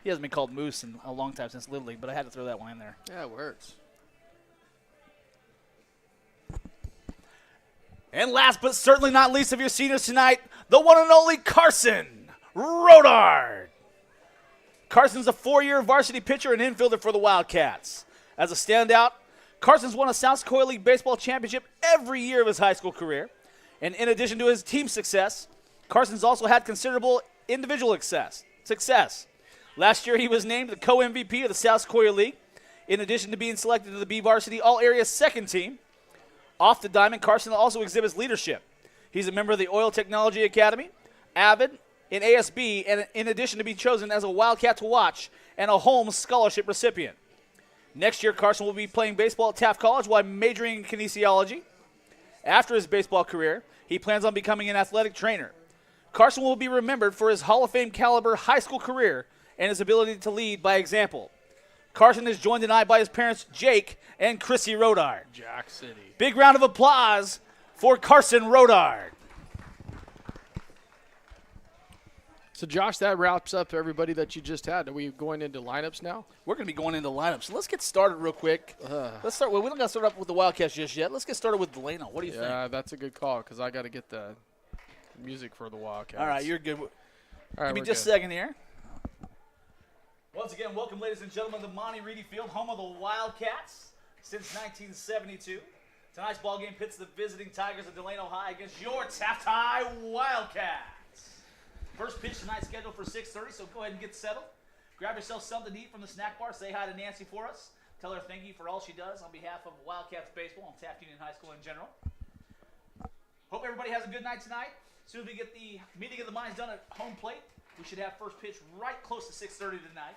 He hasn't been called Moose in a long time since Little League, but I had to throw that one in there. Yeah, it works. And last but certainly not least of your seniors tonight, the one and only Carson Rodard. Carson's a 4-year varsity pitcher and infielder for the Wildcats. As a standout, Carson's won a South Sequoia League baseball championship every year of his high school career. And in addition to his team success, Carson's also had considerable individual success. Last year, he was named the co-MVP of the South Sequoia League, in addition to being selected to the B-Varsity All-Area second team. Off the diamond, Carson also exhibits leadership. He's a member of the Oil Technology Academy, avid in ASB, and in addition to being chosen as a Wildcat to watch and a Holmes Scholarship recipient. Next year, Carson will be playing baseball at Taft College while majoring in kinesiology. After his baseball career, he plans on becoming an athletic trainer. Carson will be remembered for his Hall of Fame caliber high school career and his ability to lead by example. Carson is joined tonight by his parents, Jake and Chrissy Rodard. Jack City. Big round of applause for Carson Rodard. So, Josh, that wraps up everybody that you just had. Are we going into lineups now? We're going to be going into lineups. So let's get started real quick. Let's start. Well, we don't got to start up with the Wildcats just yet. Let's get started with Delano. What do you think? Yeah, that's a good call because I got to get the music for the Wildcats. All right, you're good. All right, Give me just a second here. Once again, welcome, ladies and gentlemen, to Monty Reedy Field, home of the Wildcats since 1972. Tonight's ball game pits the visiting Tigers of Delano High against your Taft High Wildcats. First pitch tonight scheduled for 6:30, so go ahead and get settled. Grab yourself something to eat from the snack bar. Say hi to Nancy for us. Tell her thank you for all she does on behalf of Wildcats baseball and Taft Union High School in general. Hope everybody has a good night tonight. As soon as we get the meeting of the minds done at home plate, we should have first pitch right close to 6:30 tonight.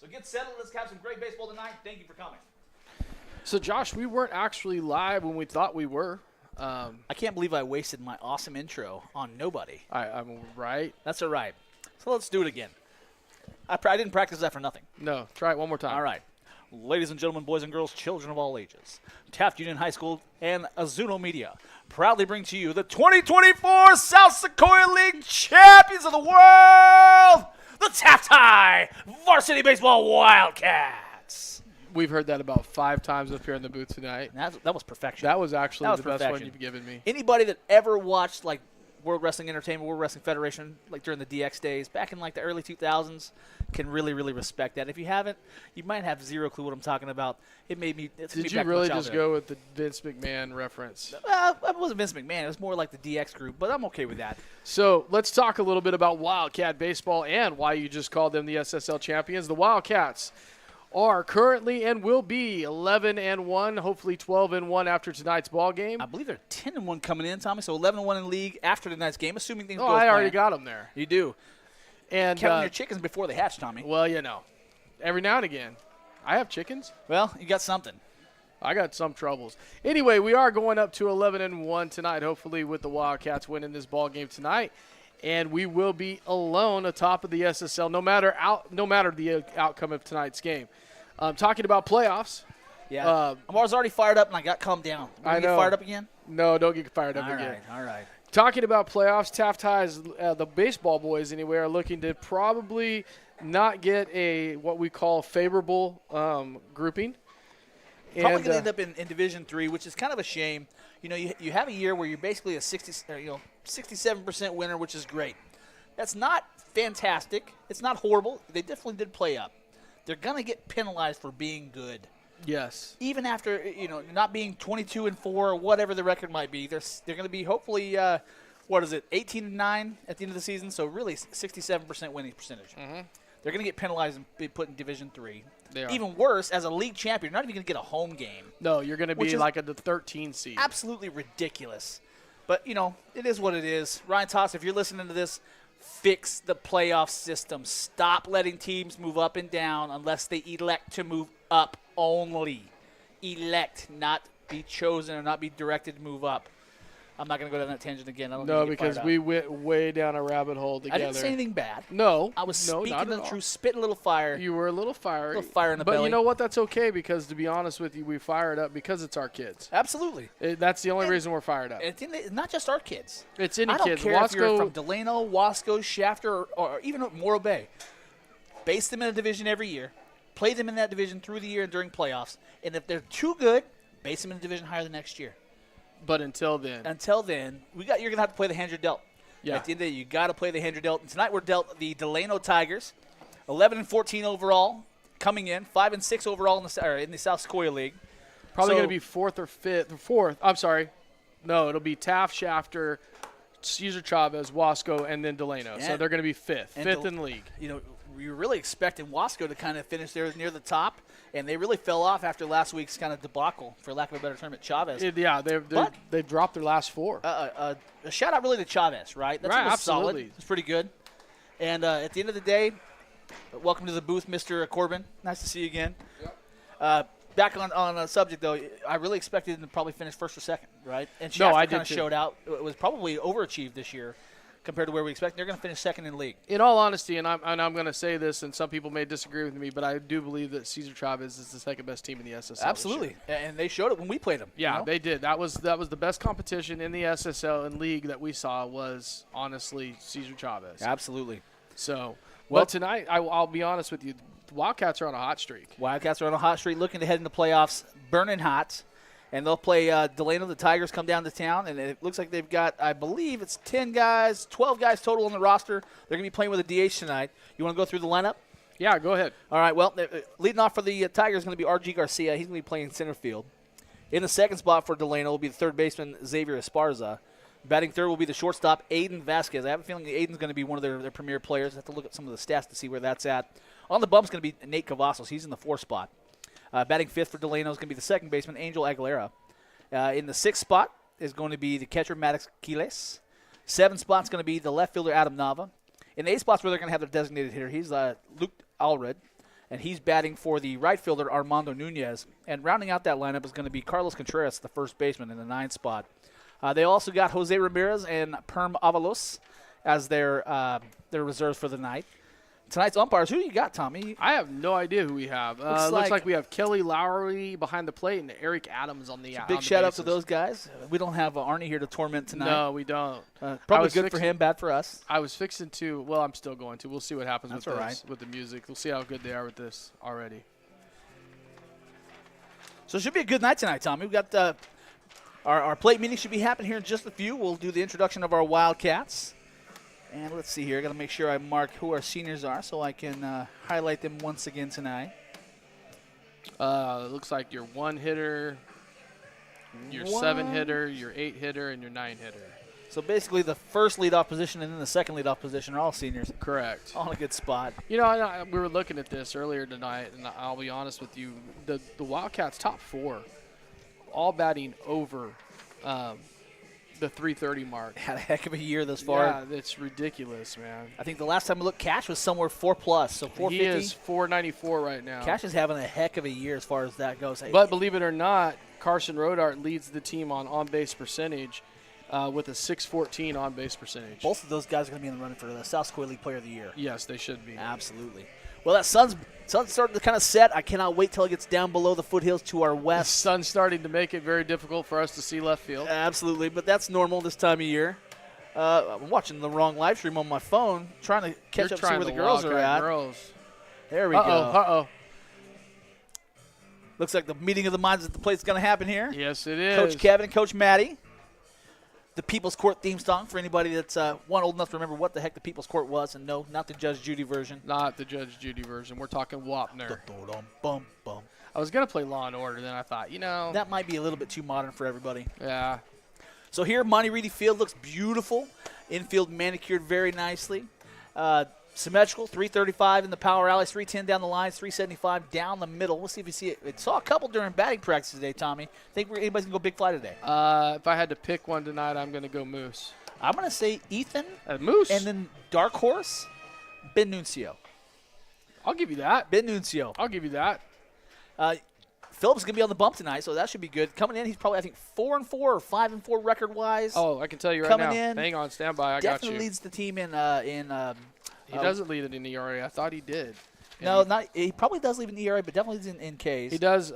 So get settled. Let's have some great baseball tonight. Thank you for coming. So, Josh, we weren't actually live when we thought we were. I can't believe I wasted my awesome intro on nobody. I'm right. That's all right. So let's do it again. I didn't practice that for nothing. No, try it one more time. All right. Ladies and gentlemen, boys and girls, children of all ages, Taft Union High School and Azuno Media proudly bring to you the 2024 South Sequoia League champions of the world, the Taft High Varsity Baseball Wildcats. We've heard that about 5 times up here in the booth tonight. That was perfection. That was actually the best perfection. one you've given me. Anybody that ever watched, like, World Wrestling Entertainment, World Wrestling Federation, like during the DX days, back in like the early 2000s, can really, really respect that. If you haven't, you might have zero clue what I'm talking about. It made me. Did you really just go with the Vince McMahon reference? It wasn't Vince McMahon. It was more like the DX group, but I'm okay with that. So let's talk a little bit about Wildcat baseball and why you just called them the SSL champions. The Wildcats are currently and will be 11-1, hopefully 12-1 after tonight's ball game. I believe they're 10-1 coming in, Tommy. So 11-1 in league after tonight's game, assuming things go. I already got them there. You do. And counting your chickens before they hatch, Tommy. Well, you know, every now and again, I have chickens. Well, you got something. I got some troubles. Anyway, we are going up to 11-1 tonight, hopefully with the Wildcats winning this ball game tonight. And we will be alone atop of the SSL, no matter the outcome of tonight's game. Talking about playoffs. Yeah, I was already fired up and I got calmed down. I know. Get fired up again? No, don't get fired up again. All right. Talking about playoffs, Taft High's, the baseball boys anyway, are looking to probably not get a what we call favorable grouping. Probably going to end up in Division III, which is kind of a shame. You know, you have a year where you're basically a 67% winner, which is great. That's not fantastic. It's not horrible. They definitely did play up. They're going to get penalized for being good. Yes. Even after, not being 22-4 or whatever the record might be, they're going to be hopefully 18-9 at the end of the season. So really 67% winning percentage. Mm-hmm. They're going to get penalized and be put in Division III. They are. Even worse, as a league champion, you're not even going to get a home game. No, you're going to be like the 13 seed. Absolutely ridiculous. But, it is what it is. Ryan Toss, if you're listening to this, fix the playoff system. Stop letting teams move up and down unless they elect to move up only. Elect, not be chosen or not be directed to move up. I'm not going to go down that tangent again. No, because we went way down a rabbit hole together. I didn't say anything bad. No. I was speaking the truth, spitting a little fire. You were a little fiery. A little fire in the belly. But you know what? That's okay because, to be honest with you, we fired up because it's our kids. Absolutely. That's the only reason we're fired up. It's not just our kids. It's any kids. I don't care if you're from Delano, Wasco, Shafter, or even Morro Bay. base them in a division every year, play them in that division through the year and during playoffs, and if they're too good, base them in a division higher the next year. But until then, you're going to have to play the hand you're dealt. Yeah. At the end of the day, you got to play the hand you're dealt. And tonight we're dealt the Delano Tigers, 11-14 overall, coming in 5-6 overall in the South Sequoia League. probably going to be fourth. I'm sorry. No, it'll be Taft, Shafter, Cesar Chavez, Wasco, and then Delano. So they're going to be fifth in the league. You know, we were really expecting Wasco to kind of finish there near the top, and they really fell off after last week's kind of debacle, for lack of a better term, at Chavez. They've dropped their last four. A shout out really to Chavez, right? That team was solid. It's pretty good. And at the end of the day, welcome to the booth, Mr. Corbin. Nice to see you again. Yep. Back on a subject, though, I really expected them to probably finish first or second, right? And Shafter kind of showed out. It was probably overachieved this year compared to where we expected. They're going to finish second in the league. In all honesty, and I'm going to say this, and some people may disagree with me, but I do believe that Cesar Chavez is the second best team in the SSL. Absolutely, and they showed it when we played them. Yeah, they did. That was the best competition in the SSL and league that we saw was honestly Cesar Chavez. Absolutely. So, well tonight I'll be honest with you, the Wildcats are on a hot streak. Wildcats are on a hot streak, looking to head into playoffs, burning hot. And they'll play Delano. The Tigers come down to town, and it looks like they've got, I believe it's 10 guys, 12 guys total on the roster. They're going to be playing with a DH tonight. You want to go through the lineup? Yeah, go ahead. All right, well, leading off for the Tigers is going to be R.G. Garcia. He's going to be playing center field. In the second spot for Delano will be the third baseman, Xavier Esparza. Batting third will be the shortstop, Aiden Vasquez. I have a feeling Aiden's going to be one of their premier players. I have to look at some of the stats to see where that's at. On the bump is going to be Nate Cavazos. He's in the fourth spot. Batting fifth for Delano is going to be the second baseman, Angel Aguilera. In the sixth spot is going to be the catcher, Maddox Quiles. Seventh spot is going to be the left fielder, Adam Nava. In the eighth spot's where they're going to have their designated hitter. He's Luke Allred, and he's batting for the right fielder, Armando Nunez. And rounding out that lineup is going to be Carlos Contreras, the first baseman, in the ninth spot. They also got Jose Ramirez and Perm Avalos as their reserves for the night. Tonight's umpires, who do you got, Tommy? I have no idea who we have. Looks like we have Kelly Lowry behind the plate and Eric Adams on the big shout out to those guys. We don't have Arnie here to torment tonight. No, we don't. Probably good for him, bad for us. I was fixing to. Well, I'm still going to. We'll see what happens with this, with the music. We'll see how good they are with this already. So it should be a good night tonight, Tommy. We've got our plate meeting should be happening here in just a few. We'll do the introduction of our Wildcats. And let's see here. I got to make sure I mark who our seniors are so I can highlight them once again tonight. Looks like your 1-hitter, your 7-hitter, your 8-hitter, and your 9-hitter. So basically the first leadoff position and then the second leadoff position are all seniors. Correct. All in a good spot. You know, we were looking at this earlier tonight, and I'll be honest with you. The Wildcats' top four, all batting over the 330 mark. Had a heck of a year thus far. Yeah, that's ridiculous, man. I think the last time we looked, Cash was somewhere 4+, so 450. He is 494 right now. Cash is having a heck of a year as far as that goes. But believe it or not, Carson Rodart leads the team on base percentage with a 614 on base percentage. Both of those guys are going to be in the running for the South Sequoia League Player of the Year. Yes, they should be. Absolutely. Well, that sun's starting to kind of set. I cannot wait till it gets down below the foothills to our west. The sun's starting to make it very difficult for us to see left field. Absolutely, but that's normal this time of year. I'm watching the wrong live stream on my phone, trying to catch up to see where the girls are at. There we go. Uh-oh. Looks like the meeting of the minds at the plate's going to happen here. Yes, it is. Coach Kevin and Coach Maddie. The People's Court theme song for anybody that's old enough to remember what the heck the People's Court was, and no, not the Judge Judy version. Not the Judge Judy version. We're talking Wapner. Bum, bum. I was going to play Law and Order, then I thought, that might be a little bit too modern for everybody. Yeah. So here, Monty Reedy Field looks beautiful. Infield manicured very nicely. Symmetrical, 335 in the power alleys, 310 down the lines, 375 down the middle. We'll see if you see it. I saw a couple during batting practice today, Tommy. Think anybody's going to go big fly today? If I had to pick one tonight, I'm going to go Moose. I'm going to say Ethan. Moose. And then Dark Horse, Ben Nuncio. I'll give you that. Ben Nuncio. I'll give you that. Phillips is going to be on the bump tonight, so that should be good. Coming in, he's probably, I think, 4-4 or 5-4 record-wise. Oh, I can tell you right Coming now. In, hang on, stand by. I got you. Definitely leads the team in he doesn't lead it in ERA. I thought he did. No, not. He probably does lead in ERA, but definitely leads in Ks. He does.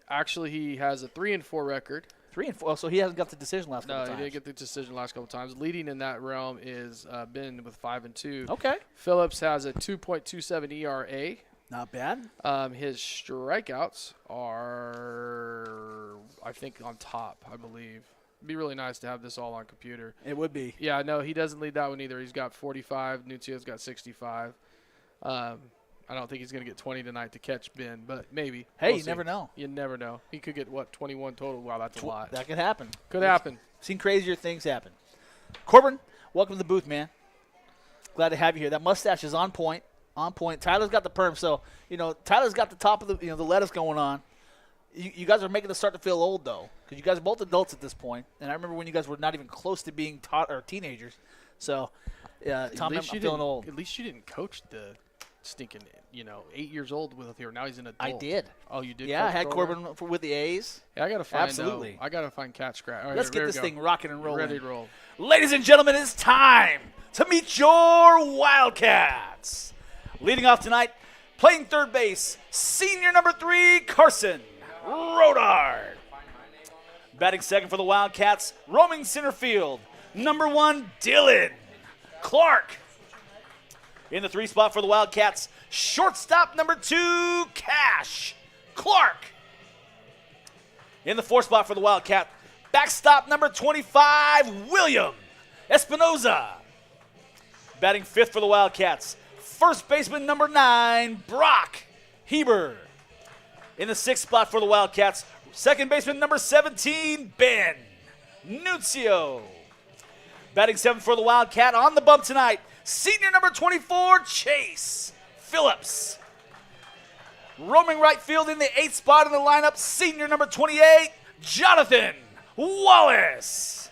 Actually, he has a 3-4 record. 3 and 4. So he hasn't got the decision last couple No, times. he didn't get the decision last couple times. Leading in that realm is Ben with 5 and 2. Okay. Phillips has a 2.27 ERA. Not bad. His strikeouts are, I think, on top, I believe. It'd be really nice to have this all on computer. It would be. Yeah, no, he doesn't lead that one either. He's got 45. Nucio's got 65. I don't think he's going to get 20 tonight to catch Ben, but maybe. Hey, We'll you see. never know. You never know. He could get, 21 total? Wow, that's a lot. That could happen. Could happen. Seen crazier things happen. Corbin, welcome to the booth, man. Glad to have you here. That mustache is on point. On point. Tyler's got the perm, so Tyler's got the top of the the lettuce going on. You guys are making us start to feel old though, because you guys are both adults at this point. And I remember when you guys were not even close to being teenagers. So, Tom, I'm feeling old. At least you didn't coach the stinking 8 years old with here. Now he's an adult. I did. Oh, you did. Yeah, I coach had Corbin? Corbin with the A's. Yeah, I gotta find. Absolutely. I gotta find Cat Scratch. All right, Let's get there we this go. thing rocking and rolling. Ready to roll. Ladies and gentlemen, it's time to meet your Wildcats. Leading off tonight, playing third base, senior number 3, Carson Rodard. Batting second for the Wildcats, roaming center field, number 1, Dylan Clark. In the 3 spot for the Wildcats, shortstop number 2, Cash Clark. In the 4 spot for the Wildcat, backstop number 25, William Espinoza. Batting 5th for the Wildcats, first baseman number 9, Brock Heber. In the 6th spot for the Wildcats, second baseman number 17, Ben Nuccio. Batting 7th for the Wildcat on the bump tonight, senior number 24, Chase Phillips. Roaming right field in the 8th spot in the lineup, senior number 28, Jonathan Wallace.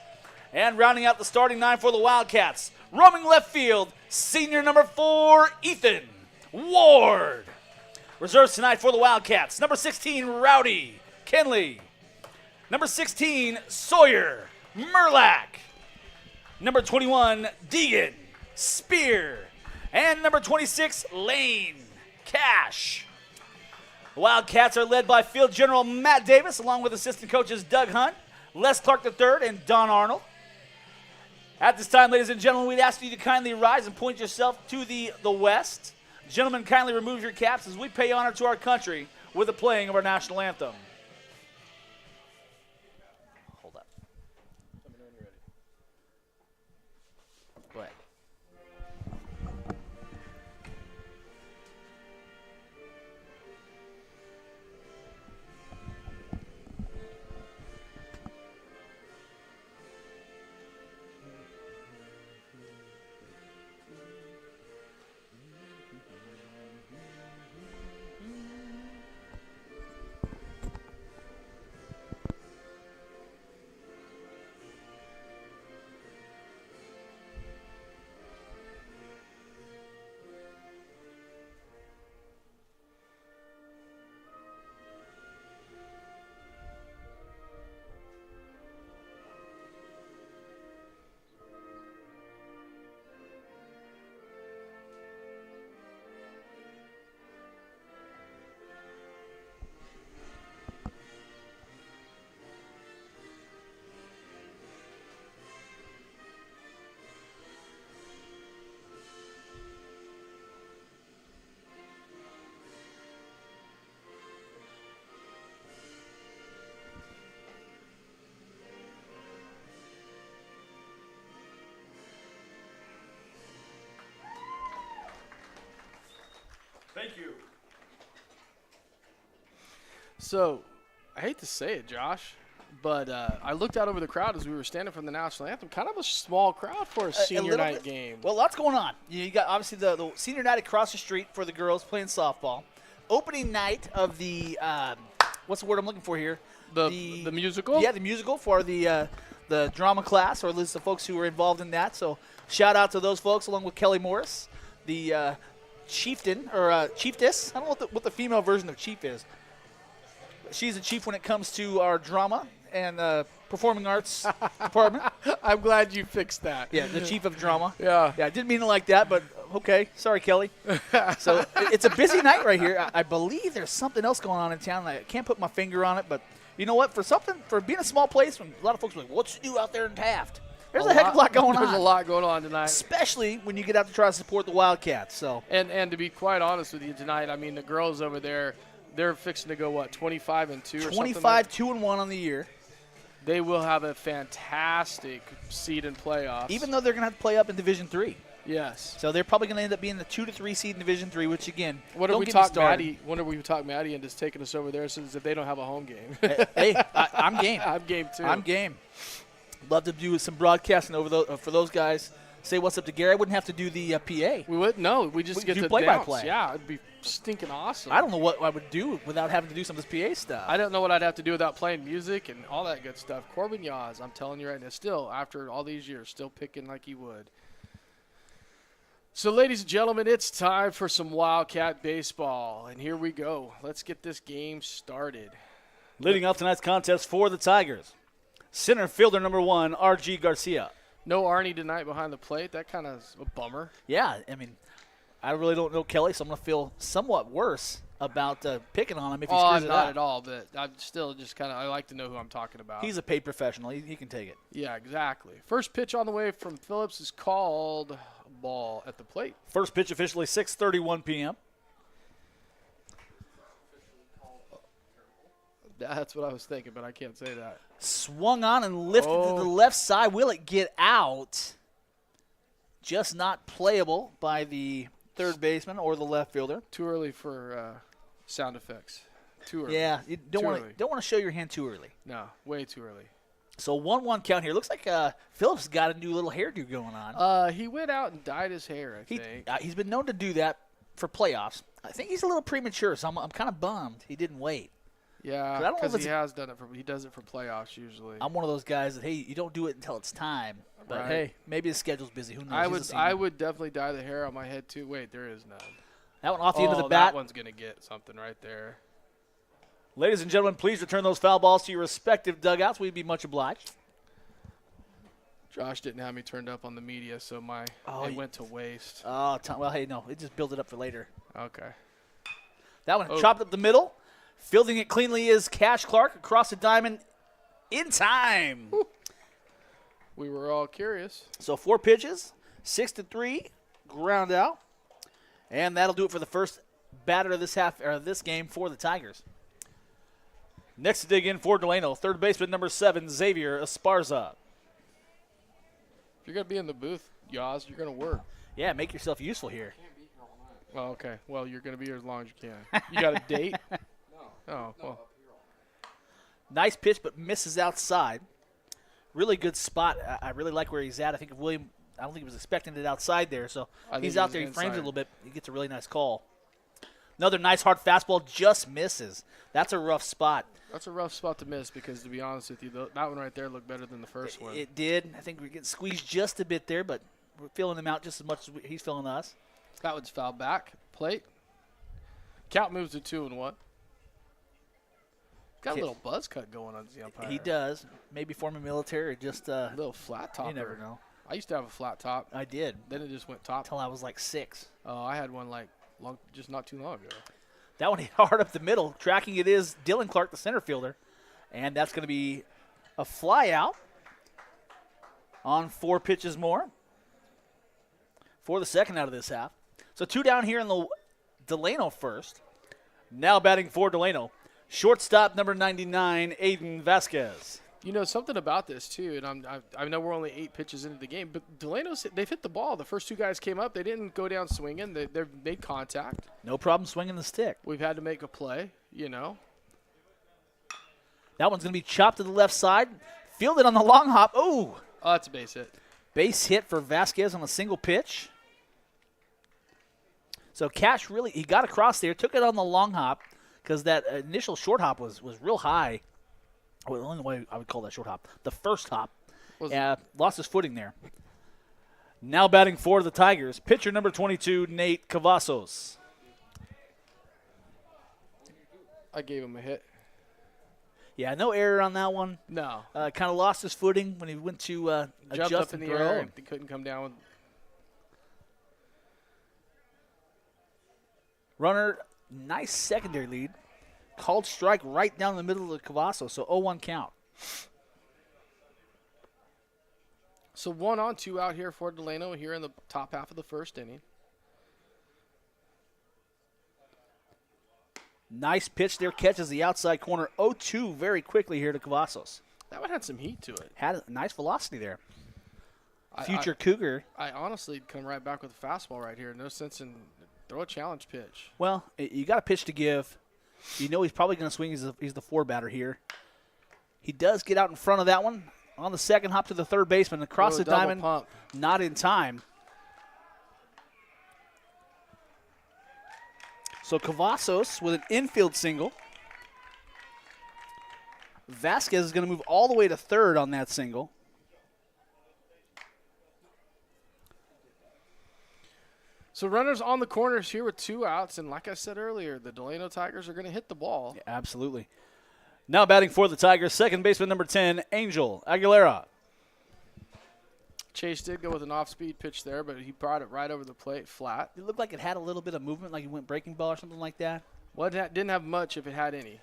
And rounding out the starting 9 for the Wildcats, roaming left field, senior number 4, Ethan Ward. Reserves tonight for the Wildcats, number 16, Rowdy Kenley. Number 16, Sawyer Murlack. Number 21, Deegan Spear. And number 26, Lane Cash. The Wildcats are led by field general Matt Davis, along with assistant coaches Doug Hunt, Les Clark III, and Don Arnold. At this time, ladies and gentlemen, we'd ask you to kindly rise and point yourself to the west. Gentlemen, kindly remove your caps as we pay honor to our country with the playing of our national anthem. Hold up. Let me know when you're ready. Go ahead. Thank you. So, I hate to say it, Josh, but I looked out over the crowd as we were standing for the national anthem. Kind of a small crowd for a senior night bit. game. Well, lots going on. You got obviously the senior night across the street for the girls playing softball. Opening night of the what's the word I'm looking for here? The musical? Yeah, the musical for the drama class, or at least the folks who were involved in that. So shout out to those folks, along with Kelly Morris, the chieftain or chiefess. I don't know what the female version of chief is. She's a chief when it comes to our drama and performing arts department. I'm glad you fixed that. Yeah, the chief of drama. Yeah. Yeah, I didn't mean it like that, but okay. Sorry, Kelly. So it's a busy night right here. I believe there's something else going on in town. I can't put my finger on it, but you know what? For being a small place, when a lot of folks are like, what's new out there in Taft? There's a heck of a lot going on. There's a lot going on tonight. Especially when you get out to try to support the Wildcats. So. And to be quite honest with you tonight, I mean, the girls over there, they're fixing to go, 25-2 or something? 25, 2-1 on the year. They will have a fantastic seed in playoffs. Even though they're going to have to play up in Division 3. Yes. So they're probably going to end up being the 2 to 3 seed in Division 3, which, again, Wonder we talk Maddie into just taking us over there since if they don't have a home game. Hey, I'm game. I'm game, too. I'm game. Love to do some broadcasting for those guys. Say what's up to Gary. I wouldn't have to do the PA. We would? No, we just get do to play-by-play. Yeah, it'd be stinking awesome. I don't know what I would do without having to do some of this PA stuff. I don't know what I'd have to do without playing music and all that good stuff. Corbin Yaws, I'm telling you right now, still, after all these years, still picking like he would. So, ladies and gentlemen, it's time for some Wildcat baseball, and here we go. Let's get this game started. Leading off tonight's contest for the Tigers, center fielder number 1, R.G. Garcia. No Arnie tonight behind the plate. That kind of is a bummer. Yeah, I mean, I really don't know Kelly, so I'm going to feel somewhat worse about picking on him if he screws it up. Not at all, but I'm still just I like to know who I'm talking about. He's a paid professional. He can take it. Yeah, exactly. First pitch on the way from Phillips is called ball at the plate. First pitch officially 6:31 p.m. That's what I was thinking, but I can't say that. Swung on and lifted to the left side. Will it get out? Just not playable by the third baseman or the left fielder. Too early for sound effects. Too early. Yeah, you don't want to show your hand too early. No, way too early. So 1-1 count here. Looks like Phillips got a new little hairdo going on. He went out and dyed his hair, I think. He's been known to do that for playoffs. I think he's a little premature, so I'm kind of bummed he didn't wait. Yeah, because he has done it he does it for playoffs usually. I'm one of those guys that, hey, you don't do it until it's time. But, hey, maybe his schedule's busy. Who knows? I would definitely dye the hair on my head, too. Wait, there is none. That one off the end of the bat. That one's going to get something right there. Ladies and gentlemen, please return those foul balls to your respective dugouts. We'd be much obliged. Josh didn't have me turned up on the media, so it went to waste. Oh, well, hey, no. It just built it up for later. Okay. That one chopped up the middle. Fielding it cleanly is Cash Clark across the diamond in time. Whew. We were all curious. So 4 pitches, 6-3, ground out. And that'll do it for the first batter of this game for the Tigers. Next to dig in for Delano, third baseman number 7, Xavier Esparza. If you're going to be in the booth, Yaz, you're going to work. Yeah, make yourself useful here. Oh, okay. Well, you're going to be here as long as you can. You got a date? No. Oh, well. Nice pitch, but misses outside. Really good spot. I really like where he's at. I think William, I don't think he was expecting it outside there, so he's out there. He frames it a little bit. He gets a really nice call. Another nice hard fastball just misses. That's a rough spot. That's a rough spot to miss because, to be honest with you, that one right there looked better than the first one. It did. I think we're getting squeezed just a bit there, but we're feeling him out just as much as he's feeling us. That one's fouled back. Plate. Count moves to 2-1. Got a little buzz cut going on the umpire. He does. Maybe former military or just a little flat top. You never know. I used to have a flat top. I did. Then it just went top. Until I was like 6. Oh, I had one just not too long ago. That one hit hard up the middle. Tracking it is Dylan Clark, the center fielder. And that's going to be a fly out on 4 pitches more for the second out of this half. So 2 down here in the Delano first. Now batting for Delano. Shortstop number 99, Aiden Vasquez. You know, something about this, too, and I know we're only 8 pitches into the game, but Delano, they've hit the ball. The first 2 guys came up. They didn't go down swinging. They've made contact. No problem swinging the stick. We've had to make a play, you know. That one's going to be chopped to the left side. Fielded on the long hop. Oh, that's a base hit. Base hit for Vasquez on a single pitch. So Cash he got across there, took it on the long hop because that initial short hop was real high. Well, the only way I would call that short hop. The first hop. Lost his footing there. Now batting for the Tigers, pitcher number 22, Nate Cavazos. I gave him a hit. Yeah, no error on that one. No. Kind of lost his footing when he went to jumped adjust up in and the throw. air and he couldn't come down with. Runner, nice secondary lead. Called strike right down the middle of the Cavasso, so 0-1 count. So 1 on, 2 out here for Delano here in the top half of the first inning. Nice pitch there, catches the outside corner. 0-2 very quickly here to Cavazos. That one had some heat to it. Had a nice velocity there. Future Cougar. I honestly come right back with a fastball right here. No sense in throw a challenge pitch. Well, you got a pitch to give. You know he's probably going to swing. He's the 4 batter here. He does get out in front of that one. On the second hop to the third baseman. Across the diamond. Pump. Not in time. So Cavazos with an infield single. Vasquez is going to move all the way to third on that single. So runners on the corners here with 2 outs, and like I said earlier, the Delano Tigers are going to hit the ball. Yeah, absolutely. Now batting for the Tigers, second baseman number 10, Angel Aguilera. Chase did go with an off-speed pitch there, but he brought it right over the plate, flat. It looked like it had a little bit of movement, like he went breaking ball or something like that. Well, it didn't have much if it had any.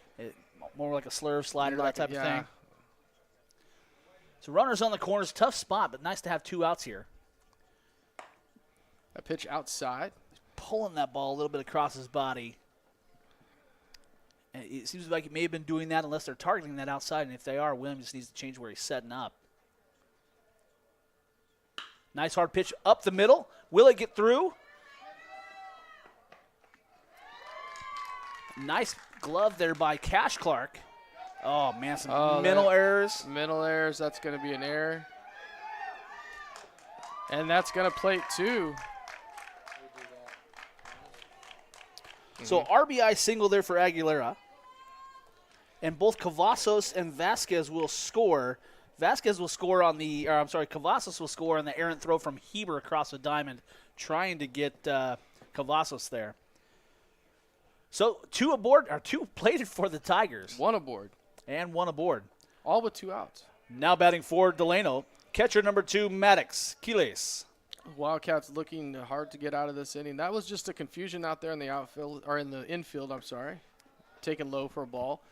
More like a slurve, slider, that type of yeah. thing. So runners on the corners, tough spot, but nice to have 2 outs here. A pitch outside. Pulling that ball a little bit across his body. And it seems like he may have been doing that unless they're targeting that outside, and if they are, Williams just needs to change where he's setting up. Nice hard pitch up the middle. Will it get through? Nice glove there by Cash Clark. Oh, man, some mental errors. Mental errors, that's going to be an error. And that's going to plate 2. So RBI single there for Aguilera. And both Cavazos and Vasquez will score. Cavazos will score on the errant throw from Heber across the diamond, trying to get Cavazos there. So 2 plated for the Tigers. 1 aboard. And 1 aboard. All but 2 outs. Now batting for Delano, catcher number 2, Maddox Quiles. Wildcats looking hard to get out of this inning. That was just a confusion out there in the outfield, or in the infield, I'm sorry. Taken low for a ball.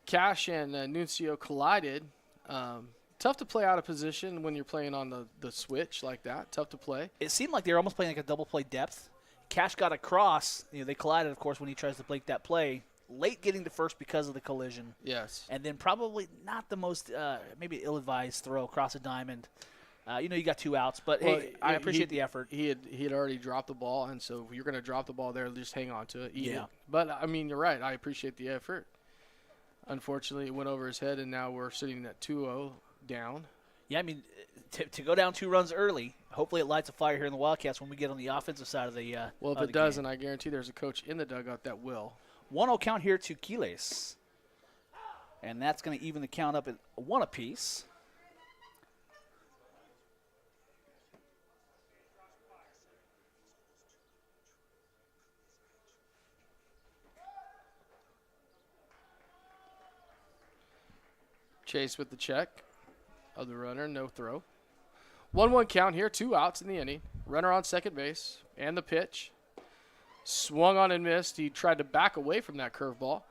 Cash and Nuncio collided. Tough to play out of position when you're playing on the switch like that. Tough to play. It seemed like they were almost playing like a double play depth. Cash got across. They collided, of course, when he tries to break that play. Late getting to first because of the collision. Yes. And then probably not the most, maybe ill-advised throw across a diamond. You got 2 outs, but hey, I appreciate the effort. He had already dropped the ball, and so if you're going to drop the ball there, just hang on to it, eat Yeah. it. But, I mean, you're right. I appreciate the effort. Unfortunately, it went over his head, and now we're sitting at 2-0 down. Yeah, I mean, to go down 2 runs early, hopefully it lights a fire here in the Wildcats when we get on the offensive side of the well, if it doesn't, I guarantee there's a coach in the dugout that will. 1-0 count here to Quiles. And that's going to even the count up at 1 apiece. Chase with the check of the runner, no throw. 1-1 count here, 2 outs in the inning. Runner on second base, and the pitch. Swung on and missed. He tried to back away from that curveball.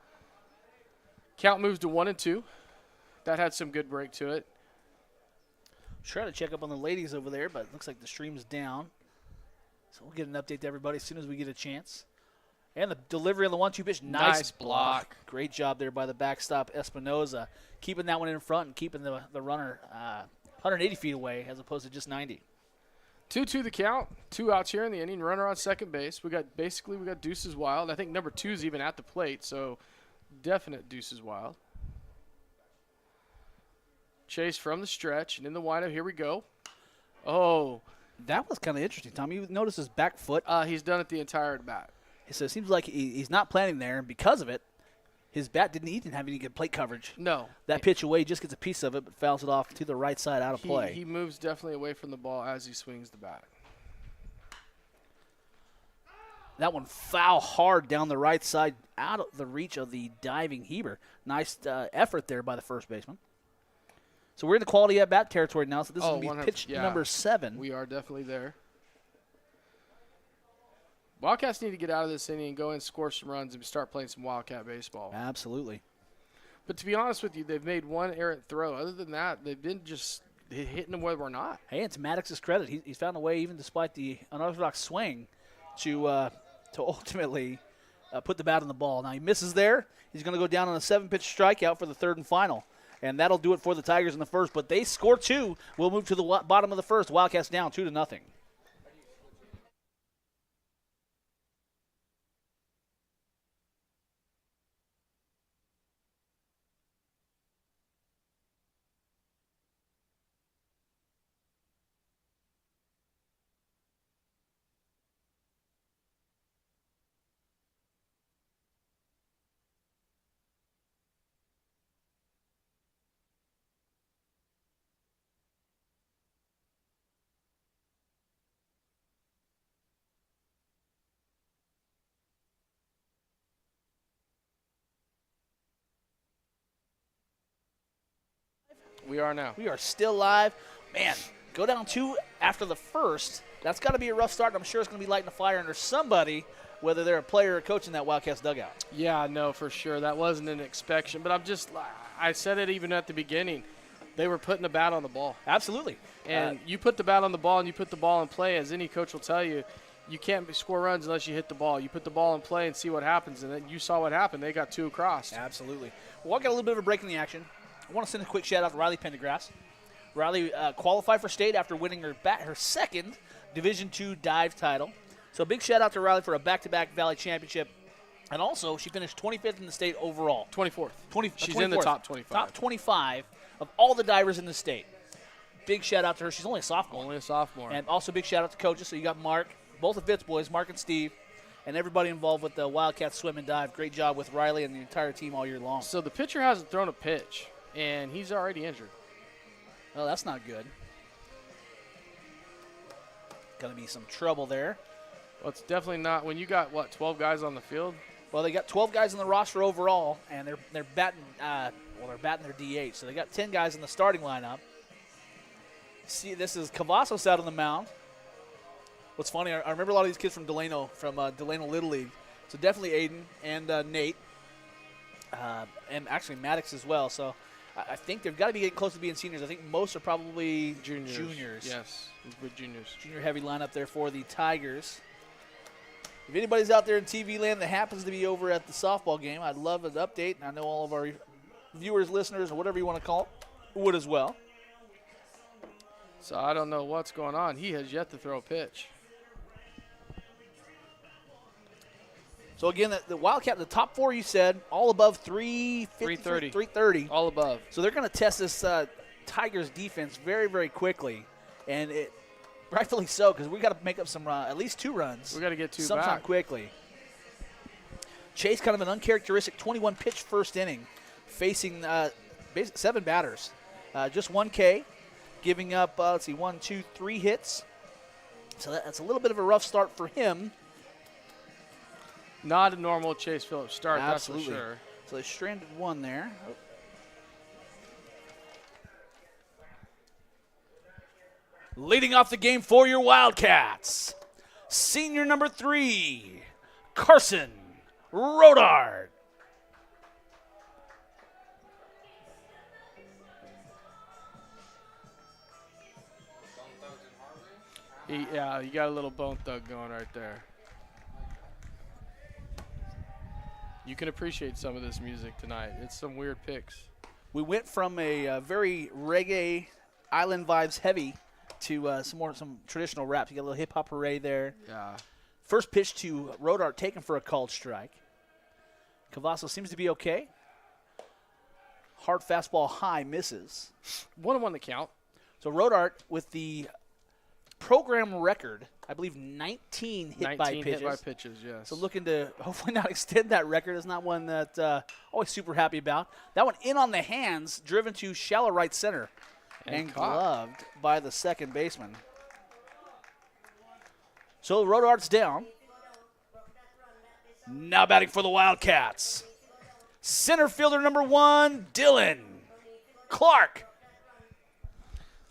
Count moves to 1-2. That had some good break to it. Trying to check up on the ladies over there, but it looks like the stream's down. So we'll get an update to everybody as soon as we get a chance. And the delivery on the 1-2 pitch, nice block. Great job there by the backstop Espinoza, keeping that one in front and keeping the runner 180 feet away as opposed to just 90. 2-2 the count. 2 outs here in the inning. Runner on second base. We got Deuces Wild. I think number 2 is even at the plate, so definite Deuces Wild. Chase from the stretch and in the windup. Here we go. Oh, that was kind of interesting, Tom. You notice his back foot. He's done it the entire at bat. So it seems like he's not planning there, and because of it, his bat didn't have any good plate coverage. No. That pitch away, just gets a piece of it, but fouls it off to the right side out of play. He moves definitely away from the ball as he swings the bat. That one foul hard down the right side, out of the reach of the diving Heber. Nice effort there by the first baseman. So we're in the quality at bat territory now, so this is going to be pitch number 7. We are definitely there. Wildcats need to get out of this inning and go and score some runs and start playing some Wildcat baseball. Absolutely. But to be honest with you, they've made one errant throw. Other than that, they've been just hitting them where we're not. Hey, it's Maddox's credit. He's found a way, even despite the unorthodox swing, to ultimately put the bat on the ball. Now he misses there. He's going to go down on a 7-pitch strikeout for the third and final. And that'll do it for the Tigers in the first. But they score 2. We'll move to the bottom of the first. Wildcats down 2-0. We are now. We are still live. Man, go down 2 after the first. That's got to be a rough start. I'm sure it's going to be lighting a fire under somebody, whether they're a player or coach in that Wildcats dugout. Yeah, no, for sure. That wasn't an inspection. But I said it even at the beginning. They were putting the bat on the ball. Absolutely. And you put the bat on the ball and you put the ball in play, as any coach will tell you, you can't score runs unless you hit the ball. You put the ball in play and see what happens. And then you saw what happened. They got 2 across. Absolutely. Well, I got a little bit of a break in the action. I want to send a quick shout out to Riley Pendergrass. Riley qualified for state after winning her second Division II dive title. So big shout out to Riley for a back-to-back Valley Championship. And also, she finished 25th in the state overall. 24th. She's 24th. in the top 25. Top 25 of all the divers in the state. Big shout out to her. She's only a sophomore. Only a sophomore. And also big shout out to coaches. So you got Mark, both of Fitz boys, Mark and Steve, and everybody involved with the Wildcats swim and dive. Great job with Riley and the entire team all year long. So the pitcher hasn't thrown a pitch, and he's already injured. Oh, that's not good. Going to be some trouble there. Well, it's definitely not. When you got, 12 guys on the field? Well, they got 12 guys on the roster overall, and they're batting they're batting their DH. So they got 10 guys in the starting lineup. See, this is Cavazos out on the mound. What's funny, I remember a lot of these kids from Delano Little League. So definitely Aiden and Nate, and actually Maddox as well. So I think they've got to be getting close to being seniors. I think most are probably juniors. Yes, with juniors. Junior heavy lineup there for the Tigers. If anybody's out there in TV land that happens to be over at the softball game, I'd love an update. And I know all of our viewers, listeners, or whatever you want to call it, would as well. So I don't know what's going on. He has yet to throw a pitch. So, again, the Wildcat, the top 4 you said, all above 350, 330. All above. So they're going to test this Tigers defense very, very quickly. And it rightfully so, because we got to make up some at least 2 runs. We got to get 2 sometime back quickly. Chase, kind of an uncharacteristic 21-pitch first inning, facing 7 batters. Just 1 K, giving up, 1, 2, 3 hits. So that's a little bit of a rough start for him. Not a normal Chase Phillips start, Absolutely. That's for sure. So they stranded 1 there. Leading off the game for your Wildcats, senior number 3, Carson Rodard. Yeah, you got a little Bone Thug going right there. You can appreciate some of this music tonight. It's some weird picks. We went from a very reggae, island vibes heavy to some traditional rap. You got a little hip hop array there. Yeah. First pitch to Rodart taken for a called strike. Cavazos seems to be okay. Hard fastball high misses. 1-1 the count. So Rodart with the program record, I believe 19 hit by pitches. Yes. So looking to hopefully not extend that record. It's not one that always super happy about. That one in on the hands, driven to shallow right center, and gloved by the second baseman. So Rodart's down. Now batting for the Wildcats. Center fielder number 1, Dylan Clark.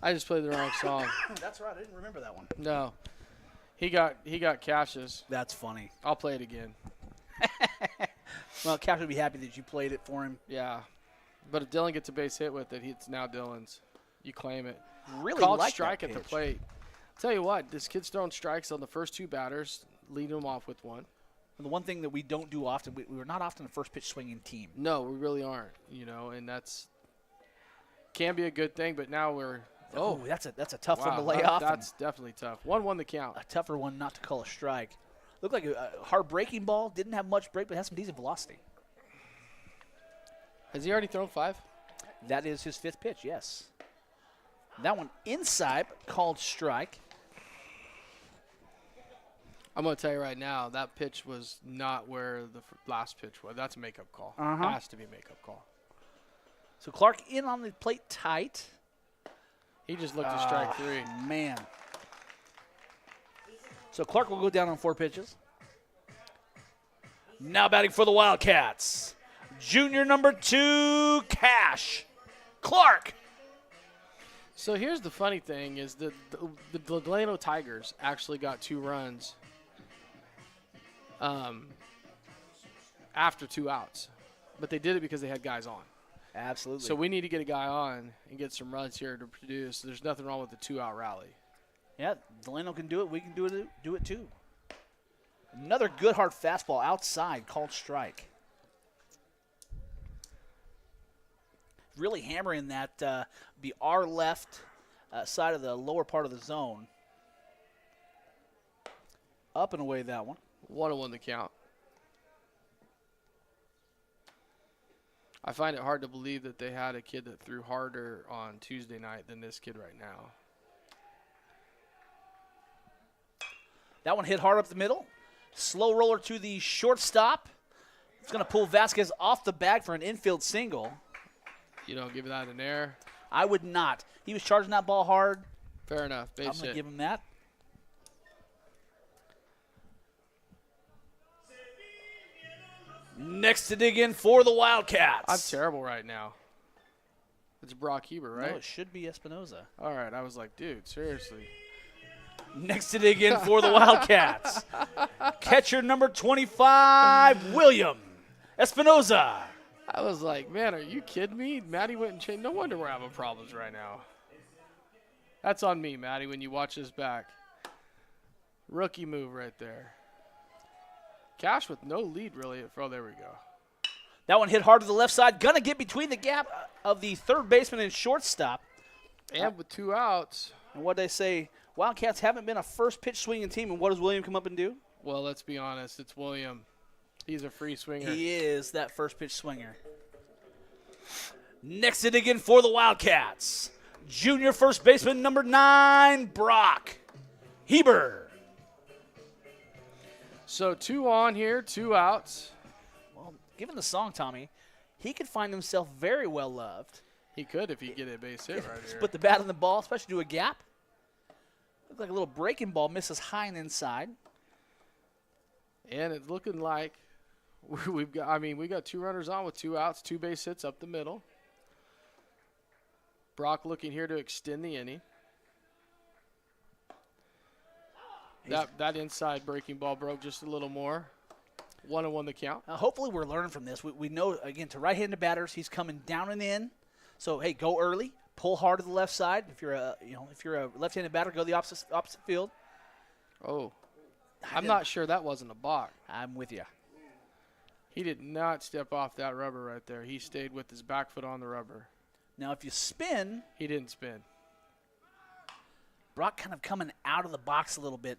I just played the wrong song. That's right. I didn't remember that one. No. He got Cash's. That's funny. I'll play it again. Well, Cash would be happy that you played it for him. Yeah. But if Dylan gets a base hit with it, it's now Dylan's. You claim it. Really Called like strike that at the pitch. plate. Tell you what, this kid's throwing strikes on the first 2 batters, leading them off with 1. And the one thing that we don't do often, we're not often a first pitch swinging team. No, we really aren't. And that's can be a good thing. But now we're That's a tough one to wow, lay off. That's definitely tough. 1-1 the count. A tougher one not to call a strike. Looked like a hard breaking ball. Didn't have much break, but has some decent velocity. Has he already thrown 5? That is his 5th pitch, yes. That one inside, called strike. I'm going to tell you right now, that pitch was not where the last pitch was. That's a makeup call. Uh-huh. Has to be a makeup call. So Clark in on the plate tight. He just looked at strike 3. Man. So Clark will go down on 4 pitches. Now batting for the Wildcats. Junior number 2, Cash. Clark. So here's the funny thing is that the Delano Tigers actually got 2 runs after 2 outs. But they did it because they had guys on. Absolutely. So we need to get a guy on and get some runs here to produce. There's nothing wrong with the 2-out rally. Yeah, Delano can do it. We can do it too. Another good hard fastball outside, called strike. Really hammering that the our left side of the lower part of the zone. Up and away that one. 1-1 the count. I find it hard to believe that they had a kid that threw harder on Tuesday night than this kid right now. That one hit hard up the middle. Slow roller to the shortstop. It's going to pull Vasquez off the bag for an infield single. You don't give that an air. I would not. He was charging that ball hard. Fair enough. I'm Base going to hit. give him that. Next to dig in for the Wildcats. I'm terrible right now. It's Brock Heber, right? No, it should be Espinoza. All right. I was like, dude, seriously. Next to dig in for the Wildcats. Catcher number 25, William Espinoza. I was like, man, are you kidding me? Maddie went and changed. No wonder we're having problems right now. That's on me, Maddie, when you watch this back. Rookie move right there. Cash with no lead, really. Oh, there we go. That one hit hard to the left side. Gonna get between the gap of the third baseman and shortstop. And with 2 outs. And what they say, Wildcats haven't been a first pitch swinging team. And what does William come up and do? Well, let's be honest. It's William. He's a free swinger. He is that first pitch swinger. Next to dig in for the Wildcats, junior first baseman number 9, Brock Heber. So 2 on here, 2 outs. Well, given the song, Tommy, he could find himself very well loved. He could if he get a base hit right here. Put the bat in the ball, especially to a gap. Looked like a little breaking ball, misses high and inside. And it's looking like we got 2 runners on with 2 outs, 2 base hits up the middle. Brock looking here to extend the inning. That inside breaking ball broke just a little more. 1-1 the count. Hopefully we're learning from this. We know, again, to right-handed batters, he's coming down and in. So, hey, go early, pull hard to the left side. If you're a left-handed batter, go the opposite field. Oh, I'm not sure that wasn't a balk. I'm with you. He did not step off that rubber right there. He stayed with his back foot on the rubber. Now, if you spin, He didn't spin. Brock kind of coming out of the box a little bit.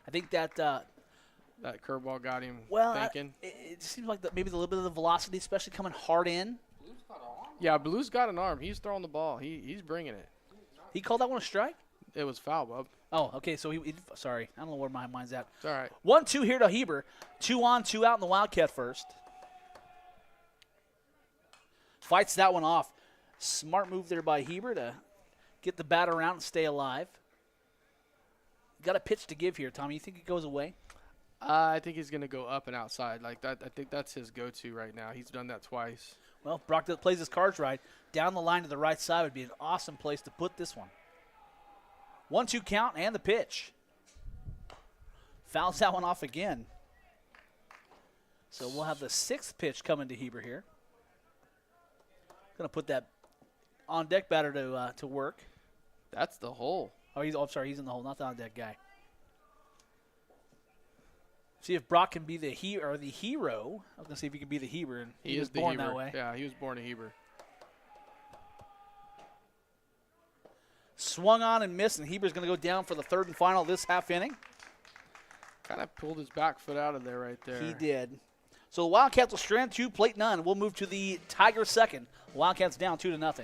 I think that That curveball got him it thinking. seems like maybe a little bit of the velocity, especially coming hard in. Yeah, Blue's got an arm. He's throwing the ball. He's bringing it. He called that one a strike? It was foul, bub. Oh, okay. So he sorry, I don't know where my mind's at. It's all right. 1-2 here to Heber. 2 on, 2 out in the Wildcat first. Fights that one off. Smart move there by Heber to get the bat around and stay alive. Got a pitch to give here, Tommy. You think it goes away? I think he's going to go up and outside like that. I think that's his go-to right now. He's done that twice. Well, Brock plays his cards right. Down the line to the right side would be an awesome place to put this one. 1-2 count and the pitch. Fouls that one off again. So we'll have the 6th pitch coming to Heber here. Going to put that on-deck batter to work. That's the hole. Oh, I'm sorry, he's in the hole, not the on-deck guy. See if Brock can be the hero. I was going to see if he can be the Heber, and he was born that way. Yeah, he was born a Heber. Swung on and missed, and Heber's going to go down for the 3rd and final this half inning. Kind of pulled his back foot out of there right there. He did. So the Wildcats will strand 2, plate none. We'll move to the Tigers' 2nd. Wildcats down 2-0.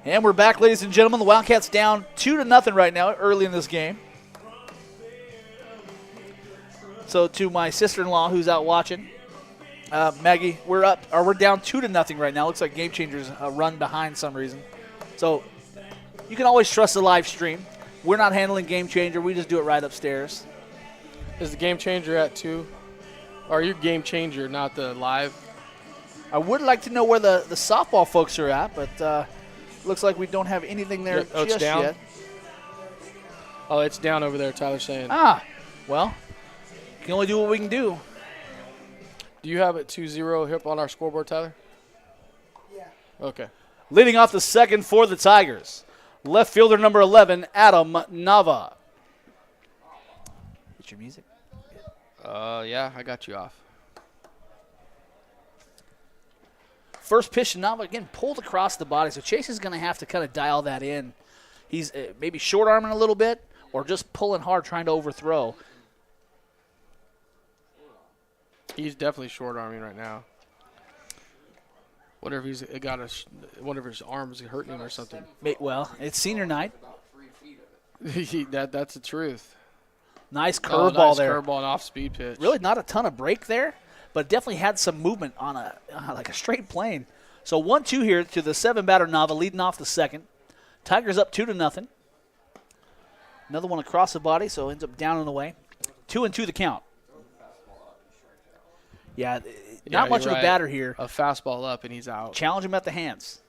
And we're back, ladies and gentlemen. The Wildcats down 2-0 right now, early in this game. So to my sister-in-law who's out watching, Maggie, we're down 2-0 right now. Looks like Game Changers run behind some reason. So you can always trust the live stream. We're not handling Game Changer. We just do it right upstairs. Is the Game Changer at 2? Or are you Game Changer, not the live? I would like to know where the softball folks are at, but looks like we don't have anything there just yet. Oh, it's down over there, Tyler's saying. Well, can only do what we can do. Do you have it 2-0 hip on our scoreboard, Tyler? Yeah. Okay. Leading off the 2nd for the Tigers, left fielder number 11, Adam Nava. Get your music. Yeah, I got you off. First pitch to Nava, again, pulled across the body, so Chase is going to have to kind of dial that in. He's maybe short-arming a little bit or just pulling hard, trying to overthrow. He's definitely short-arming right now. Wonder if he's wonder if his arm's hurting him or something. Well, it's senior night. That's the truth. Nice curveball there. Curveball and off-speed pitch. Really not a ton of break there, but definitely had some movement on like a straight plane. So 1-2 here to the 7-batter Nava, leading off the 2nd. Tigers up 2-0. Another one across the body, so ends up down and away. 2-2 the count. Yeah, not much of a batter here. A fastball up, and he's out. Challenge him at the hands.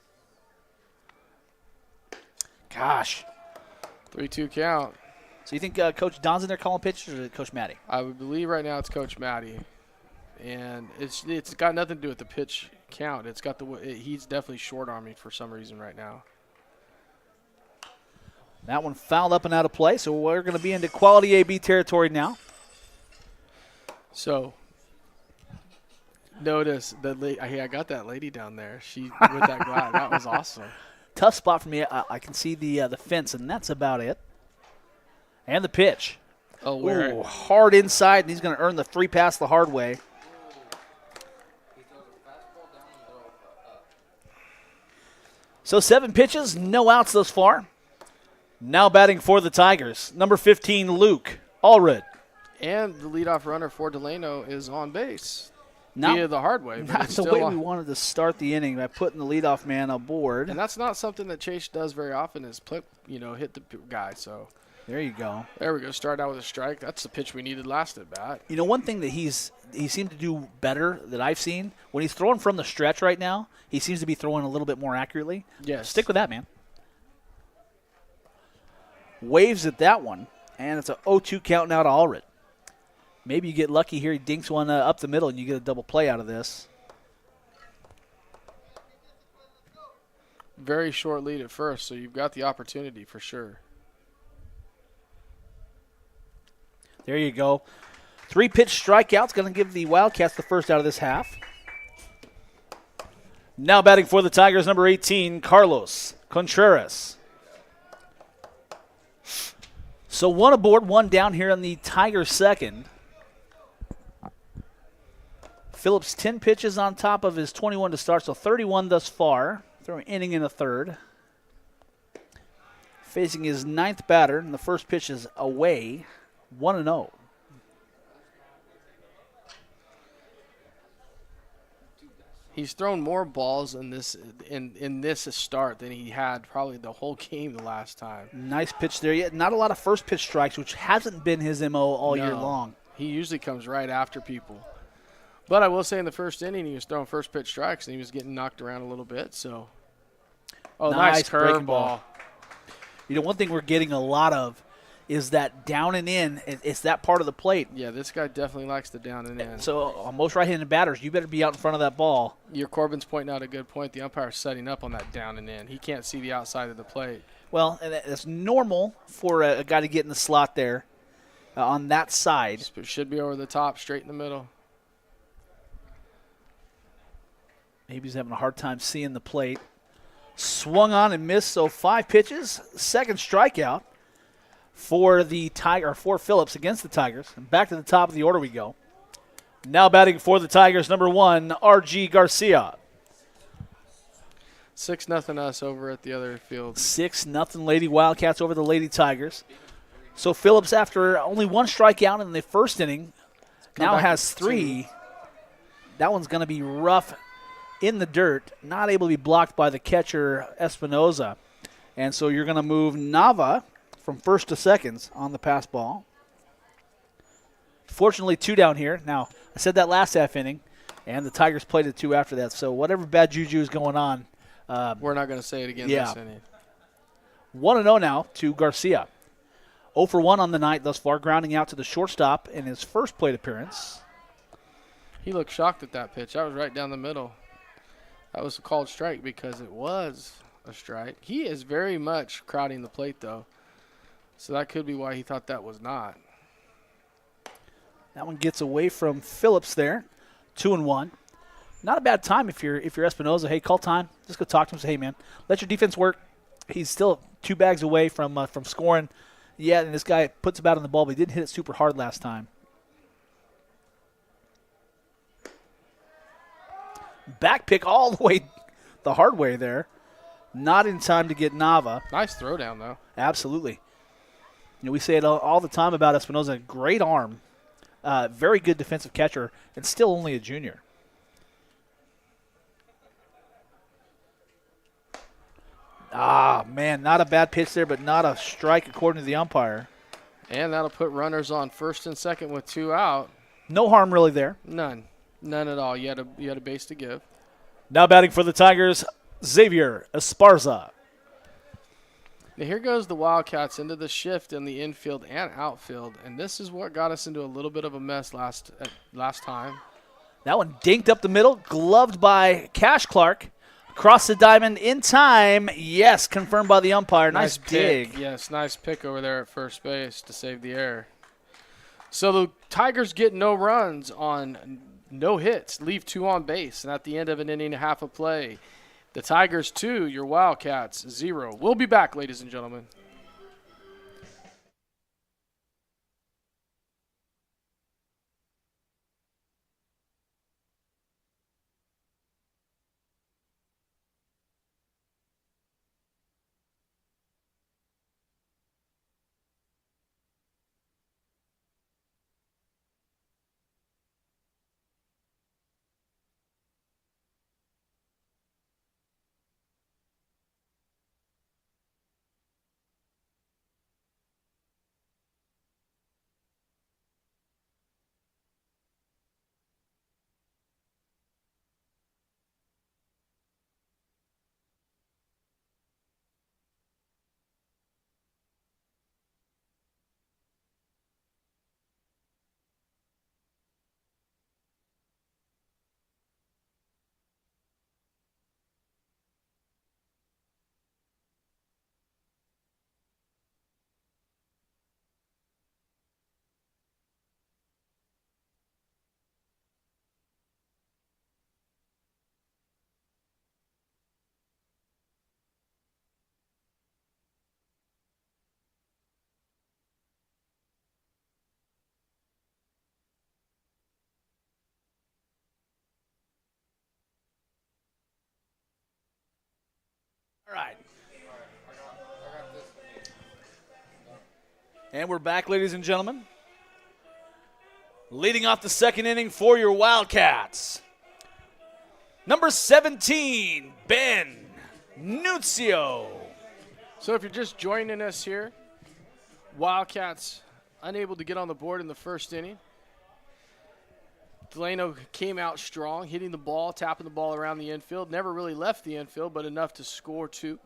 Gosh. 3-2 count. So you think Coach Don's in there calling pitches, or is it Coach Matty? I would believe right now it's Coach Matty. And it's got nothing to do with the pitch count. It's got he's definitely short-arming for some reason right now. That one fouled up and out of play, so we're going to be into quality AB territory now. So notice that I got that lady down there. She with that glass. That was awesome. Tough spot for me. I can see the fence, and that's about it. And the pitch. Oh, hard inside, and he's going to earn the 3 pass the hard way. So 7 pitches, no outs thus far. Now batting for the Tigers, number 15, Luke Allred. And the leadoff runner for Delano is on base. Not via the hard way. Not the way we wanted to start the inning by putting the leadoff man aboard. And that's not something that Chase does very often is hit the guy. So there you go. There we go. Start out with a strike. That's the pitch we needed last at bat. You know, one thing that he seemed to do better that I've seen, when he's throwing from the stretch right now, he seems to be throwing a little bit more accurately. Yes. Stick with that, man. Waves at that one, and it's a 0-2 count now to Allred. Maybe you get lucky here. He dinks one up the middle, and you get a double play out of this. Very short lead at first, so you've got the opportunity for sure. There you go. 3-pitch strikeouts, going to give the Wildcats the first out of this half. Now batting for the Tigers, number 18, Carlos Contreras. So 1 aboard, 1 down here on the Tigers' second. Phillips 10 pitches on top of his 21 to start, so 31 thus far. Throw an inning in the third. Facing his 9th batter, and the first pitch is away, 1-0. He's thrown more balls in this start than he had probably the whole game the last time. Nice pitch there. Yeah, not a lot of first pitch strikes, which hasn't been his MO all year long. He usually comes right after people. But I will say in the first inning, he was throwing first pitch strikes, and he was getting knocked around a little bit. So, nice breaking curveball. You know, one thing we're getting a lot of is that down and in. It's that part of the plate. Yeah, this guy definitely likes the down and in. So on most right-handed batters, you better be out in front of that ball. Your Corbin's pointing out a good point. The umpire's setting up on that down and in. He can't see the outside of the plate. Well, and it's normal for a guy to get in the slot there on that side. It should be over the top, straight in the middle. Maybe he's having a hard time seeing the plate. Swung on and missed, so 5 pitches, second strikeout for the for Phillips against the Tigers. And back to the top of the order we go. Now batting for the Tigers, number 1, R.G. Garcia. 6-0 us over at the other field. 6-0 Lady Wildcats over the Lady Tigers. So Phillips, after only 1 strikeout in the first inning, now has 3. That one's going to be rough in the dirt, not able to be blocked by the catcher Espinoza. And so you're going to move Nava from first to seconds on the pass ball. Fortunately, 2 down here. Now, I said that last half inning, and the Tigers played it 2 after that. So whatever bad juju is going on. We're not going to say it again this inning. 1-0 now to Garcia. 0 for 1 on the night thus far, grounding out to the shortstop in his first plate appearance. He looked shocked at that pitch. That was right down the middle. That was a called strike because it was a strike. He is very much crowding the plate, though. So that could be why he thought that was not. That one gets away from Phillips there. 2-1. Not a bad time if you're Espinoza. Hey, call time. Just go talk to him. Say, hey, man, let your defense work. He's still 2 bags away from scoring. Yeah, and this guy puts a bat on the ball, but he didn't hit it super hard last time. Back pick all the way the hard way there. Not in time to get Nava. Nice throw down, though. Absolutely. You know, we say it all the time about Espinoza. Great arm. Very good defensive catcher, and still only a junior. Man, not a bad pitch there, but not a strike according to the umpire. And that'll put runners on first and second with 2 out. No harm really there. None at all. You had a base to give. Now batting for the Tigers, Xavier Esparza. Now here goes the Wildcats into the shift in the infield and outfield, and this is what got us into a little bit of a mess last time. That one dinked up the middle, gloved by Cash Clark. Across the diamond in time. Yes, confirmed by the umpire. Nice dig. Pick. Yes, nice pick over there at first base to save the error. So the Tigers get no runs on no hits, leave 2 on base, and at the end of an inning and a half of play, the Tigers 2, your Wildcats 0. We'll be back, ladies and gentlemen. right. And we're back, ladies and gentlemen. Leading off the second inning for your Wildcats, number 17, Ben Nunzio. So if you're just joining us here, Wildcats unable to get on the board in the first inning. Delano came out strong, hitting the ball, tapping the ball around the infield. Never really left the infield, but enough to score 2.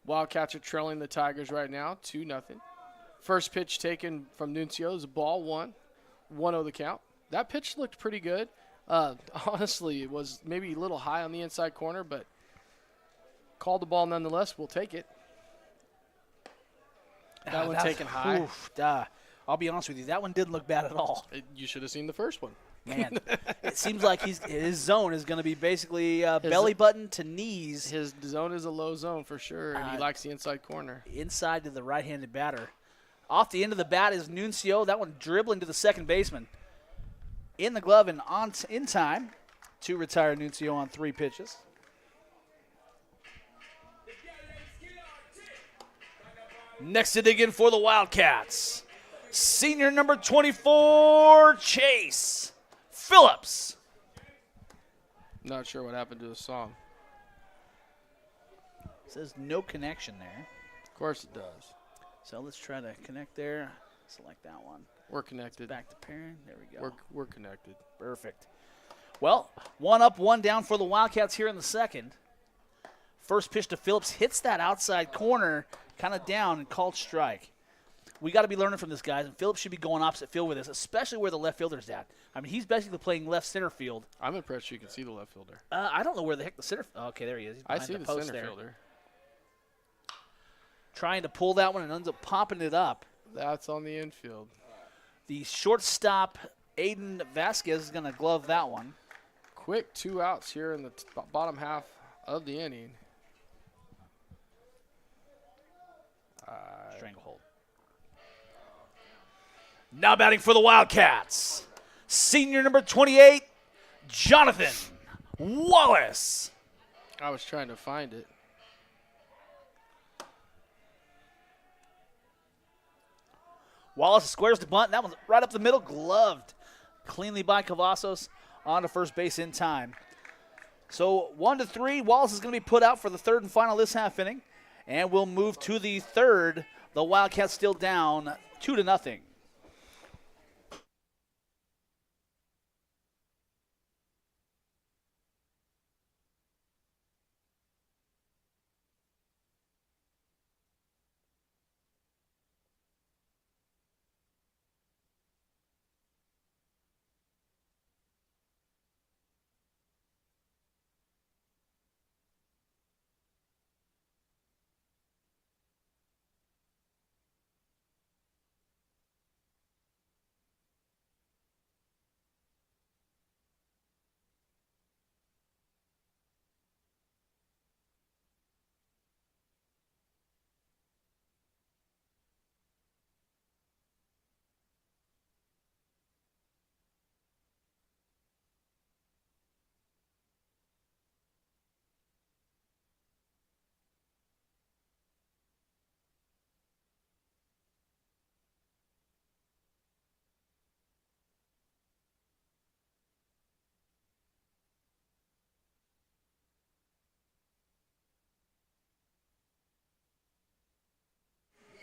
Wildcats are trailing the Tigers right now, 2-0. First pitch taken from Nunzio is a ball 1. 1-0 the count. That pitch looked pretty good. Honestly, it was maybe a little high on the inside corner, but called the ball nonetheless. We'll take it. That one taken high. Oof, I'll be honest with you. That one didn't look bad at all. You should have seen the first one. Man, it seems like his zone is going to be basically belly button to knees. His zone is a low zone for sure, and he likes the inside corner. Inside to the right-handed batter. Off the end of the bat is Nunzio. That one dribbling to the second baseman. In the glove and in time to retire Nunzio on 3 pitches. Next to dig in for the Wildcats, senior number 24, Chase Phillips. Not sure what happened to the song. Says no connection there. Of course it does. So let's try to connect there. Select that one. We're connected. Back to pairing. There we go. We're connected. Perfect. Well, 1 up, 1 down for the Wildcats here in the second. First pitch to Phillips hits that outside corner, kind of down and called strike. We got to be learning from this, guys, and Phillips should be going opposite field with this, especially where the left fielder's at. I mean, he's basically playing left center field. I'm impressed you can see the left fielder. I don't know where the heck the center. Okay, there he is. He's I behind see the post center there. fielder. Trying to pull that one and ends up popping it up. That's on the infield. The shortstop, Aiden Vasquez, is going to glove that one. Quick 2 outs here in the bottom half of the inning. Stranglehold. Now batting for the Wildcats, senior number 28, Jonathan Wallace. I was trying to find it. Wallace squares the bunt. That one's right up the middle, gloved cleanly by Cavazos on to first base in time. So 1-3, Wallace is going to be put out for the third and final this half inning. And we'll move to the third. The Wildcats still down 2-0.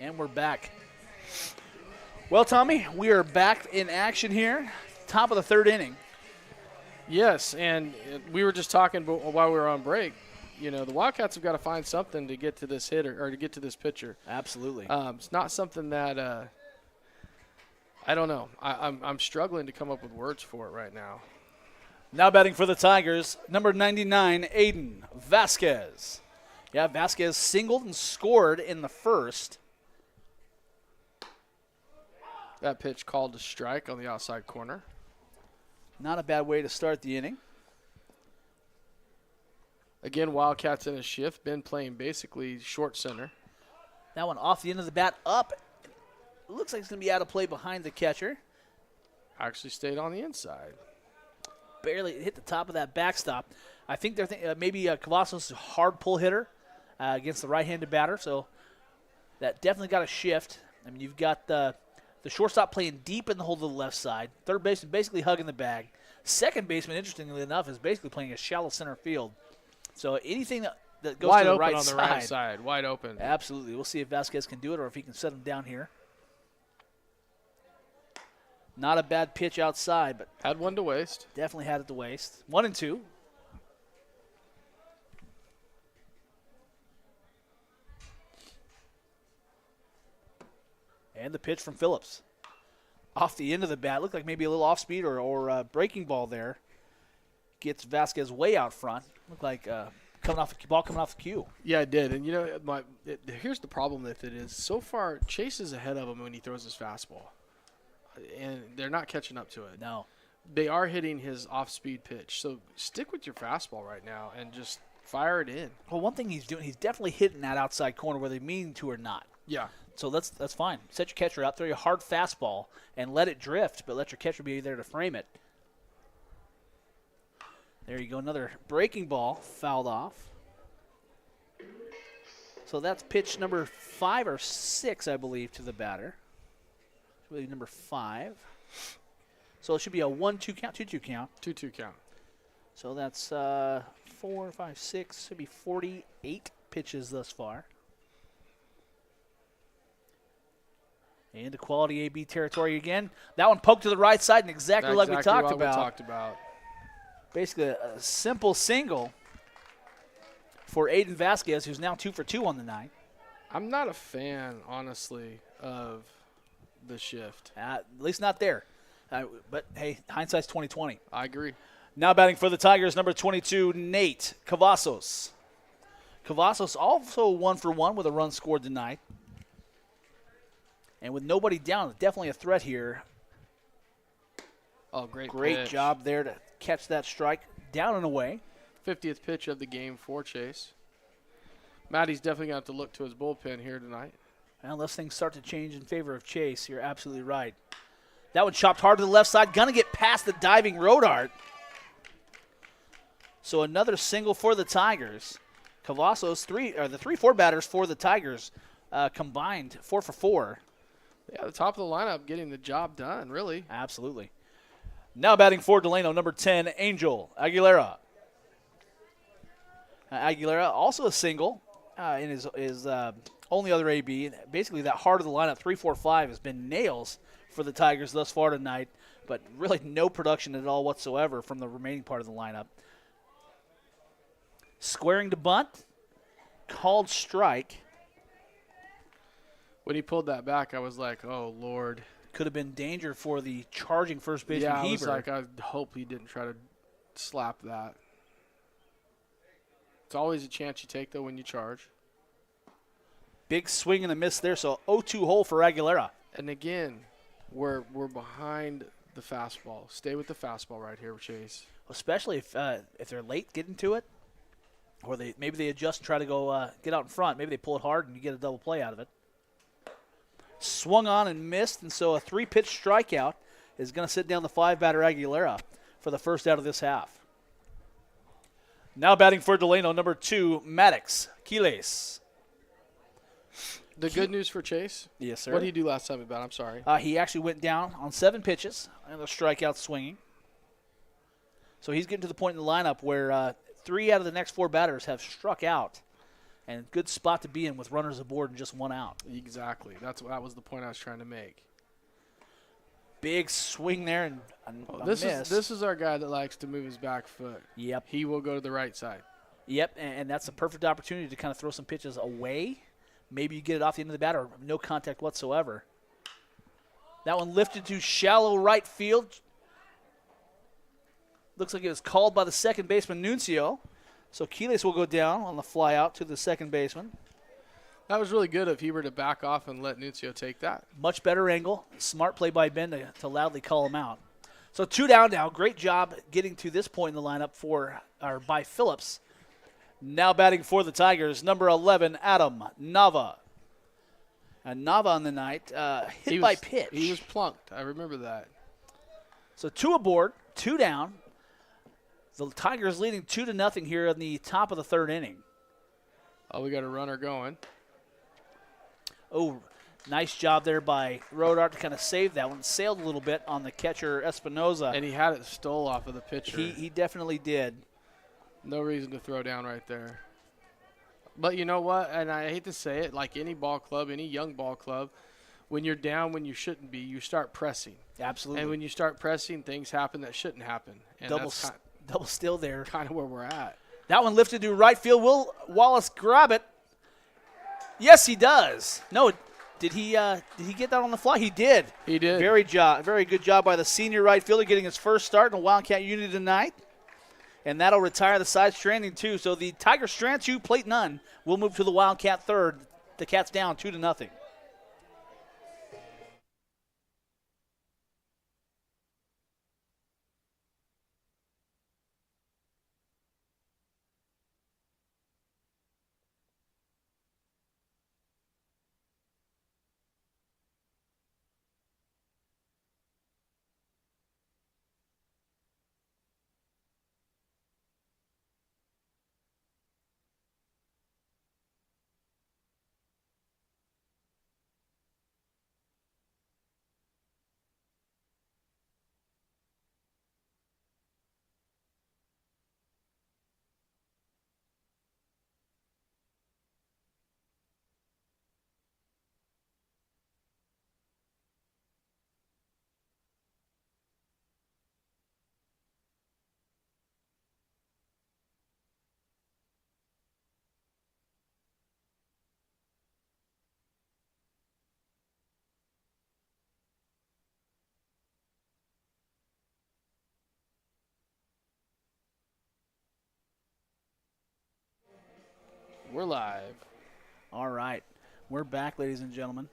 And we're back. Well, Tommy, we are back in action here. Top of the third inning. Yes, and we were just talking while we were on break. You know, the Wildcats have got to find something to get to this hitter or to get to this pitcher. Absolutely. It's not something that I don't know. I'm struggling to come up with words for it right now. Now batting for the Tigers, number 99, Aiden Vasquez. Yeah, Vasquez singled and scored in the first. That pitch called a strike on the outside corner. Not a bad way to start the inning. Again, Wildcats in a shift. Been playing basically short center. That one off the end of the bat, up. Looks like it's going to be out of play behind the catcher. Actually stayed on the inside. Barely hit the top of that backstop. I think they're maybe Cavazos is a hard pull hitter, against the right-handed batter, so that definitely got a shift. I mean, you've got the shortstop playing deep in the hole to the left side, third baseman basically hugging the bag. Second baseman, interestingly enough, is basically playing a shallow center field. So anything that goes wide to the open right on the side. right side, wide open. Absolutely. We'll see if Vasquez can do it or if he can set him down here. Not a bad pitch outside, but Had one to waste. definitely had it to waste. 1-2. And the pitch from Phillips. Off the end of the bat. Looked like maybe a little off speed or breaking ball there. Gets Vasquez way out front. Looked like ball coming off the cue. Yeah, I did. And, you know, here's the problem with it is so far Chase is ahead of him when he throws his fastball. And they're not catching up to it. No. They are hitting his off-speed pitch. So stick with your fastball right now and just fire it in. Well, one thing he's doing, he's definitely hitting that outside corner whether they mean to or not. Yeah. So that's fine. Set your catcher out, throw your hard fastball, and let it drift, but let your catcher be there to frame it. There you go, another breaking ball fouled off. So that's pitch number 5 or 6, I believe, to the batter. Really number 5. So it should be a 1-2 count, 2-2 count. 2-2 count. So that's 4, 5, 6, should be 48 pitches thus far. Into quality AB territory again. That one poked to the right side and exactly like we talked about. Basically a simple single for Aiden Vasquez, who's now 2 for 2 on the night. I'm not a fan, honestly, of the shift. At least not there. But, hey, hindsight's 20/20. I agree. Now batting for the Tigers, number 22, Nate Cavazos. Cavazos also 1 for 1 with a run scored tonight. And with nobody down, definitely a threat here. Oh, great pitch. Job there to catch that strike down and away. 50th pitch of the game for Chase. Matty's definitely going to have to look to his bullpen here tonight. Unless things start to change in favor of Chase, you're absolutely right. That one chopped hard to the left side. Going to get past the diving Rodart. So another single for the Tigers. Cavazos, the 3-4 batters for the Tigers combined 4 for 4. Yeah, the top of the lineup getting the job done, really. Absolutely. Now batting for Delano, number 10, Angel Aguilera. Aguilera also a single in his only other AB. Basically, that heart of the lineup, 3-4-5, has been nails for the Tigers thus far tonight, but really no production at all whatsoever from the remaining part of the lineup. Squaring to bunt, called strike. When he pulled that back, I was like, oh, Lord. Could have been danger for the charging first baseman Yeah, I Heber. was like, I hope he didn't try to slap that. It's always a chance you take, though, when you charge. Big swing and a miss there, so 0-2 hole for Aguilera. And again, we're behind the fastball. Stay with the fastball right here, Chase. Especially if they're late getting to it, or maybe they adjust and try to go get out in front. Maybe they pull it hard and you get a double play out of it. Swung on and missed, and so a 3-pitch strikeout is going to sit down the 5-batter Aguilera for the first out of this half. Now batting for Delano, number 2, Maddox Quiles. The good news for Chase? Yes, sir. What did he do last time about? I'm sorry. He actually went down on 7 pitches and a strikeout swinging. So he's getting to the point in the lineup where 3 out of the next 4 batters have struck out. And good spot to be in with runners aboard and just 1 out. Exactly. That was the point I was trying to make. Big swing there and a miss. This is our guy that likes to move his back foot. Yep. He will go to the right side. Yep, and that's a perfect opportunity to kind of throw some pitches away. Maybe you get it off the end of the bat or no contact whatsoever. That one lifted to shallow right field. Looks like it was called by the second baseman, Nuncio. So Quiles will go down on the fly out to the second baseman. That was really good of Heber to back off and let Nuncio take that. Much better angle. Smart play by Ben to loudly call him out. So 2 down now. Great job getting to this point in the lineup by Phillips. Now batting for the Tigers, number 11, Adam Nava. And Nava on the night hit by pitch. He was plunked. I remember that. So 2 aboard, 2 down. The Tigers leading 2-0 here in the top of the 3rd inning. Oh, we got a runner going. Oh, nice job there by Rodart to kind of save that one. Sailed a little bit on the catcher, Espinoza. And he had it stole off of the pitcher. He definitely did. No reason to throw down right there. But you know what? And I hate to say it, like any ball club, any young ball club, when you're down when you shouldn't be, you start pressing. Absolutely. And when you start pressing, things happen that shouldn't happen. And Double steal there. Kind of where we're at. That one lifted to right field. Will Wallace grab it? Yes, he does. No, did he get that on the fly? He did. He did. Very good job by the senior right fielder getting his first start in the Wildcat unit tonight. And that'll retire the side stranding too. So the Tiger strand 2, plate none, will move to the Wildcat third. The Cats down 2-0. We're live. All right. We're back, ladies and gentlemen.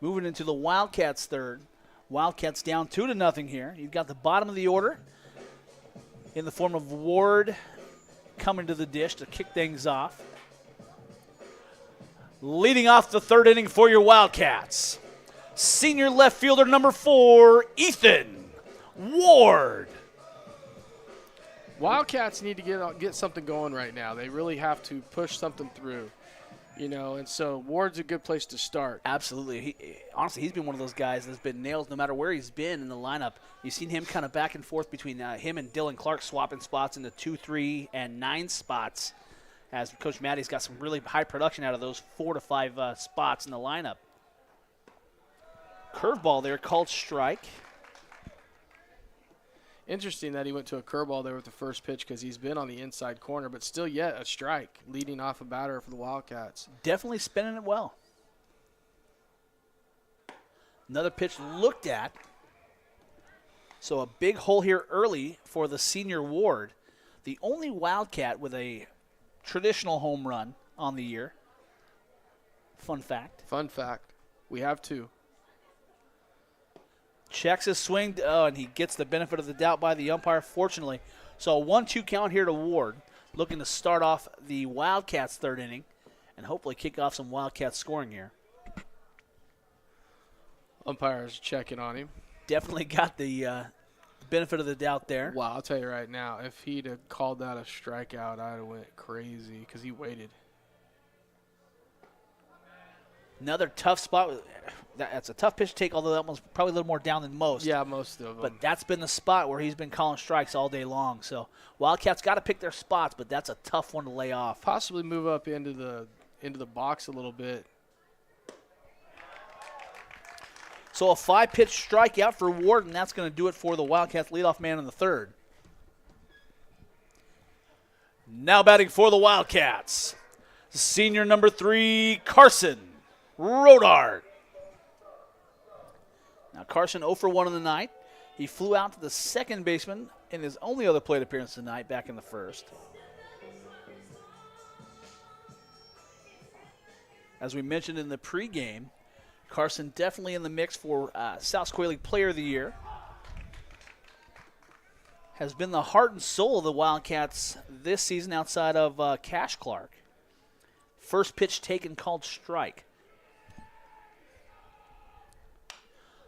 Moving into the Wildcats third. Wildcats down 2-0 here. You've got the bottom of the order in the form of Ward coming to the dish to kick things off. Leading off the third inning for your Wildcats, senior left fielder number 4, Ethan Ward. Wildcats need to get something going right now. They really have to push something through, and so Ward's a good place to start. Absolutely. Honestly, he's been one of those guys that's been nails no matter where he's been in the lineup. You've seen him kind of back and forth between him and Dylan Clark swapping spots in the 2, 3, and 9 spots, as Coach Maddie's got some really high production out of those 4 to 5 spots in the lineup. Curveball there, called strike. Interesting that he went to a curveball there with the first pitch because he's been on the inside corner, but still yet a strike leading off a batter for the Wildcats. Definitely spinning it well. Another pitch looked at. So a big hole here early for the senior Ward. The only Wildcat with a traditional home run on the year. Fun fact. Fun fact. We have 2. Checks his swing, and he gets the benefit of the doubt by the umpire, fortunately. So a 1-2 count here to Ward, looking to start off the Wildcats' third inning and hopefully kick off some Wildcats scoring here. Umpire's checking on him. Definitely got the benefit of the doubt there. Wow, I'll tell you right now, if he'd have called that a strikeout, I'd have went crazy because he waited. Another tough spot. That's a tough pitch to take, although that one's probably a little more down than most. Yeah, most of them. But that's been the spot where he's been calling strikes all day long. So Wildcats got to pick their spots, but that's a tough one to lay off. Possibly move up into the box a little bit. So a 5-pitch strikeout for Ward, and that's going to do it for the Wildcats leadoff man in the third. Now batting for the Wildcats, senior number 3, Carson Rodart. Now Carson 0 for 1 in the night. He flew out to the second baseman in his only other plate appearance tonight back in the first. As we mentioned in the pregame, Carson definitely in the mix for South Sequoia League Player of the Year. Has been the heart and soul of the Wildcats this season outside of Cash Clark. First pitch taken, called strike.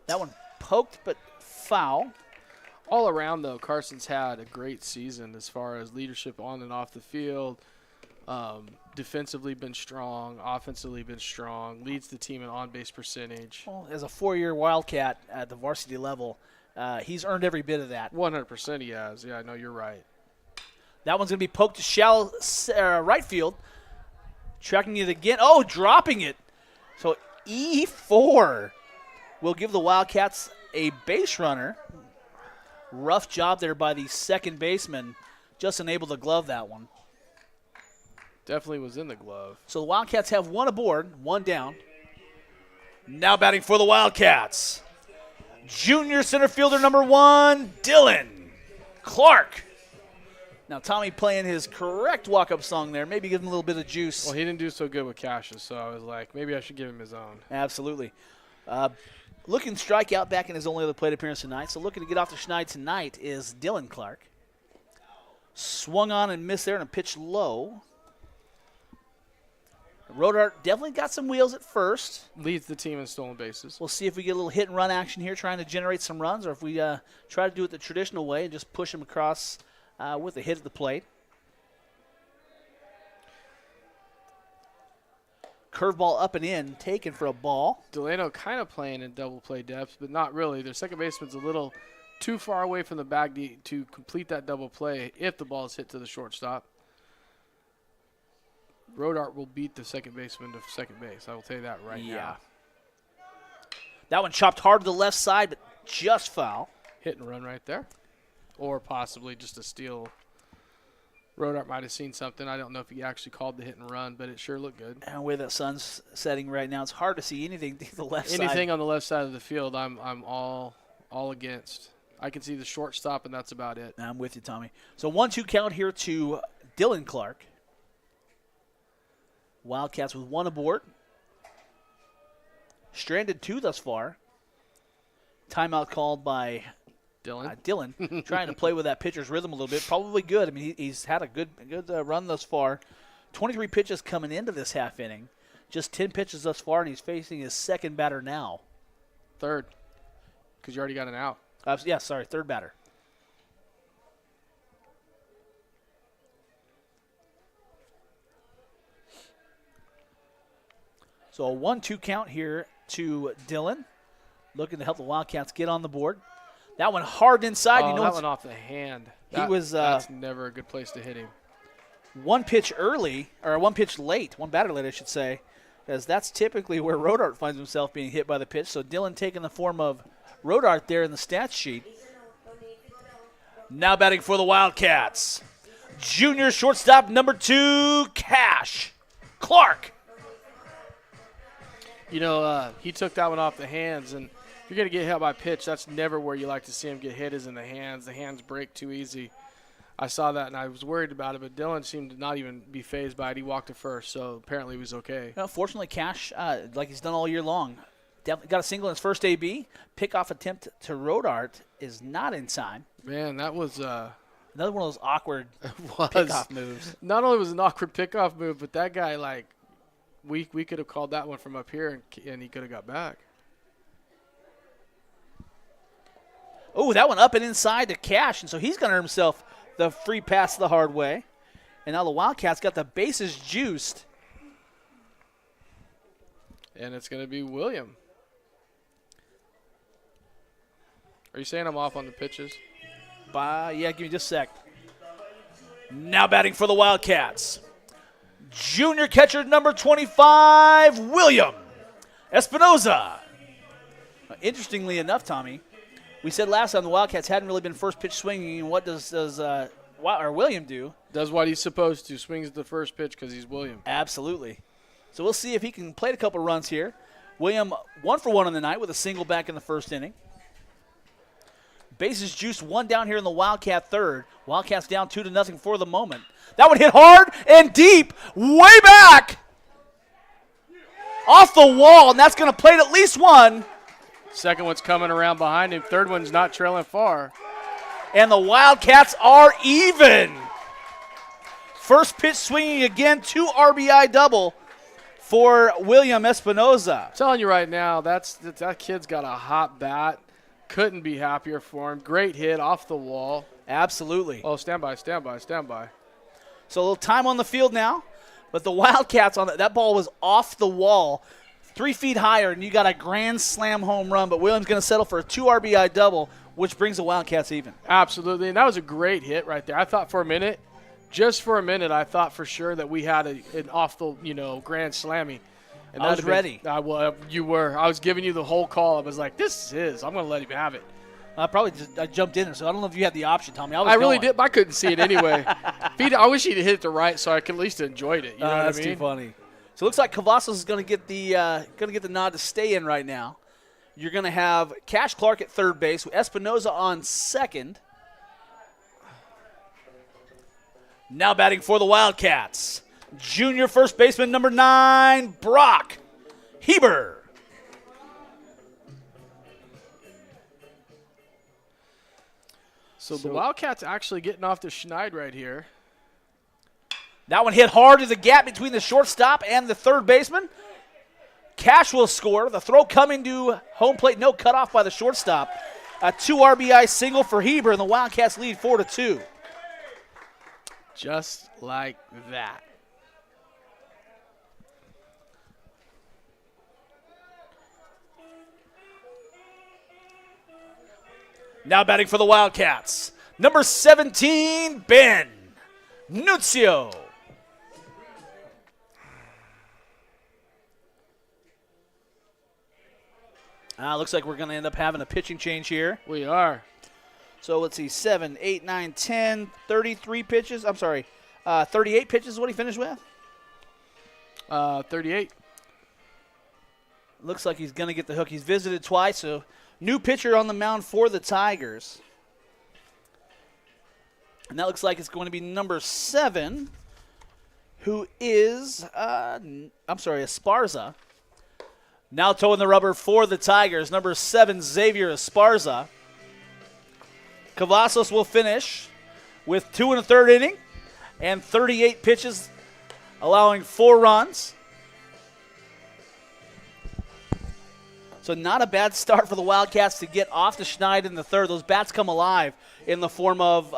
That one poked but foul. All around, though, Carson's had a great season as far as leadership on and off the field. Defensively been strong, offensively been strong, leads the team in on-base percentage. Well, as a 4-year Wildcat at the varsity level, he's earned every bit of that. 100% he has. Yeah, I know you're right. That one's going to be poked to shallow right field. Tracking it again. Oh, dropping it. So E4 will give the Wildcats a base runner. Rough job there by the second baseman. Just unable to glove that one. Definitely was in the glove. So the Wildcats have one aboard, one down. Now batting for the Wildcats. Junior center fielder number 1, Dylan Clark. Now Tommy playing his correct walk-up song there. Maybe give him a little bit of juice. Well, he didn't do so good with Cassius, so I was like, maybe I should give him his own. Absolutely. Looking strikeout back in his only other plate appearance tonight. So looking to get off the schneid tonight is Dylan Clark. Swung on and missed there and a pitch low. Rodart definitely got some wheels at first. Leads the team in stolen bases. We'll see if we get a little hit and run action here trying to generate some runs, or if we try to do it the traditional way and just push him across with a hit at the plate. Curveball up and in, taken for a ball. Delano kind of playing in double play depth, but not really. Their second baseman's a little too far away from the bag to complete that double play if the ball is hit to the shortstop. Rodart will beat the second baseman to second base. I will tell you that right now. That one chopped hard to the left side, but just foul. Hit and run right there. Or possibly just a steal. Rodart might have seen something. I don't know if he actually called the hit and run, but it sure looked good. And the way that sun's setting right now, it's hard to see anything to the left side. Anything on the left side of the field, I'm all against. I can see the shortstop, and that's about it. I'm with you, Tommy. So 1-2 count here to Dylan Clark. Wildcats with one aboard. Stranded 2 thus far. Timeout called by Dylan, trying to play with that pitcher's rhythm a little bit. Probably good. I mean, he's had a good run thus far. 23 pitches coming into this half inning. Just 10 pitches thus far, and he's facing his second batter now. Third, because you already got an out. Third batter. So a 1-2 count here to Dylan. Looking to help the Wildcats get on the board. That one hard inside. Oh, that one off the hand. That's never a good place to hit him. One pitch late, one batter late, I should say, as that's typically where Rodart finds himself being hit by the pitch. So Dylan taking the form of Rodart there in the stats sheet. Now batting for the Wildcats. Junior shortstop number 2, Cash Clark. You know, he took that one off the hands, and if you're going to get hit by pitch, that's never where you like to see him get hit is in the hands. The hands break too easy. I saw that, and I was worried about it, but Dylan seemed to not even be fazed by it. He walked to first, so apparently he was okay. Fortunately, Cash, like he's done all year long, definitely got a single in his first AB. Pickoff attempt to Rodart is not in time. Man, that was another one of those awkward pickoff moves. Not only was it an awkward pickoff move, but that guy, like, we could have called that one from up here, and he could have got back. Oh, that one up and inside to Cash, and so he's going to earn himself the free pass the hard way. And now the Wildcats got the bases juiced. And it's going to be William. Are you saying I'm off on the pitches? Yeah, give me just a sec. Now batting for the Wildcats. Junior catcher number 25, William Espinoza. Interestingly enough, Tommy, we said last time the Wildcats hadn't really been first pitch swinging. And what does William do? Does what he's supposed to. Swings the first pitch because he's William. Absolutely. So we'll see if he can play a couple runs here. William 1 for 1 on the night with a single back in the first inning. Bases juiced, one down here in the Wildcat third. Wildcats down 2-0 for the moment. That one hit hard and deep, way back. Off the wall, and that's going to plate at least one. Second one's coming around behind him. Third one's not trailing far. And the Wildcats are even. First pitch swinging again, 2 RBI double for William Espinoza. I'm telling you right now, that kid's got a hot bat. Couldn't be happier for him. Great hit off the wall. Absolutely. Oh, stand by. So a little time on the field now, but the Wildcats on that ball was off the wall, 3 feet higher, and you got a grand slam home run, but Williams going to settle for a 2 RBI double, which brings the Wildcats even. Absolutely, and that was a great hit right there. I thought for a minute, I thought for sure that we had an off the, grand slammy. And I was ready. You were. I was giving you the whole call. I was like, this is his. I'm going to let him have it. I jumped in there, so I don't know if you had the option, Tommy. I really did, but I couldn't see it anyway. I wish he'd hit it to right so I could at least enjoyed it. You know what I mean? That's too funny. So it looks like Cavazos is going to get the nod to stay in right now. You're going to have Cash Clark at third base, with Espinoza on second. Now batting for the Wildcats, junior first baseman number 9, Brock Heber. So the Wildcats actually getting off the schneid right here. That one hit hard to the gap between the shortstop and the third baseman. Cash will score. The throw coming to home plate, no cutoff by the shortstop. A 2 RBI single for Heber, and the Wildcats lead 4-2. Just like that. Now batting for the Wildcats, number 17, Ben Nunzio. Looks like we're going to end up having a pitching change here. We are. So let's see, 7, 8, 9, 10, 33 pitches. I'm sorry, 38 pitches is what he finished with? 38. Looks like he's going to get the hook. He's visited twice, so new pitcher on the mound for the Tigers. And that looks like it's going to be number 7, who is, Esparza. Now towing the rubber for the Tigers, number 7, Xavier Esparza. Cavazos will finish with 2 1/3 inning and 38 pitches, allowing 4 runs. So not a bad start for the Wildcats to get off the schneid in the third. Those bats come alive in the form of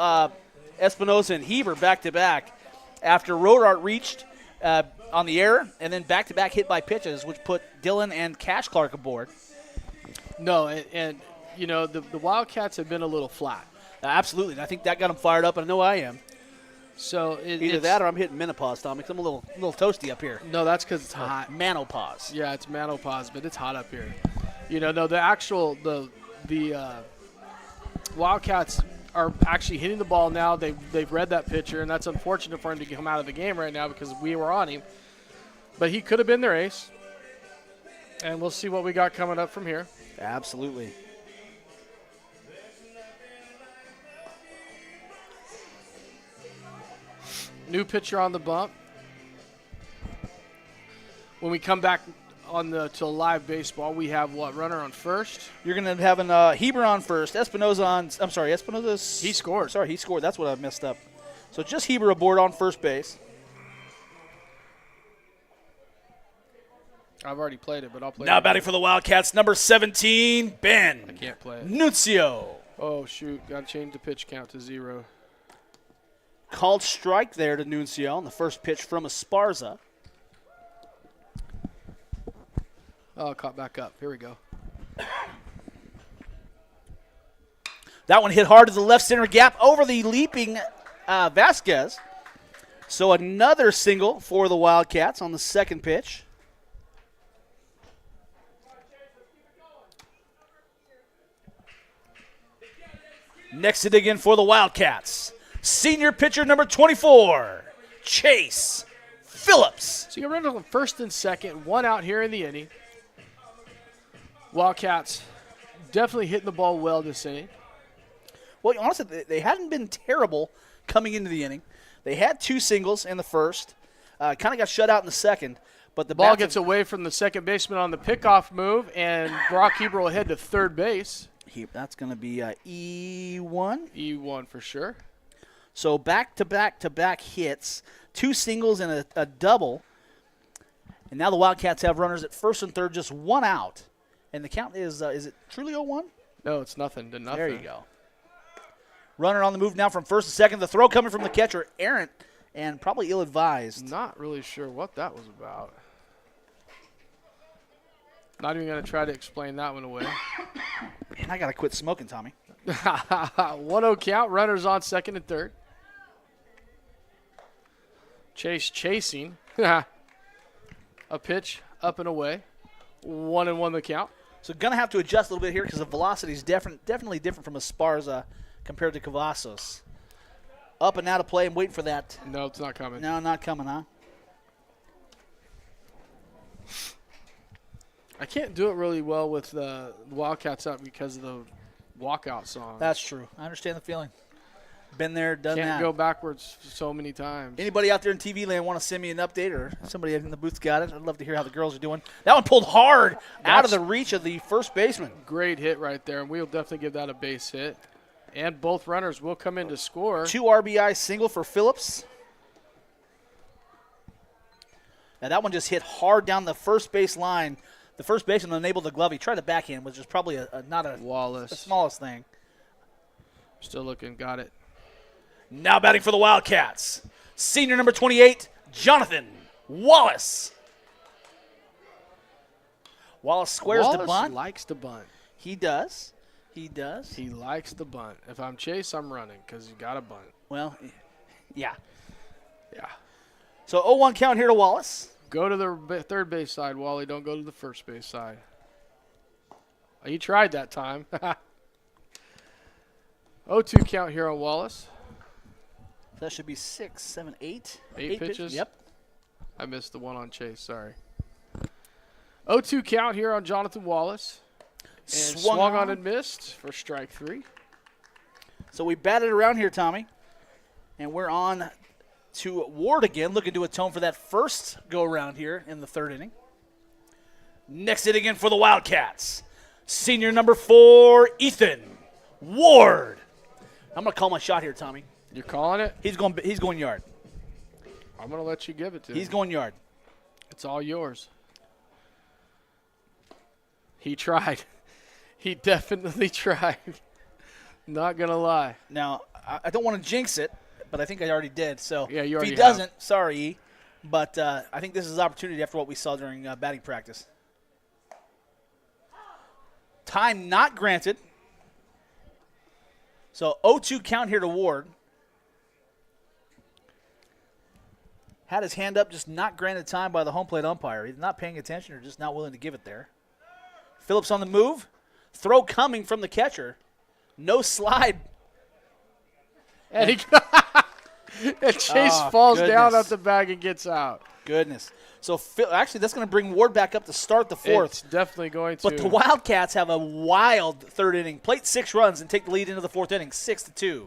Espinoza and Heber back-to-back after Rodart reached on the error, and then back-to-back hit by pitches, which put Dylan and Cash Clark aboard. No, and the Wildcats have been a little flat. Absolutely, and I think that got them fired up, and I know I am. So either that or I'm hitting menopause, Tommy, 'cause I'm a little toasty up here. No, that's because it's hot. Manopause. Yeah, it's manopause, but it's hot up here. The Wildcats are actually hitting the ball now. They've read that pitcher, and that's unfortunate for him to come out of the game right now because we were on him. But he could have been their ace, and we'll see what we got coming up from here. Absolutely. New pitcher on the bump. When we come back to live baseball, we have runner on first. You're going to have Heber on first, Espinoza on. I'm sorry, Espinoza's. He scored. Sorry, he scored. That's what I messed up. So just Heber aboard on first base. I've already played it, but I'll play it. Now batting for the Wildcats, number 17, Ben. I can't play it. Nunzio. Oh, shoot. Got to change the pitch count to 0. Called strike there to Nunzio on the first pitch from Esparza. Oh, caught back up. Here we go. That one hit hard to the left center gap over the leaping Vasquez. So another single for the Wildcats on the second pitch. Next to dig in for the Wildcats, senior pitcher number 24, Chase Phillips. So you're running on first and second, 1 out here in the inning. Wildcats definitely hitting the ball well this inning. Well, honestly, they hadn't been terrible coming into the inning. They had 2 singles in the first, kind of got shut out in the second. But the ball gets away from the second baseman on the pickoff move, and Brock Heber will head to third base. That's going to be E1. E1 for sure. So back-to-back hits, 2 singles and a double. And now the Wildcats have runners at first and third, just 1 out. And the count is it truly 0-1? No, it's nothing to nothing. There you go. Runner on the move now from first to second. The throw coming from the catcher, errant and probably ill-advised. Not really sure what that was about. Not even going to try to explain that one away. Man, I got to quit smoking, Tommy. 1-0 count. Runners on second and third. Chase chasing. A pitch up and away. 1-1 the count. So going to have to adjust a little bit here because the velocity is definitely different from Esparza compared to Cavazos. Up and out of play and waiting for that. No, it's not coming. No, not coming, huh? I can't do it really well with the Wildcats up because of the walkout song. That's true. I understand the feeling. Been there, done that. Can't go backwards so many times. Anybody out there in TV land want to send me an update, or somebody in the booth got it? I'd love to hear how the girls are doing. That one pulled hard out of the reach of the first baseman. Great hit right there, and we'll definitely give that a base hit. And both runners will come in to score. 2 RBI single for Phillips. Now that one just hit hard down the first base line. The first baseman unable to glove. He tried a backhand, which is probably not Wallace. the smallest thing. Still looking, got it. Now batting for the Wildcats, senior number 28, Jonathan Wallace. Wallace squares the bunt. Wallace likes to bunt. He does. He does. He likes the bunt. If I'm Chase, I'm running because you got to bunt. Well, yeah. Yeah. So 0-1 count here to Wallace. Go to the third base side, Wally. Don't go to the first base side. He tried that time. 0-2 count here on Wallace. That should be 6, 7, 8. 8 pitches? Yep. I missed the one on Chase, sorry. 0-2 count here on Jonathan Wallace. And swung on and missed for strike 3. So we batted around here, Tommy. And we're on to Ward again, looking to atone for that first go-around here in the third inning. Next hit again for the Wildcats. Senior number 4, Ethan Ward. I'm going to call my shot here, Tommy. You're calling it? He's going yard. I'm going to let you give it to him. He's going yard. It's all yours. He tried. He definitely tried. Not going to lie. Now, I don't want to jinx it, but I think I already did. So yeah, you already if he doesn't, sorry, E. But I think this is an opportunity after what we saw during batting practice. Time not granted. So 0-2 count here to Ward. Had his hand up, just not granted time by the home plate umpire. Either not paying attention or just not willing to give it there. Phillips on the move. Throw coming from the catcher. No slide. And, and Chase falls down at the bag and gets out. Goodness. So, actually, that's going to bring Ward back up to start the fourth. It's definitely going to. But the Wildcats have a wild third inning. Plate 6 runs and take the lead into the fourth inning, 6-2.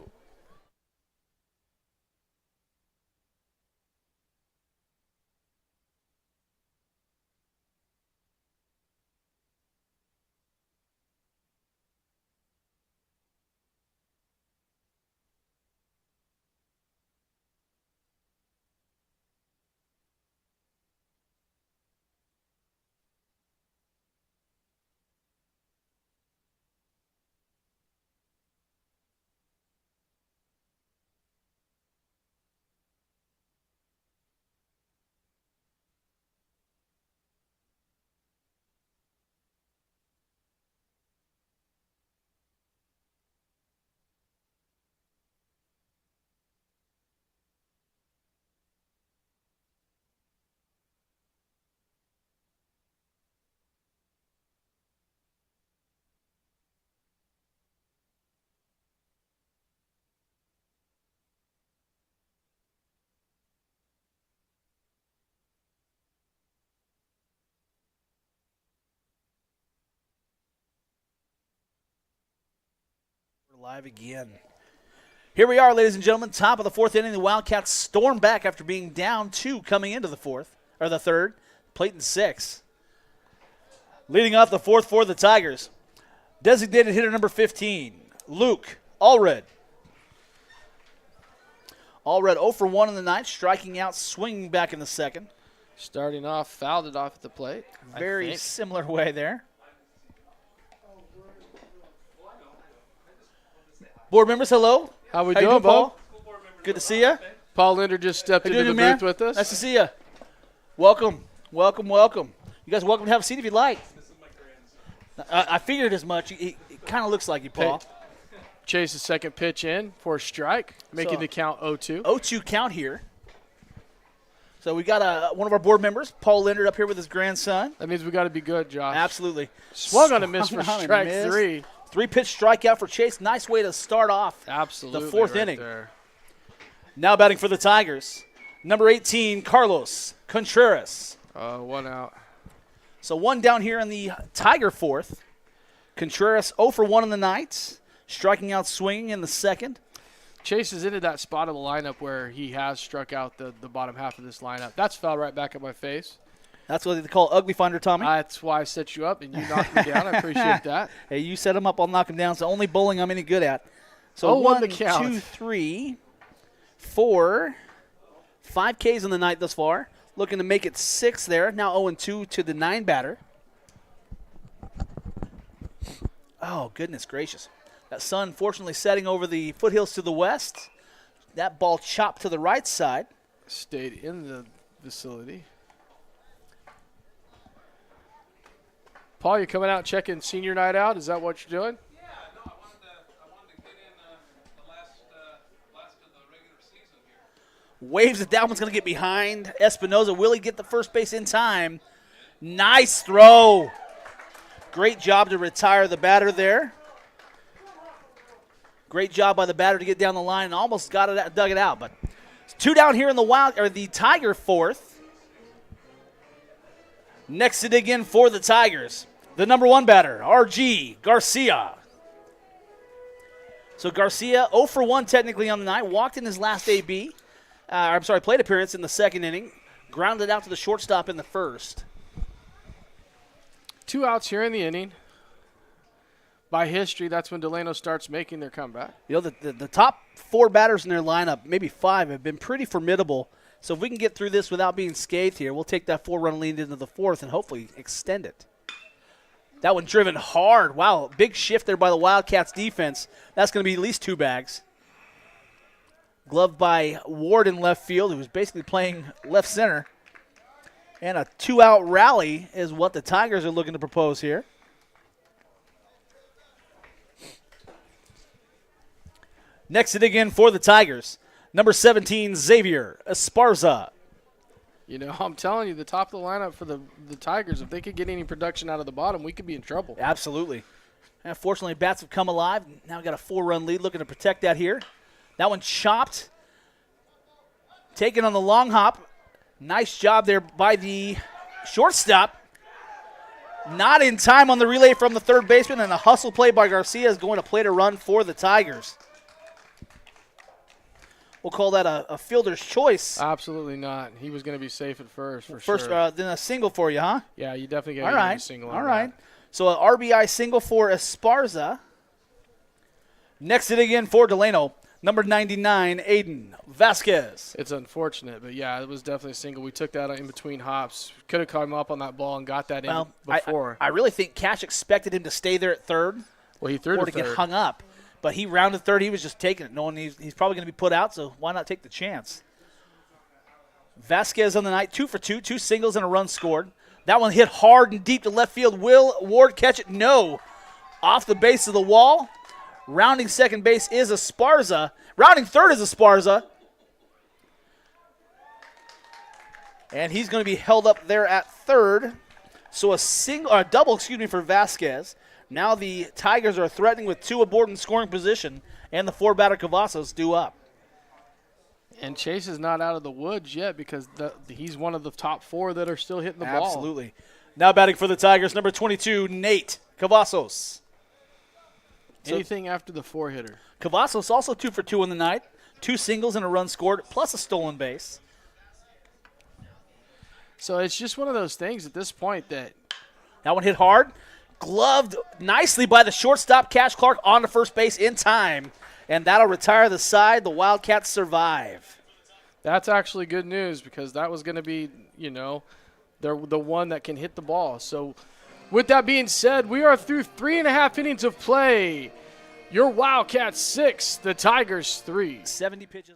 Live again. Here we are, ladies and gentlemen, top of the fourth inning. The Wildcats storm back after being down 2 coming into the third. Plate in 6. Leading off the fourth for the Tigers. Designated hitter number 15, Luke Allred. Allred 0 for 1 in the ninth, striking out, swinging back in the second. Starting off, fouled it off at the plate. Very similar way there. Board members, hello. How we you doing, Paul? Bo? Good to see you. Paul Linder just stepped into the man? booth with us. Nice to see you. Welcome. You guys welcome to have a seat if you'd like. This is my grandson. I figured as much. It kind of looks like you, Paul. Chase's second pitch in for a strike, making the count 0-2. 0-2 count here. So we got one of our board members, Paul Linder, up here with his grandson. That means we got to be good, Josh. Absolutely. Swung on a miss for Swung on a strike miss. 3. 3-pitch strikeout for Chase. Nice way to start off Absolutely. the fourth right inning. there. Now batting for the Tigers, number 18, Carlos Contreras. 1 out. So one down here in the Tiger fourth. Contreras 0 for 1 in the night, striking out swinging in the second. Chase is into that spot of the lineup where he has struck out the bottom half of this lineup. That's fell right back at my face. That's what they call ugly finder, Tommy. That's why I set you up and you knocked me down. I appreciate that. Hey, you set him up, I'll knock him down. It's the only bowling I'm any good at. So 0-1 1, the count. 2, 3, 4, 5 Ks on the night thus far. Looking to make it 6 there. Now 0-2 to the 9 batter. Oh, goodness gracious. That sun fortunately setting over the foothills to the west. That ball chopped to the right side. Stayed in the vicinity. Paul, you coming out checking senior night out? Is that what you're doing? Yeah, no, I wanted to get in the last of the regular season here. Waves it. That one's going to get behind Espinoza. Will he get the first base in time? Nice throw. Great job to retire the batter there. Great job by the batter to get down the line and almost got it, dug it out. But it's 2 down here in the Tiger fourth. Next to dig in for the Tigers, the number 1 batter, R.G. Garcia. So Garcia 0 for 1 technically on the night. Walked in his last plate appearance in the second inning. Grounded out to the shortstop in the first. 2 outs here in the inning. By history, that's when Delano starts making their comeback. You know, the top 4 batters in their lineup, maybe 5, have been pretty formidable. So if we can get through this without being scathed here, we'll take that 4-run lead into the fourth and hopefully extend it. That one driven hard. Wow, big shift there by the Wildcats defense. That's going to be at least 2 bags. Gloved by Ward in left field, who was basically playing left center. And a 2-out rally is what the Tigers are looking to propose here. Next to dig in for the Tigers, number 17, Xavier Esparza. You know, I'm telling you, the top of the lineup for the Tigers, if they could get any production out of the bottom, we could be in trouble. Absolutely. And fortunately, bats have come alive. Now we got a 4-run lead, looking to protect that here. That one chopped. Taken on the long hop. Nice job there by the shortstop. Not in time on the relay from the third baseman, and a hustle play by Garcia is going to play to run for the Tigers. We'll call that a fielder's choice. Absolutely not. He was going to be safe at first, for First, sure. then a single for you, huh? Yeah, you definitely got All to right. a single on All right. that. So an RBI single for Esparza. Next to dig in for Delano, number 99, Aiden Vasquez. It's unfortunate, but yeah, it was definitely a single. We took that in between hops. Could have come up on that ball and got that in before. I really think Cash expected him to stay there at third Well, he threw or to to get third. hung up. But he rounded third. He was just taking it, knowing he's probably going to be put out, so why not take the chance? Vasquez on the night, 2 for 2, 2 singles and a run scored. That one hit hard and deep to left field. Will Ward catch it? No. Off the base of the wall. Rounding second base is Esparza. Rounding third is Esparza. And he's going to be held up there at third. So a double for Vasquez. Now the Tigers are threatening with 2 aboard in scoring position, and the 4-batter Cavazos due up. And Chase is not out of the woods yet because he's one of the top 4 that are still hitting the ball. Absolutely. Now batting for the Tigers, number 22, Nate Cavazos. Anything after the 4-hitter. Cavazos also 2 for 2 in the night, 2 singles and a run scored, plus a stolen base. So it's just one of those things at this point that That one hit hard. Gloved nicely by the shortstop, Cash Clark, on to first base in time. And that'll retire the side. The Wildcats survive. that's actually good news because that was going to be, they're the one that can hit the ball. So with that being said, we are through 3.5 innings of play. Your Wildcats 6, the Tigers 3. 70 pitches.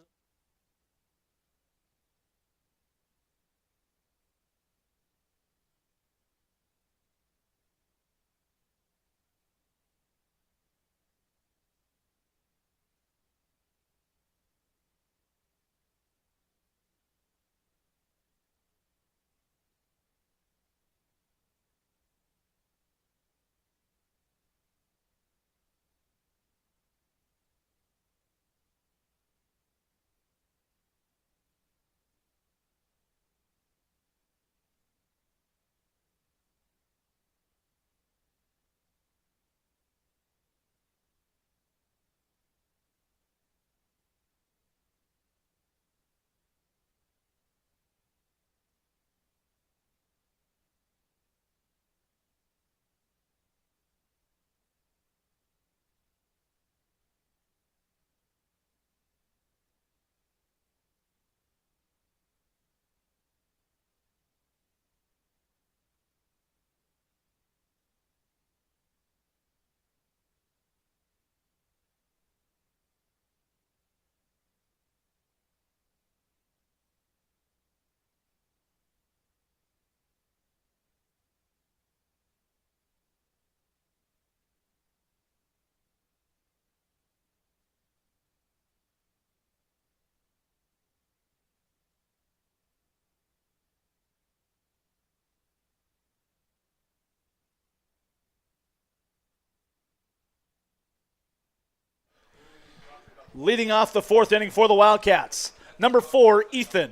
Leading off the fourth inning for the Wildcats, number 4, Ethan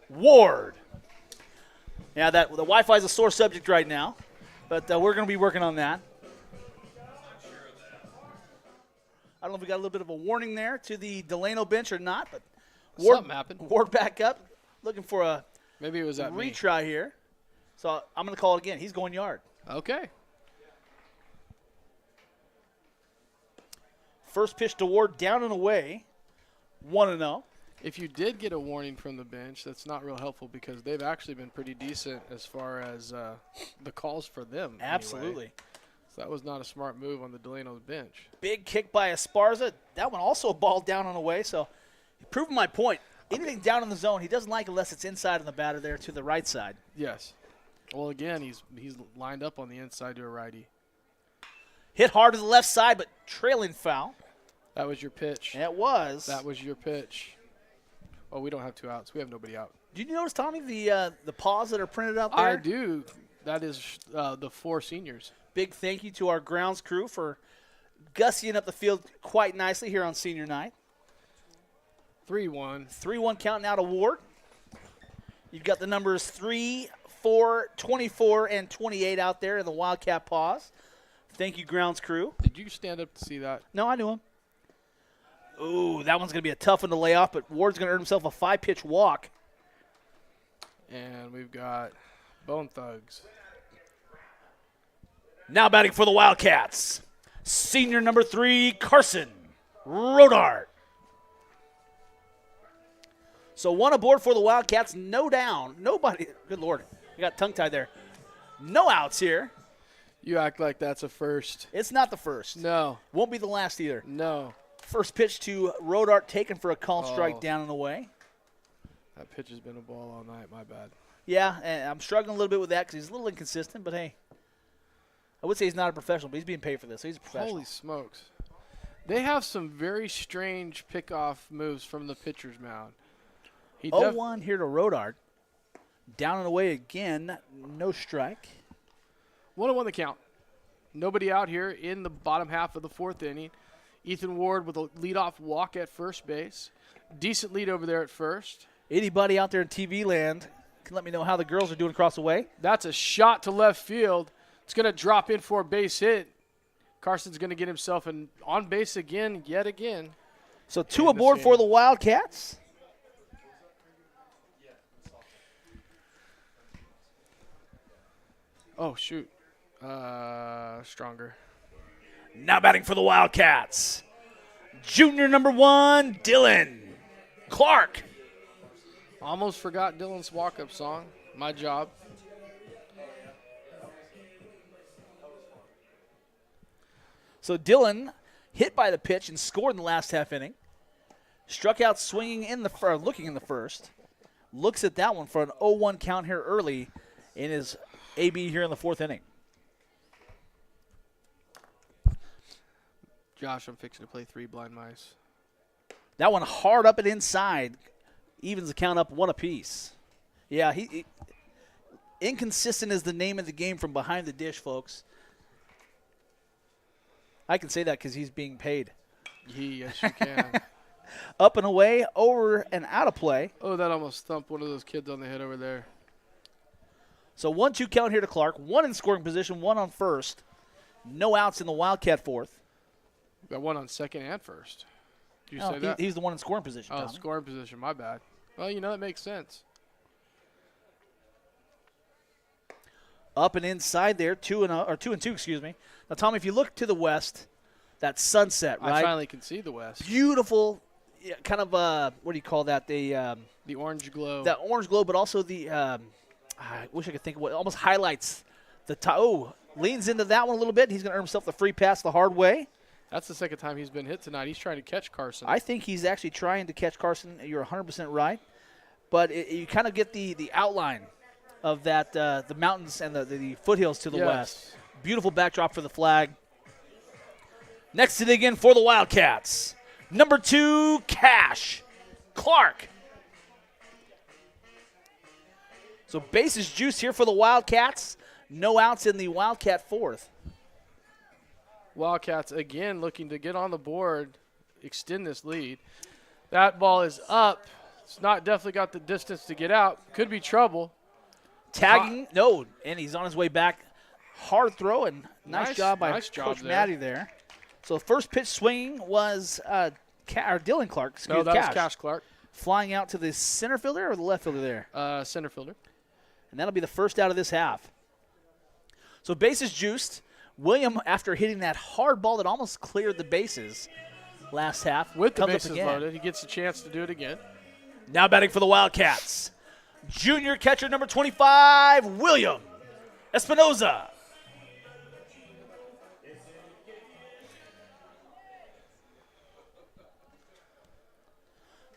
Ward. Yeah, the Wi-Fi is a sore subject right now, but we're going to be working on that. I don't know if we got a little bit of a warning there to the Delano bench or not, but Something happened. Ward back up, looking for a Maybe it was at me. retry here. So I'm going to call it again. He's going yard. Okay. First pitch to Ward, down and away, 1-0. If you did get a warning from the bench, that's not real helpful because they've actually been pretty decent as far as the calls for them. Absolutely. Anyway. So that was not a smart move on the Delano bench. Big kick by Esparza. That one also a ball down and away. So proving my point. Anything down in the zone, he doesn't like unless it's inside on the batter there to the right side. Yes. Well, again, he's lined up on the inside to a righty. Hit hard to the left side, but trailing foul. That was your pitch. And it was. That was your pitch. Oh, we don't have 2 outs. We have nobody out. Did you notice, Tommy, the paws that are printed up there? I do. That is the 4 seniors. Big thank you to our grounds crew for gussying up the field quite nicely here on senior night. 3-1. 3-1 count now to Ward. You've got the numbers 3, 4, 24, and 28 out there in the Wildcat paws. Thank you, grounds crew. Did you stand up to see that? No, I knew him. Ooh, that one's going to be a tough one to lay off, but Ward's going to earn himself a 5-pitch walk. And we've got Bone Thugs. Now batting for the Wildcats, senior number 3, Carson Rodart. So 1 aboard for the Wildcats, no down. Nobody, good Lord, you got tongue-tied there. No outs here. You act like that's a first. It's not the first. No. Won't be the last either. No. First pitch to Rodart taken for a called strike down and away. That pitch has been a ball all night. My bad. Yeah, and I'm struggling a little bit with that because he's a little inconsistent, but hey. I would say he's not a professional, but he's being paid for this, so he's a professional. Holy smokes. They have some very strange pickoff moves from the pitcher's mound. 0-1 here to Rodart. Down and away again, no strike. 1-1 the count. Nobody out here in the bottom half of the 4th inning. Ethan Ward with a leadoff walk at first base. Decent lead over there at first. Anybody out there in TV land can let me know how the girls are doing across the way. That's a shot to left field. It's going to drop in for a base hit. Carson's going to get himself on base again, yet again. So 2 aboard for the Wildcats. Oh, shoot. Stronger. Now batting for the Wildcats, junior number 1, Dylan Clark. Almost forgot Dylan's walk-up song. My job. So Dylan hit by the pitch and scored in the last half inning. Struck out swinging looking in the first. Looks at that one for an 0-1 count here early in his AB here in the fourth inning. Josh, I'm fixing to play 3 blind mice. That one hard up and inside. Evens the count up 1 apiece. Yeah, he inconsistent is the name of the game from behind the dish, folks. I can say that because he's being paid. Yes, you can. Up and away, over and out of play. Oh, that almost thumped one of those kids on the head over there. So 1-2 count here to Clark. 1 in scoring position, 1 on first. No outs in the Wildcat fourth. Got 1 on second and first. Did you say that? He's the one in scoring position, Oh, Tommy. scoring position. My bad. Well, that makes sense. Up and inside there, 2-2, excuse me. Now, Tommy, if you look to the west, that sunset, right? I finally can see the west. Beautiful, kind of, what do you call that? The orange glow. That orange glow, but also I wish I could think of what almost highlights the top. Oh, leans into that one a little bit. He's going to earn himself the free pass the hard way. That's the second time he's been hit tonight. He's trying to catch Carson. I think he's actually trying to catch Carson. You're 100% right. But you kind of get the outline of that, the mountains and the foothills to the west. Beautiful backdrop for the flag. Next to it again for the Wildcats. Number 2, Cash Clark. So bases juice here for the Wildcats. No outs in the Wildcat fourth. Wildcats again looking to get on the board, extend this lead. That ball is up. It's not definitely got the distance to get out. Could be trouble. Tagging, no, and he's on his way back. Hard throw, and nice job by Coach Matty there. So the first pitch swinging was Dylan Clark. No, that was Cash Clark. Flying out to the center fielder or the left fielder there? Center fielder. And that'll be the first out of this half. So bases juiced. William, after hitting that hard ball that almost cleared the bases last half, with the comes bases up again. loaded, he gets a chance to do it again. Now batting for the Wildcats, junior catcher number 25, William Espinoza.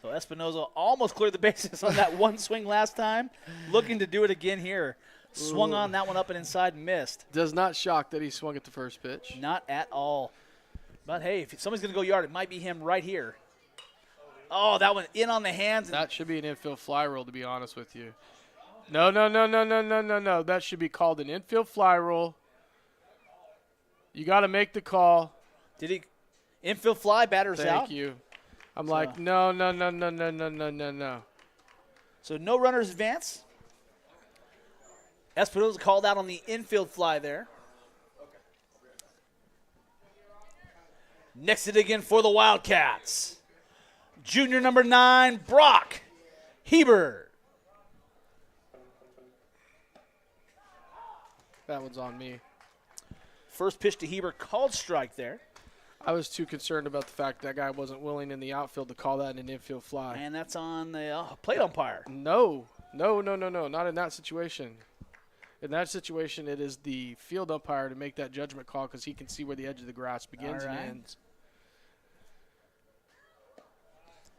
So Espinoza almost cleared the bases on that one swing last time, looking to do it again here. Swung on that one up and inside and missed. Does not shock that he swung at the first pitch. Not at all. But, hey, if somebody's going to go yard, it might be him right here. Oh, that one in on the hands. That should be an infield fly roll, to be honest with you. No. That should be called an infield fly roll. You got to make the call. Did he? Infield fly, batter's out. Thank you. I'm like, no. So no runners advance. Espinoza called out on the infield fly there. Next it again for the Wildcats. Junior number 9, Brock Heber. That one's on me. First pitch to Heber, called strike there. I was too concerned about the fact that guy wasn't willing in the outfield to call that an infield fly. And that's on the plate umpire. No, not in that situation. In that situation, it is the field umpire to make that judgment call because he can see where the edge of the grass begins and ends.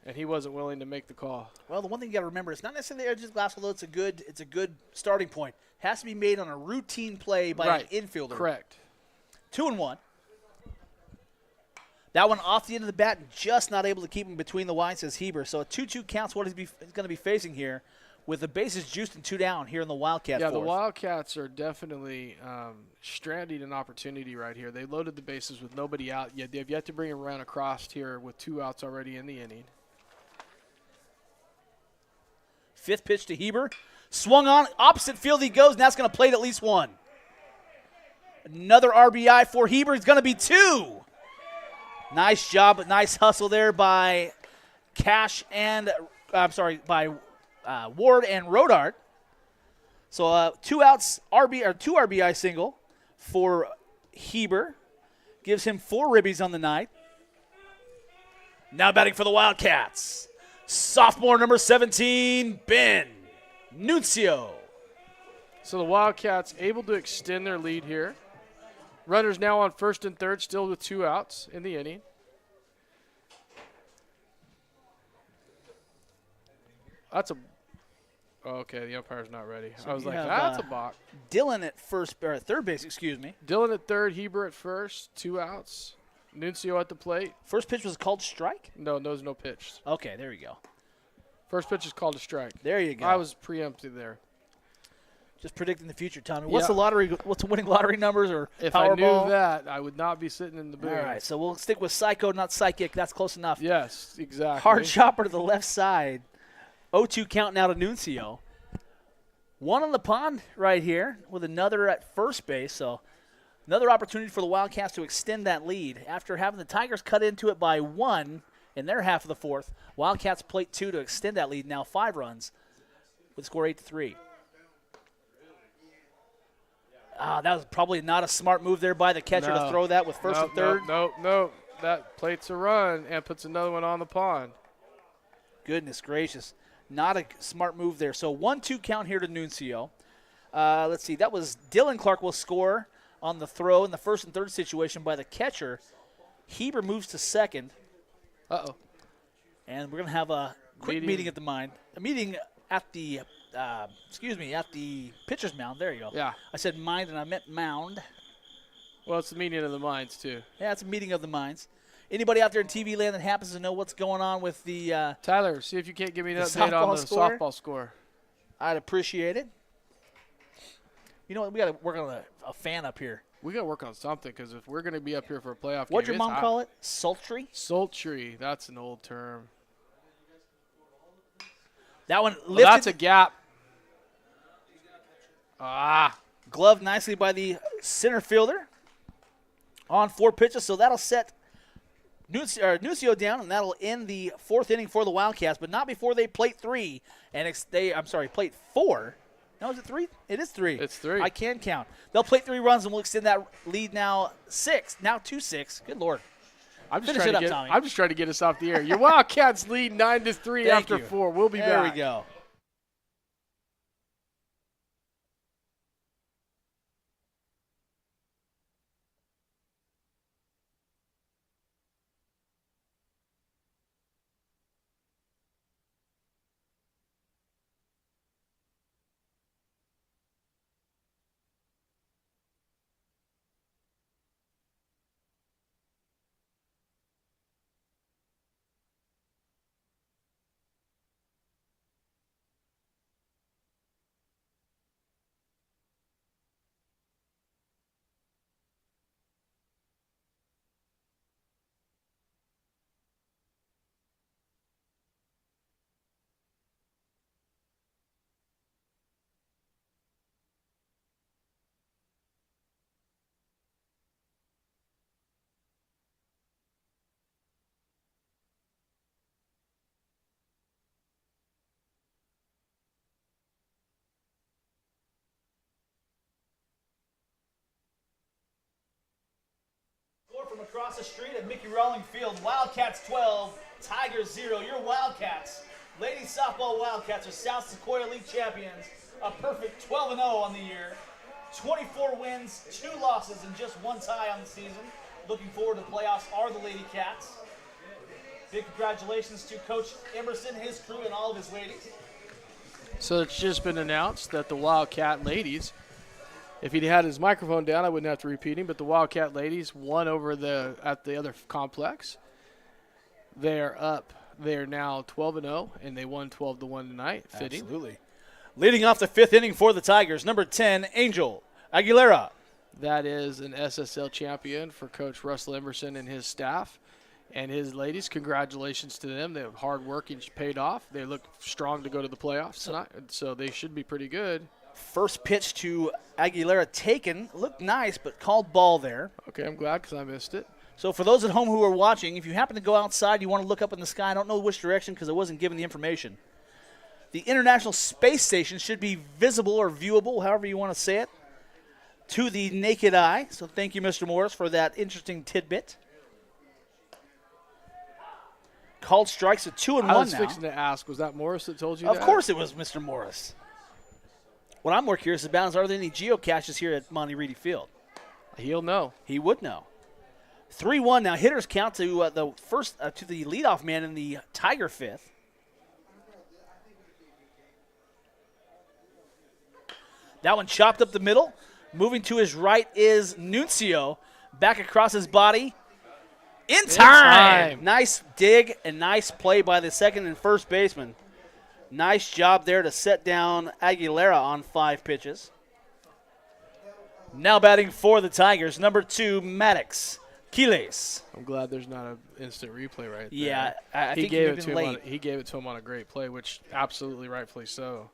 And he wasn't willing to make the call. Well, the one thing you got to remember, it's not necessarily the edge of the glass, although it's a good starting point. Has to be made on a routine play by an infielder. Correct. 2-1. That one off the end of the bat, just not able to keep him between the lines, says Heber. So a 2-2 counts what he's going to be facing here, with the bases juiced and 2 down here in the Wildcat fourth. The Wildcats are definitely stranding an opportunity right here. They loaded the bases with nobody out yet. They've yet to bring a run across here with 2 outs already in the inning. Fifth pitch to Heber. Swung on, opposite field he goes, and that's going to plate at least 1. Another RBI for Heber. It's going to be 2. Nice job, nice hustle there by Ward and Rodart. So 2 outs, two RBI single for Heber. Gives him 4 ribbies on the night. Now batting for the Wildcats, sophomore number 17, Ben Nuncio. So the Wildcats able to extend their lead here. Runners now on first and third, still with 2 outs in the inning. That's a – okay, the umpire's not ready. So I was you like, have, that's a balk. Dylan at third base, excuse me. Dylan at third, Heber at first, 2 outs. Nuncio at the plate. First pitch was called strike? No, there's no pitch. Okay, there you go. First pitch is called a strike. There you go. I was preempted there. Just predicting the future, Tommy. What's Yeah. the lottery? What's the winning lottery numbers or If Powerball? I knew that, I would not be sitting in the booth. All right, so we'll stick with psycho, not psychic. That's close enough. Yes, exactly. Hard chopper to the left side. 0-2 count now to Nuncio. One on the pond right here with another at first base. So another opportunity for the Wildcats to extend that lead. After having the Tigers cut into it by 1 in their half of the fourth, Wildcats plate 2 to extend that lead. Now 5 runs with score 8-3. That was probably not a smart move there by the catcher to throw that with first and third. No. That plates a run and puts another one on the pond. Goodness gracious. Not a smart move there. So 1-2 count here to Nuncio. Let's see. That was Dylan Clark will score on the throw in the first and third situation by the catcher. Heber moves to second. Uh-oh. And we're going to have a quick meeting at the mind. A meeting at the at the pitcher's mound. There you go. Yeah. I said mind and I meant mound. Well, it's the meeting of the minds, too. Yeah, it's a meeting of the minds. Anybody out there in TV land that happens to know what's going on with the Tyler, see if you can't give me an the update on the softball softball score. I'd appreciate it. You know what? We got to work on a fan up here. We got to work on something because if we're going to be up here for a playoff game, What'd your it's mom hot. call it? Sultry? Sultry. That's an old term. That one Well, lifted. that's a gap. Gloved nicely by the center fielder on 4 pitches. So that'll set Nuncio down, and that'll end the fourth inning for the Wildcats, but not before they plate 3. And plate 4. No, is it 3? It is 3. It's 3. I can count. They'll plate 3 runs, and we'll extend that lead now 6. Now 2-6. Good Lord. I'm just Finish trying it to up, get. Tommy. I'm just trying to get us off the air. Your Wildcats lead 9-3 Thank after you. 4. We'll be There back. we go. From across the street at Mickey Rawling Field, Wildcats 12, Tigers 0. Your Wildcats, ladies softball Wildcats, are South Sequoia League champions. A perfect 12-0 on the year. 24 wins, 2 losses, and just 1 tie on the season. Looking forward to the playoffs are the Lady Cats. Big congratulations to Coach Emerson, his crew, and all of his ladies. So it's just been announced that the Wildcat ladies, if he'd had his microphone down, I wouldn't have to repeat him, but the Wildcat ladies won over at the other complex. They're up. They're now 12-0, and they won 12-1 tonight. Fitting. Absolutely. Leading off the 5th inning for the Tigers, number 10, Angel Aguilera. That is an SSL champion for Coach Russell Emerson and his staff. And his ladies, congratulations to them. Their hard work paid off. They look strong to go to the playoffs tonight, so they should be pretty good. First pitch to Aguilera taken. Looked nice, but called ball there. Okay, I'm glad because I missed it. So for those at home who are watching, if you happen to go outside, you want to look up in the sky, I don't know which direction because I wasn't given the information. The International Space Station should be visible or viewable, however you want to say it, to the naked eye. So thank you, Mr. Morris, for that interesting tidbit. Called strikes at 2-1 now. I was fixing to ask, was that Morris that told you that? Of course it was Mr. Morris. What I'm more curious about is, are there any geocaches here at Monty Reedy Field? He'll know. He would know. 3-1 now. Hitters count to the first to the leadoff man in the Tiger fifth. That one chopped up the middle. Moving to his right is Nuncio. Back across his body. In time. Nice dig and nice play by the second and first baseman. Nice job there to set down Aguilera on 5 pitches. Now batting for the Tigers, number 2, Maddox Quiles. I'm glad there's not an instant replay right there. Yeah, I think he gave it to him on a great play, which absolutely rightfully so.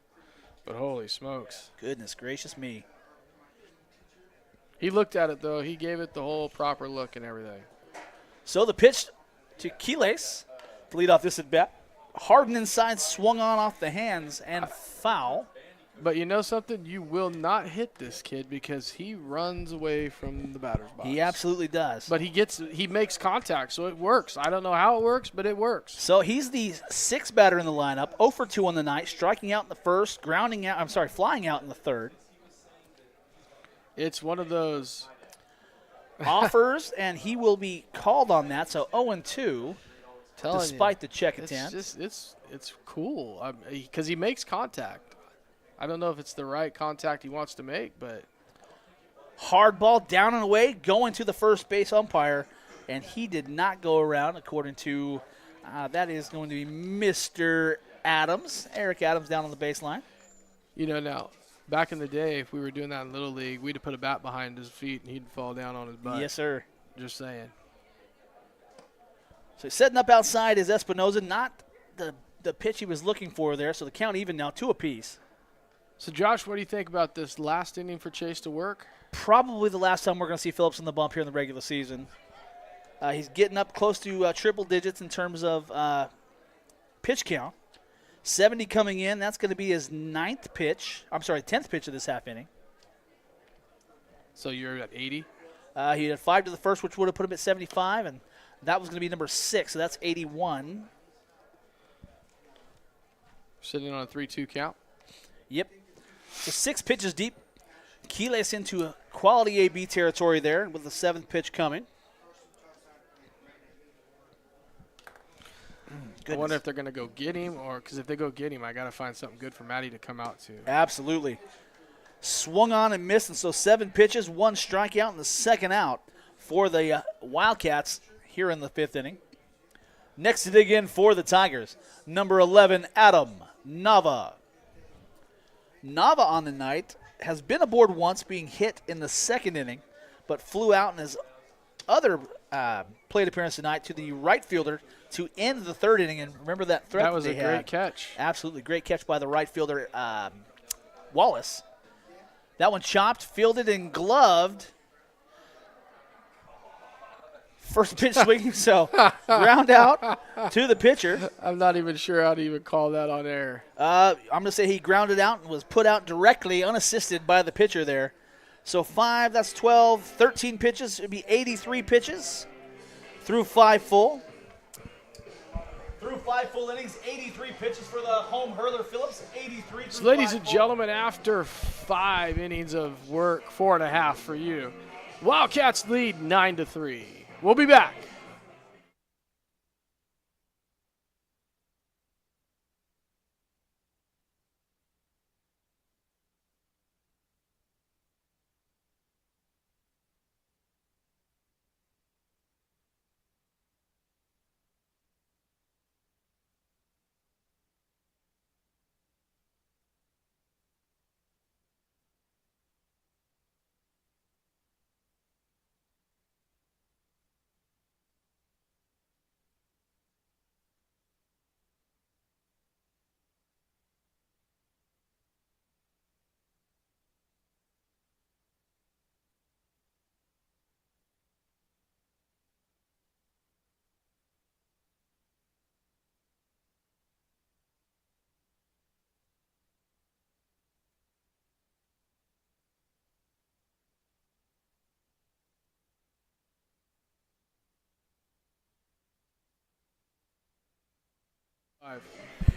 But holy smokes. Goodness gracious me. He looked at it, though. He gave it the whole proper look and everything. So the pitch to Quiles to lead off this at bat. Harden inside, swung on off the hands and foul. But you know something? You will not hit this kid because he runs away from the batter's box. He absolutely does. But he makes contact, so it works. I don't know how it works, but it works. So he's the 6th batter in the lineup, 0 for 2 on the night, striking out in the first, flying out in the third. It's one of those offers, and he will be called on that. So 0-2, despite the check attempt. It's cool because he makes contact. I don't know if it's the right contact he wants to make, but hard ball down and away, going to the first base umpire, and he did not go around. According to that is going to be Mr. Adams, Eric Adams, down on the baseline. You know, now back in the day, if we were doing that in Little League, we'd have put a bat behind his feet and he'd fall down on his butt. Yes, sir. Just saying. So setting up outside is Espinoza, not the pitch he was looking for there. So the count even now, 2 apiece. So, Josh, what do you think about this last inning for Chase to work? Probably the last time we're going to see Phillips on the bump here in the regular season. He's getting up close to triple digits in terms of pitch count. 70 coming in. That's going to be his 10th pitch of this half inning. So you're at 80? He had 5 to the first, which would have put him at 75, and that was going to be number 6, so that's 81. Sitting on a 3-2 count? Yep. So 6 pitches deep. Quiles into a quality AB territory there with the 7th pitch coming. I wonder if they're going to go get him, or because if they go get him, I got to find something good for Matty to come out to. Absolutely. Swung on and missed, and so 7 pitches, 1 strikeout, and the second out for the Wildcats here in the 5th inning. Next to dig in for the Tigers, number 11, Adam Nava. Nava on the night has been aboard once, being hit in the 2nd inning, but flew out in his other plate appearance tonight to the right fielder to end the 3rd inning. And remember that threat that was a great catch. Absolutely great catch by the right fielder, Wallace. That one chopped, fielded, and gloved. First pitch swinging, so ground out to the pitcher. I'm not even sure how to even call that on air. I'm going to say he grounded out and was put out directly, unassisted by the pitcher there. So 5, that's 12, 13 pitches. It would be 83 pitches through 5 full. Through 5 full innings, 83 pitches for the home hurler Phillips, 83. So, ladies and gentlemen, after 5 innings of work, 4.5 for you, Wildcats lead 9-3. We'll be back.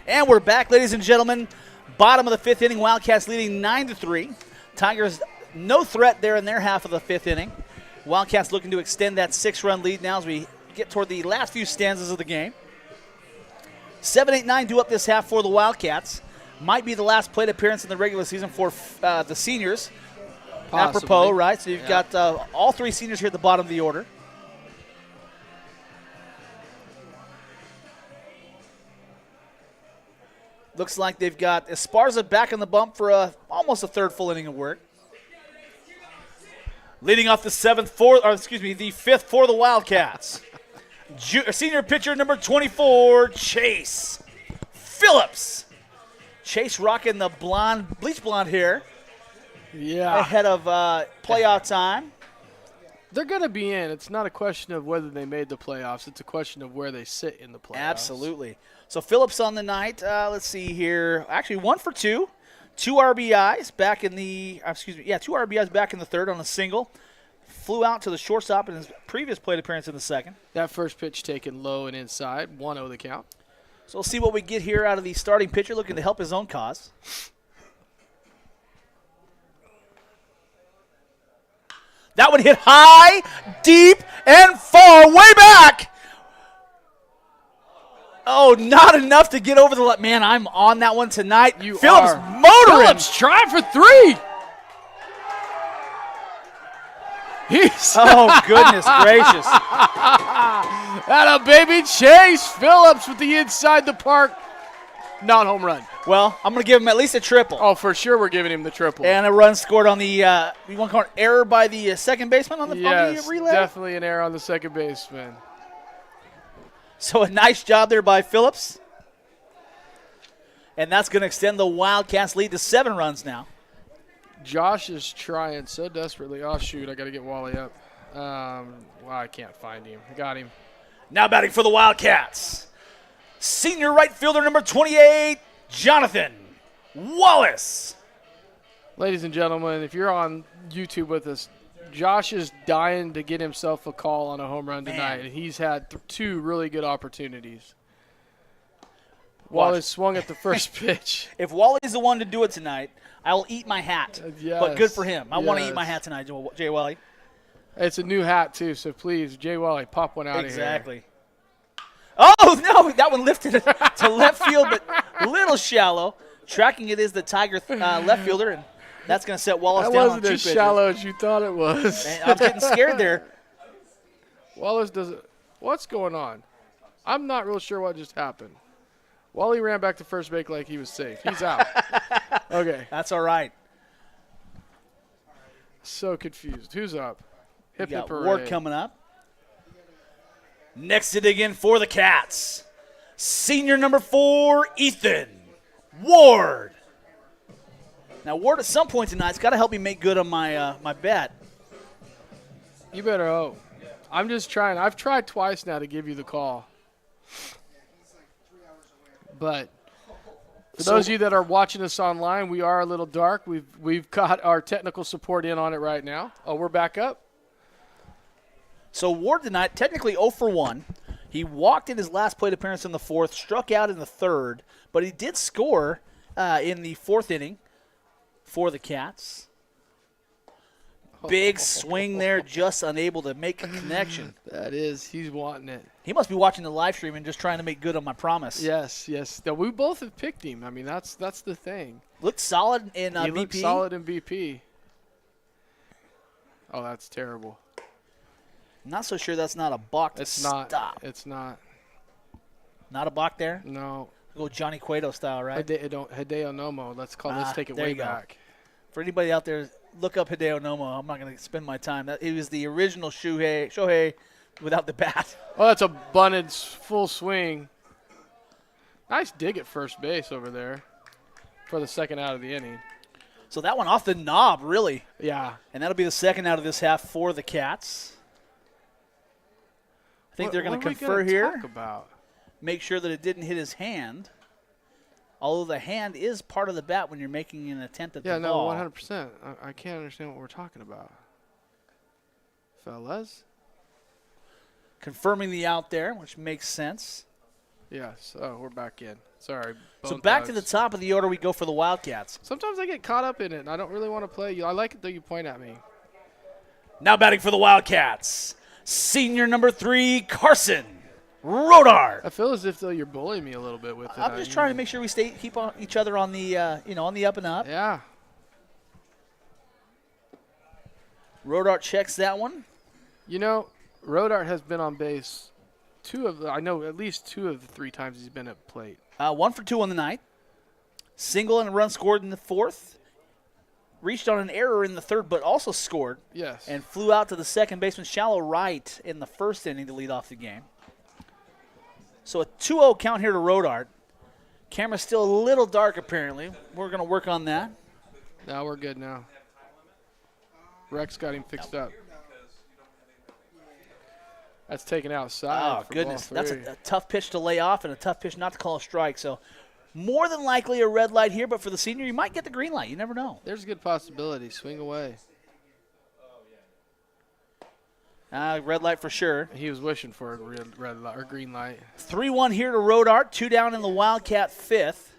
And we're back, ladies and gentlemen. Bottom of the 5th inning, Wildcats leading 9-3. Tigers no threat there in their half of the 5th inning. Wildcats looking to extend that 6-run lead now as we get toward the last few stanzas of the game. 7-8-9 due up this half for the Wildcats. Might be the last plate appearance in the regular season for the seniors. Possibly. Apropos, right? So you've got all 3 seniors here at the bottom of the order. Looks like they've got Esparza back in the bump for almost a third full inning of work. Leading off the the 5th for the Wildcats. Senior pitcher number 24, Chase Phillips. Chase rocking the bleach blonde hair Yeah. ahead of playoff time. They're going to be in. It's not a question of whether they made the playoffs. It's a question of where they sit in the playoffs. Absolutely. So Phillips on the night. Let's see here. Actually, 1 for 2. 2 RBIs back in the 2 RBIs back in the third on a single. Flew out to the shortstop in his previous plate appearance in the second. That first pitch taken low and inside. 1-0 the count. So we'll see what we get here out of the starting pitcher looking to help his own cause. That one hit high, deep, and far, way back. Oh, not enough to get over the man. I'm on that one tonight. Phillips motoring. Phillips trying for 3. Oh, goodness gracious. That a baby Chase Phillips with the inside the park. Not home run. Well, I'm going to give him at least a triple. Oh, for sure we're giving him the triple. And a run scored on the you want to call it error by the second baseman on the relay? Definitely an error on the second baseman. So a nice job there by Phillips. And that's going to extend the Wildcats' lead to 7 runs now. Josh is trying so desperately. Oh, shoot, I got to get Wally up. I can't find him. I got him. Now batting for the Wildcats. Senior right fielder number 28, Jonathan Wallace. Ladies and gentlemen, if you're on YouTube with us, Josh is dying to get himself a call on a home run tonight, and he's had 2 really good opportunities. Wallace swung at the first pitch. If Wally's the one to do it tonight, I will eat my hat. Yes, but good for him. I want to yes. eat my hat tonight, Jay Wally. It's a new hat, too, so please, Jay Wally, pop one out of here. Exactly. Oh, no, that one lifted it to left field, but a little shallow. Tracking it is the Tiger left fielder, and that's going to set Wallace down on 2 wasn't as pitches. shallow as you thought it was. Man, I was getting scared there. Wallace doesn't. What's going on? I'm not real sure what just happened. Wally ran back to first base like he was safe. He's out. Okay. That's all right. So confused. Who's up? We Hip got hip Ward hooray. coming up. Next to dig in for the Cats, senior number 4, Ethan Ward. Now, Ward at some point tonight's got to help me make good on my my bet. You better hope. I'm just trying. I've tried twice now to give you the call. But for those of you that are watching us online, we are a little dark. We've got our technical support in on it right now. Oh, we're back up. So Ward tonight, technically 0 for 1. He walked in his last plate appearance in the 4th, struck out in the 3rd, but he did score in the 4th inning for the Cats. Big swing there, just unable to make a connection. That is, he's wanting it. He must be watching the live stream and just trying to make good on my promise. Yes, yes. Now, we both have picked him. I mean, that's the thing. Looked solid in He BP. looked solid in BP. Oh, that's terrible. Not so sure that's not a balk to It's not. stop. It's not. Not a balk there? No. Go Johnny Cueto style, right? Hideo Nomo. Let's take it there way you go. back. For anybody out there, look up Hideo Nomo. I'm not going to spend my time. He was the original Shohei without the bat. Oh, that's a bunted full swing. Nice dig at first base over there for the second out of the inning. So that one off the knob, really. Yeah. And that'll be the second out of this half for the Cats. I think they're going to confer here. Talk about? Make sure that it didn't hit his hand. Although the hand is part of the bat when you're making an attempt at the ball. Yeah, no, 100%. I can't understand what we're talking about. Fellas? Confirming the out there, which makes sense. Yes. Oh, we're back in. Sorry. So bone back to the thugs. top of the order we go for the Wildcats. Sometimes I get caught up in it, and I don't really want to play. I like it though you point at me. Now batting for the Wildcats, senior number 3, Carson Rodart. I feel as if though you're bullying me a little bit with it. I'm just trying to make sure we keep on each other on the on the up and up. Yeah. Rodart checks that one. You know, Rodart has been on base I know at least 2 of the 3 times he's been at plate. 1 for 2 on the night. Single and a run scored in the 4th. Reached on an error in the 3rd, but also scored. Yes. And flew out to the second baseman, shallow right, in the 1st inning to lead off the game. So a 2-0 count here to Rodart. Camera's still a little dark, apparently. We're going to work on that. Now we're good now. Rex got him fixed up. That's taken outside. Oh, goodness. That's a tough pitch to lay off and a tough pitch not to call a strike. So more than likely a red light here, but for the senior, you might get the green light. You never know. There's a good possibility. Swing away. Red light for sure. He was wishing for a red light or green light. 3-1 here to Rodart. 2 down in the Wildcat 5th.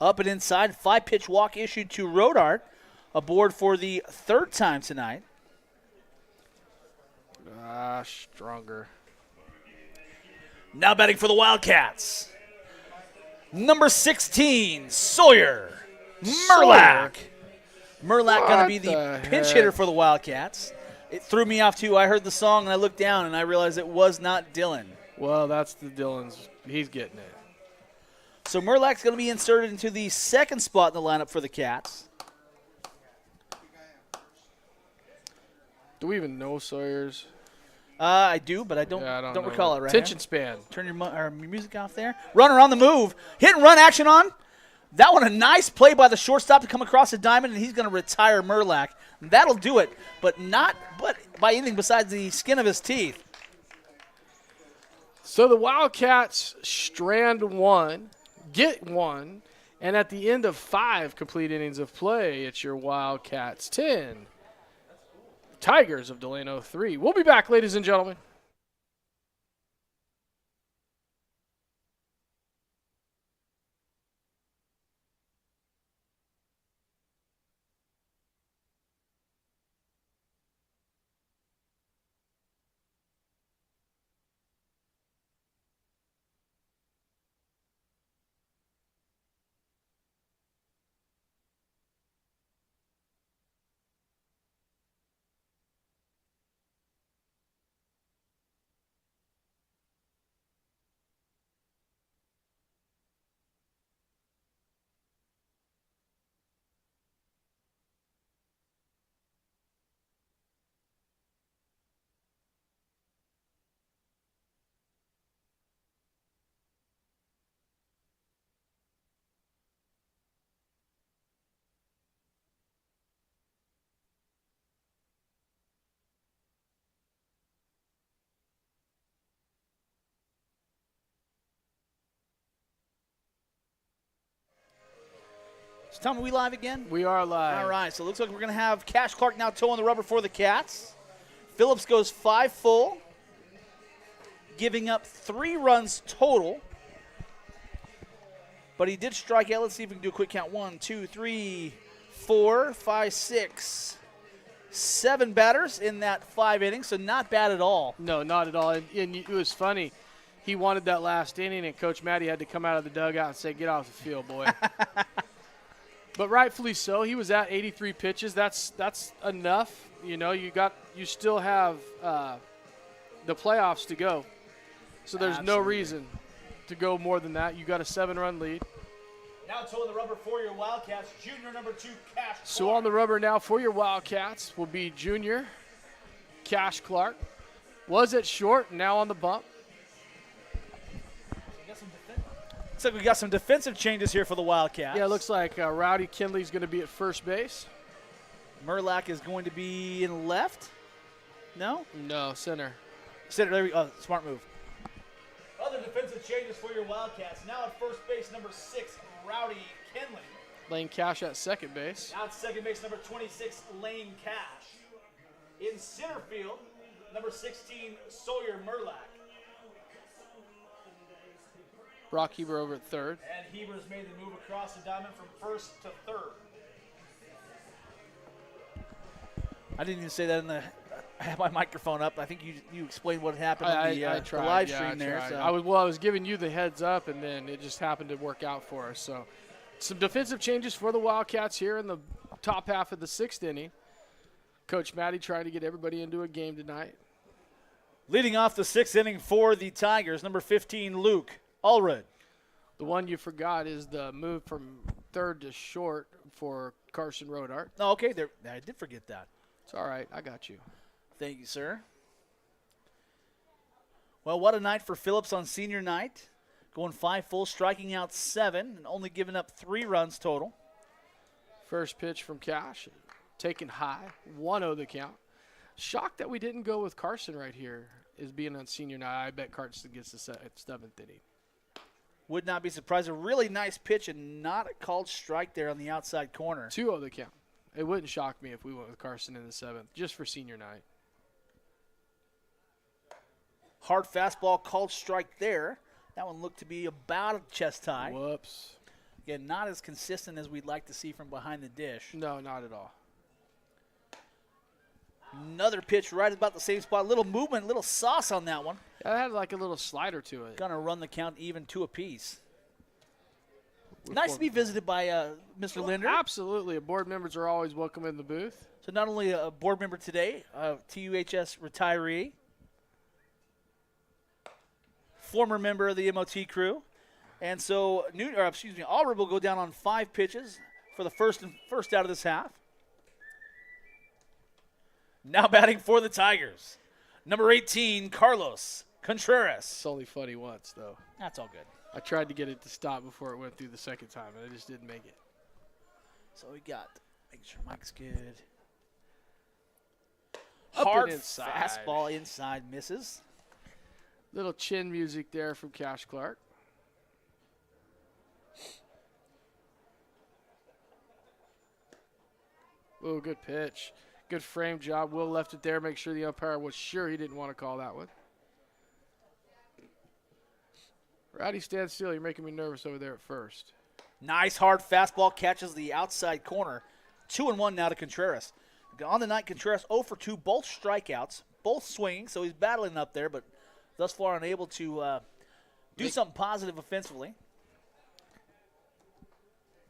Up and inside. 5-pitch walk issued to Rodart. Aboard for the 3rd time tonight. Stronger. Now batting for the Wildcats, number 16, Sawyer Murlack. Murlack going to be the pinch hitter for the Wildcats. It threw me off, too. I heard the song, and I looked down, and I realized it was not Dylan. Well, that's the Dylan's. He's getting it. So Murlack's going to be inserted into the 2nd spot in the lineup for the Cats. Do we even know Sawyer's? I do, but I don't recall it right Attention now. span. Turn your music off there. Runner on the move. Hit and run action on. That one a nice play by the shortstop to come across the diamond, and he's going to retire Murlack. That'll do it, but by anything besides the skin of his teeth. So the Wildcats strand 1, get 1, and at the end of 5 complete innings of play, it's your Wildcats 10. Tigers of Delano 3. We'll be back, ladies and gentlemen. So tell me, we live again? We are live. All right, so it looks like we're going to have Cash Clark now towing the rubber for the Cats. Phillips goes 5 full, giving up 3 runs total. But he did strike out. Let's see if we can do a quick count. 1, 2, 3, 4, 5, 6, 7 batters in that 5 innings, so not bad at all. No, not at all. And it was funny. He wanted that last inning, and Coach Matty had to come out of the dugout and say, "Get off the field, boy." But rightfully so. He was at 83 pitches. That's enough. You know, you still have the playoffs to go. So there's no reason to go more than that. You got a 7-run lead. Now towing the rubber for your Wildcats, junior number 2, Cash Clark. So on the rubber now for your Wildcats will be junior Cash Clark. Was at short, now on the bump. Looks like we got some defensive changes here for the Wildcats. Yeah, it looks like Rowdy Kinley's going to be at first base. Murlack is going to be in left. No? No, center. Center, there we go. Oh, smart move. Other defensive changes for your Wildcats. Now at first base, number 6, Rowdy Kinley. Lane Cash at second base. Now at second base, number 26, Lane Cash. In center field, number 16, Sawyer Murlack. Brock Heber over at third. And Heber's made the move across the diamond from first to third. I didn't even say that in the. I have my microphone up. I think you explained what happened on the tried, live yeah, stream I there. tried. So. I was giving you the heads up, and then it just happened to work out for us. So, some defensive changes for the Wildcats here in the top half of the 6th inning. Coach Matty trying to get everybody into a game tonight. Leading off the 6th inning for the Tigers, number 15, Luke Allred. The one you forgot is the move from third to short for Carson Rodart. Oh, okay. I did forget that. It's all right. I got you. Thank you, sir. Well, what a night for Phillips on senior night. Going 5 full, striking out 7, and only giving up 3 runs total. First pitch from Cash, taken high, 1-0 the count. Shocked that we didn't go with Carson right here, is being on senior night. I bet Carson gets the 7th inning. Would not be surprised. A really nice pitch and not a called strike there on the outside corner. 2-0 the count. It wouldn't shock me if we went with Carson in the 7th, just for senior night. Hard fastball called strike there. That one looked to be about a chest high. Whoops. Again, not as consistent as we'd like to see from behind the dish. No, not at all. Another pitch right about the same spot. Little movement, little sauce on that one. Yeah, it had like a little slider to it. Gonna run the count even 2 apiece. Nice to be visited by Mr. Linder. Absolutely. Board members are always welcome in the booth. So not only a board member today, a TUHS retiree, former member of the MOT crew, and so Allred will go down on 5 pitches for the first out of this half. Now batting for the Tigers, number 18, Carlos Contreras. It's only funny once, though. That's all good. I tried to get it to stop before it went through the second time, and I just didn't make it. So we got, make sure Mike's good. Up and Hard inside. fastball inside, misses. Little chin music there from Cash Clark. Oh, good pitch. Good frame job. Will left it there. Make sure the umpire was sure he didn't want to call that one. Rowdy, stand still. You're making me nervous over there at first. Nice hard fastball catches the outside corner. 2-1 now to Contreras. On the night, Contreras 0 for 2, both strikeouts, both swinging, so he's battling up there, but thus far unable to do something positive offensively.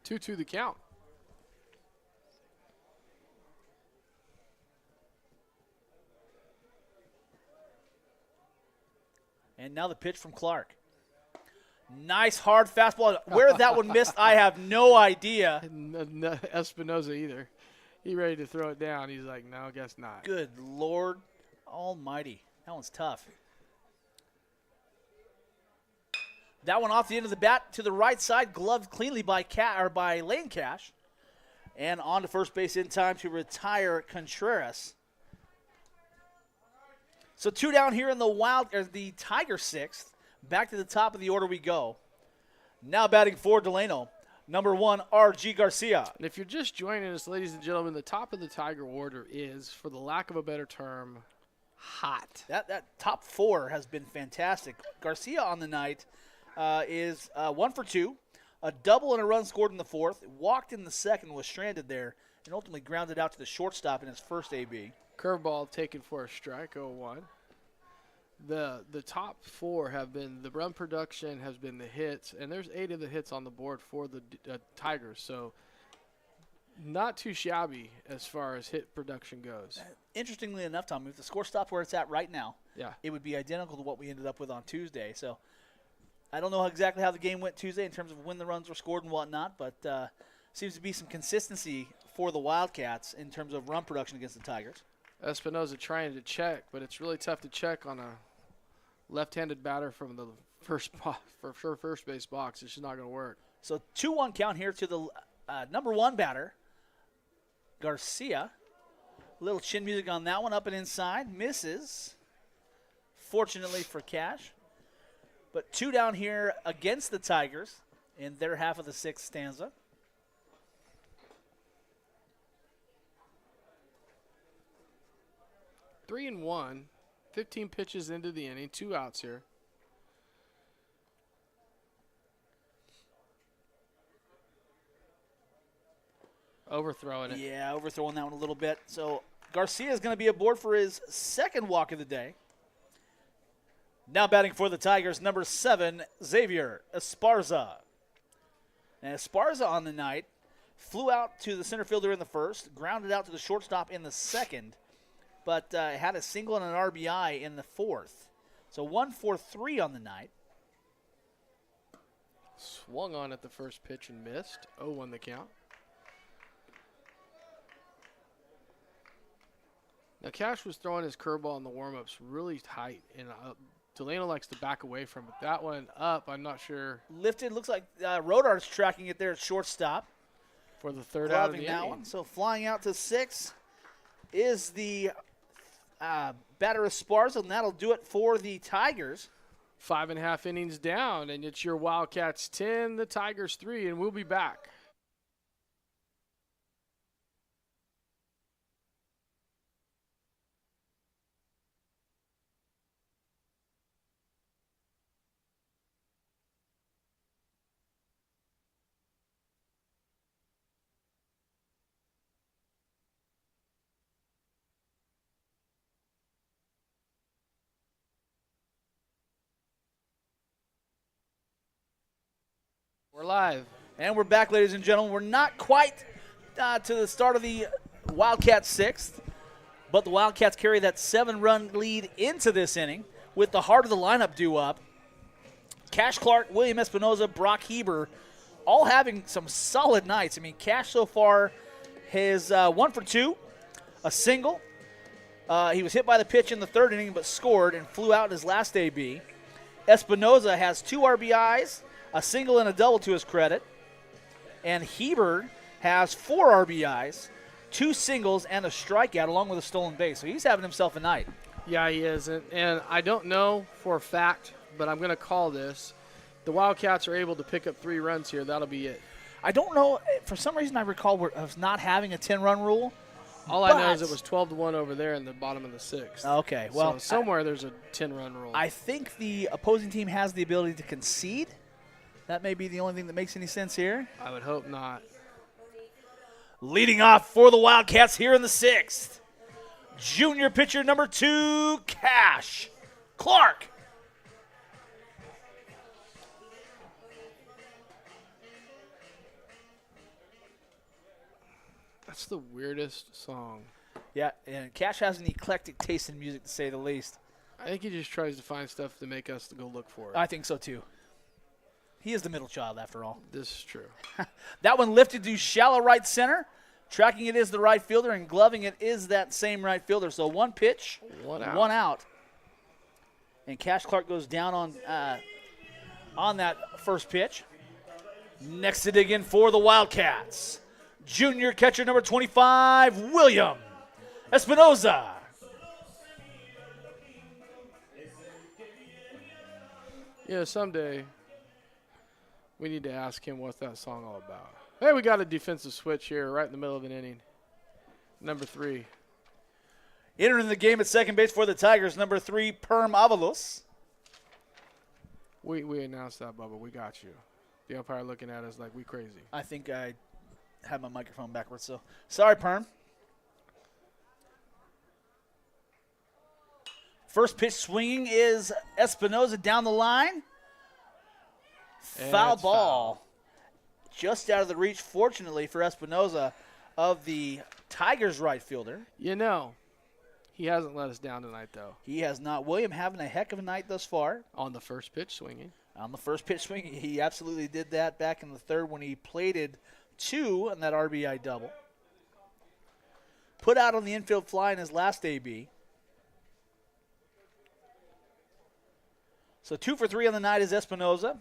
2-2 the count. And now the pitch from Clark. Nice hard fastball. Where that one missed, I have no idea. No, Espinoza either. He ready to throw it down. He's like, no, guess not. Good Lord almighty. That one's tough. That one off the end of the bat to the right side, gloved cleanly by Lane Cash. And on to first base in time to retire Contreras. So 2 down here in the Tiger 6th. Back to the top of the order we go. Now batting for Delano, number 1, R.G. Garcia. And if you're just joining us, ladies and gentlemen, the top of the Tiger order is, for the lack of a better term, hot. That top 4 has been fantastic. Garcia on the night is 1 for 2, a double and a run scored in the 4th, walked in the 2nd, was stranded there, and ultimately grounded out to the shortstop in his first AB. Curveball taken for a strike, 0-1. The top 4 have been the run production, has been the hits, and there's 8 of the hits on the board for the Tigers. So not too shabby as far as hit production goes. Interestingly enough, Tom, if the score stopped where it's at right now, Yeah. it would be identical to what we ended up with on Tuesday. So I don't know exactly how the game went Tuesday in terms of when the runs were scored and whatnot, but seems to be some consistency for the Wildcats in terms of run production against the Tigers. Espinoza trying to check, but it's really tough to check on a left-handed batter from the first base box. It's just not going to work. So 2-1 count here to the number 1 batter, Garcia. A little chin music on that one, up and inside, misses. Fortunately for Cash. But 2 down here against the Tigers in their half of the 6th stanza. Three and 1, 15 pitches into the inning, 2 outs here. Overthrowing it. Yeah, overthrowing that one a little bit. So Garcia is going to be aboard for his second walk of the day. Now batting for the Tigers, number 7, Xavier Esparza. And Esparza on the night flew out to the center fielder in the first, grounded out to the shortstop in the second, but had a single and an RBI in the fourth. So 1-for-3 on the night. Swung on at the first pitch and missed. 0-1 the count. Now, Cash was throwing his curveball in the warm-ups really tight, and Delano likes to back away from it. That one up, I'm not sure. Lifted, looks like Rodar's tracking it there at shortstop. For the third out of the that inning. one. So flying out to 6 is the batter Esparza, and that'll do it for the Tigers. 5.5 innings down, and it's your Wildcats 10, the Tigers 3, and we'll be back. We're live. And we're back, ladies and gentlemen. We're not quite to the start of the Wildcats 6th, but the Wildcats carry that 7-run lead into this inning with the heart of the lineup due up. Cash Clark, William Espinoza, Brock Heber, all having some solid nights. I mean, Cash so far has 1 for 2, a single. He was hit by the pitch in the third inning but scored and flew out in his last AB. Espinoza has 2 RBIs, a single and a double to his credit. And Heber has 4 RBIs, 2 singles, and a strikeout along with a stolen base. So he's having himself a night. Yeah, he is. And I don't know for a fact, but I'm going to call this. The Wildcats are able to pick up 3 runs here. That'll be it. I don't know. For some reason, I recall of not having a 10-run rule. All I know is it was 12-1 over there in the bottom of the 6th. Okay, well. So somewhere there's a 10-run rule. I think the opposing team has the ability to concede. That may be the only thing that makes any sense here. I would hope not. Leading off for the Wildcats here in the 6th, junior pitcher number 2, Cash Clark. That's the weirdest song. Yeah, and Cash has an eclectic taste in music, to say the least. I think he just tries to find stuff to make us to go look for it. I think so, too. He is the middle child, after all. This is true. That one lifted to shallow right center. Tracking it is the right fielder, and gloving it is that same right fielder. So 1 pitch, One out. And Cash Clark goes down on that first pitch. Next to dig in for the Wildcats, junior catcher number 25, William Espinoza. Yeah, someday we need to ask him what's that song all about. Hey, we got a defensive switch here right in the middle of an inning. Number 3. Entering the game at second base for the Tigers, number 3, Perm Avalos. We announced that, Bubba. We got you. The umpire looking at us like we crazy. I think I had my microphone backwards, so sorry, Perm. First pitch swinging is Espinoza down the line. Foul ball. Foul. Just out of the reach, fortunately for Espinoza, of the Tigers right fielder. You know, he hasn't let us down tonight, though. He has not. William having a heck of a night thus far. On the first pitch swinging. On the first pitch swinging, he absolutely did that back in the third when he plated 2 on that RBI double. Put out on the infield fly in his last AB. So 2 for 3 on the night is Espinoza.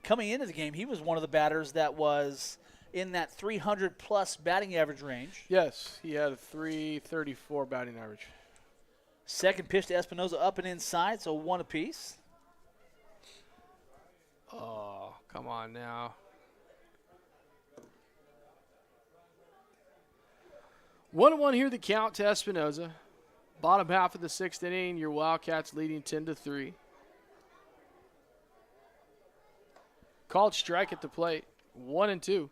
Coming into the game, he was one of the batters that was in that 300-plus batting average range. Yes, he had a 334 batting average. Second pitch to Espinoza up and inside, so 1 apiece. Oh, come on now. 1-1 here, the count to Espinoza. Bottom half of the 6th inning, your Wildcats leading 10-3. Called strike at the plate. 1-2.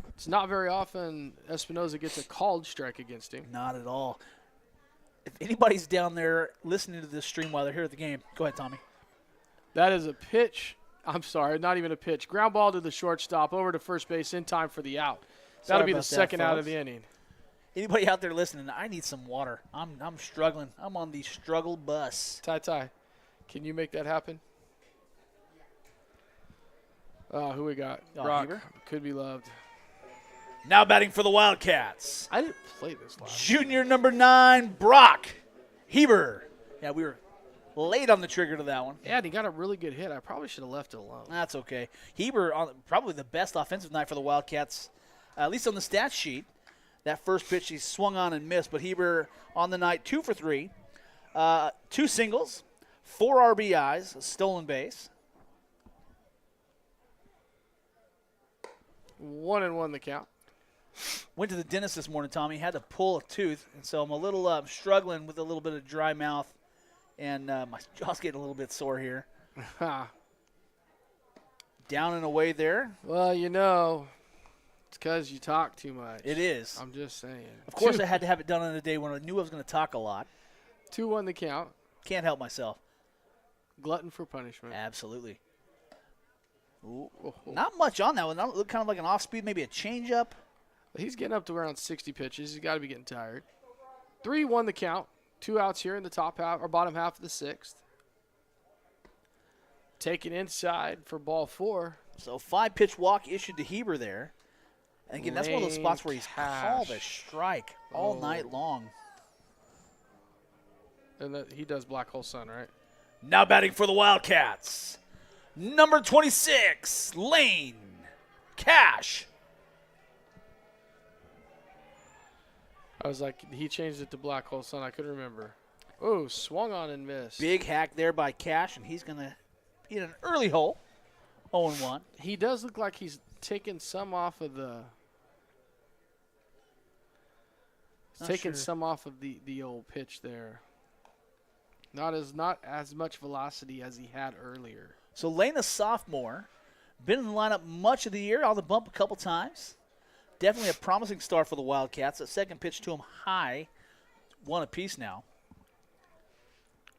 It's not very often Espinoza gets a called strike against him. Not at all. If anybody's down there listening to this stream while they're here at the game, go ahead, Tommy. That is a pitch. I'm sorry, not even a pitch. Ground ball to the shortstop, over to first base in time for the out. That'll be the second out of the inning. Anybody out there listening, I need some water. I'm struggling. I'm on the struggle bus. Ty, can you make that happen? Who we got? Brock. Heber? Could be loved. Now batting for the Wildcats. I didn't play this last. Junior number 9, Brock Heber. Yeah, we were late on the trigger to that one. Yeah, and he got a really good hit. I probably should have left it alone. That's okay. Heber, on probably the best offensive night for the Wildcats, at least on the stat sheet. That first pitch he swung on and missed, but Heber on the night 2 for 3. 2 singles, 4 RBIs, a stolen base. 1-1 the count. Went to the dentist this morning, Tommy. Had to pull a tooth, and so I'm a little struggling with a little bit of dry mouth, and my jaw's getting a little bit sore here. Down and away there. Well, you know, it's because you talk too much. It is. I'm just saying. Of course, I had to have it done on a day when I knew I was going to talk a lot. 2-1 the count. Can't help myself. Glutton for punishment. Absolutely. Ooh. Not much on that one. That looked kind of like an off-speed, maybe a changeup. He's getting up to around 60 pitches. He's got to be getting tired. 3-1 the count. 2 outs here in the top half or bottom half of the 6th. Taken inside for ball 4. So 5-pitch walk issued to Heber there. And again, that's one of those spots where he's called a strike all night long. And he does Black Hole Sun, right? Now batting for the Wildcats, number 26, Lane Cash. I was like, he changed it to Black Hole Sun. I couldn't remember. Oh, swung on and missed. Big hack there by Cash, and he's going to hit an early hole, 0-1. He does look like he's taking some off of the some off of the old pitch there. Not as much velocity as he had earlier. So Lane, a sophomore, been in the lineup much of the year, on the bump a couple times. Definitely a promising start for the Wildcats. A second pitch to him high, 1 apiece now.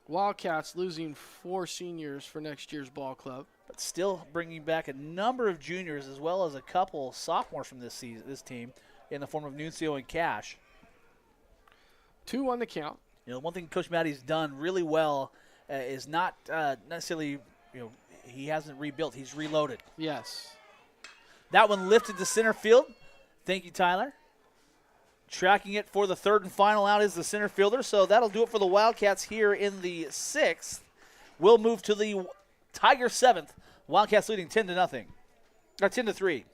Wildcats losing 4 seniors for next year's ball club. But still bringing back a number of juniors as well as a couple sophomores from this team in the form of Nuncio and Cash. 2-1 the count. You know, one thing Coach Matty's done really well is not necessarily, he hasn't rebuilt. He's reloaded. Yes. That one lifted to center field. Thank you, Tyler. Tracking it for the 3rd and final out is the center fielder. So that'll do it for the Wildcats here in the 6th. We'll move to the Tiger 7th. Wildcats leading 10-0. Or 10-3.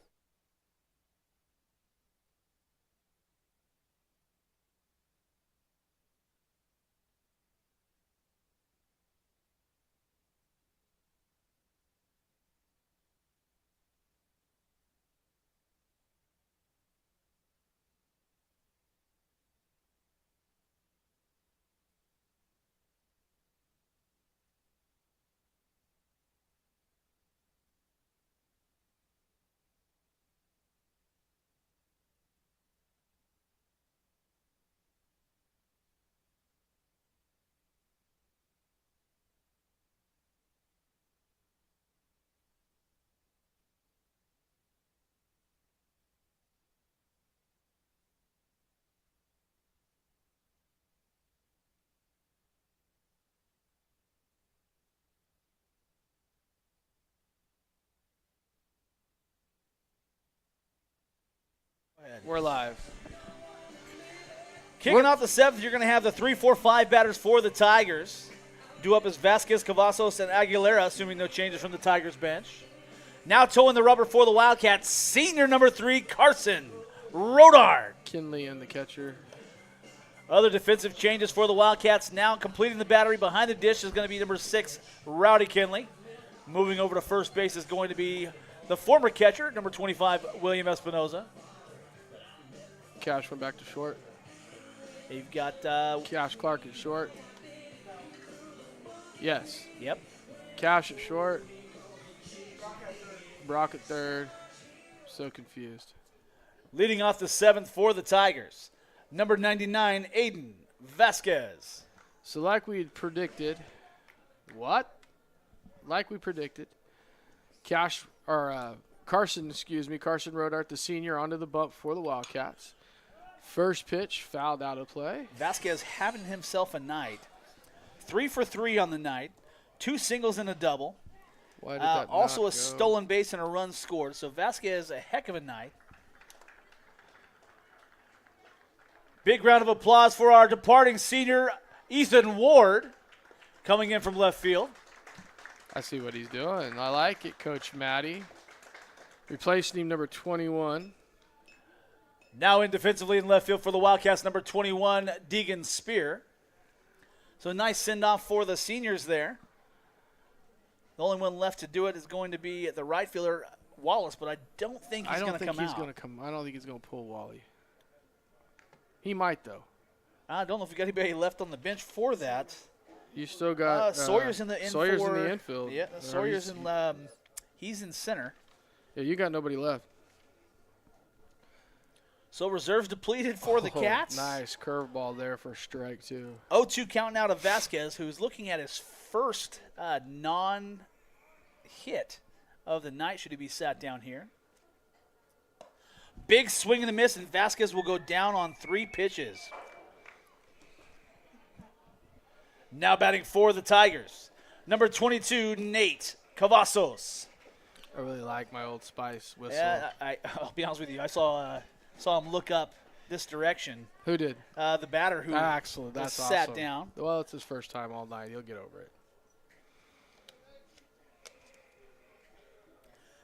We're live. Kicking off the 7th, you're going to have the 3-4-5 batters for the Tigers. Due up is Vasquez, Cavazos, and Aguilera, assuming no changes from the Tigers bench. Now towing the rubber for the Wildcats, senior number 3, Carson Rodard. Kinley and the catcher. Other defensive changes for the Wildcats. Now completing the battery behind the dish is going to be number 6, Rowdy Kinley. Moving over to first base is going to be the former catcher, number 25, William Espinoza. Cash went back to short. You've got Cash Clark at short. Yes. Yep. Cash at short. Brock at third. So confused. Leading off the 7th for the Tigers, number 99, Aiden Vasquez. So like we had predicted, Like we predicted, Carson Rodart, the senior, onto the bump for the Wildcats. First pitch, fouled out of play. Vasquez having himself a night. 3 for 3 on the night. 2 singles and a double. Why did that Also not a go? stolen base and a run scored. So Vasquez, a heck of a night. Big round of applause for our departing senior, Ethan Ward, coming in from left field. I see what he's doing. I like it, Coach Matty. Replacing him, number 21. Now in defensively in left field for the Wildcats, number 21, Deegan Spear. So a nice send-off for the seniors there. The only one left to do it is going to be the right fielder, Wallace, but I don't think he's going to come out. I don't think he's going to pull Wally. He might, though. I don't know if you got anybody left on the bench for that. You still got Sawyer's in the infield. Sawyer's in the infield. Yeah, Sawyer's in. He's in center. Yeah, you got nobody left. So reserves depleted for the Cats. Nice curveball there for a strike, too. 0-2 count now to Vasquez, who's looking at his first non-hit of the night. Should he be sat down here? Big swing and a miss, and Vasquez will go down on 3 pitches. Now batting for the Tigers, number 22, Nate Cavazos. I really like my Old Spice whistle. Yeah, I'll be honest with you. I saw him look up this direction. Who did? The batter who Excellent. That's just awesome. sat down. Well, it's his first time all night. He'll get over it.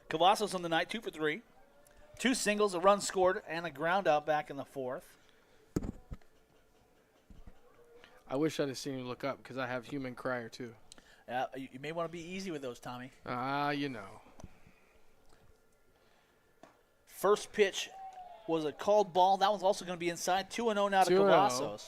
Cavazos on the night, 2 for 3. 2 singles, a run scored, and a ground out back in the 4th. I wish I'd have seen him look up because I have human crier too. You may want to be easy with those, Tommy. You know. First pitch was a called ball. That one's also going to be inside. 2-0 now to 2-0. Cavazos.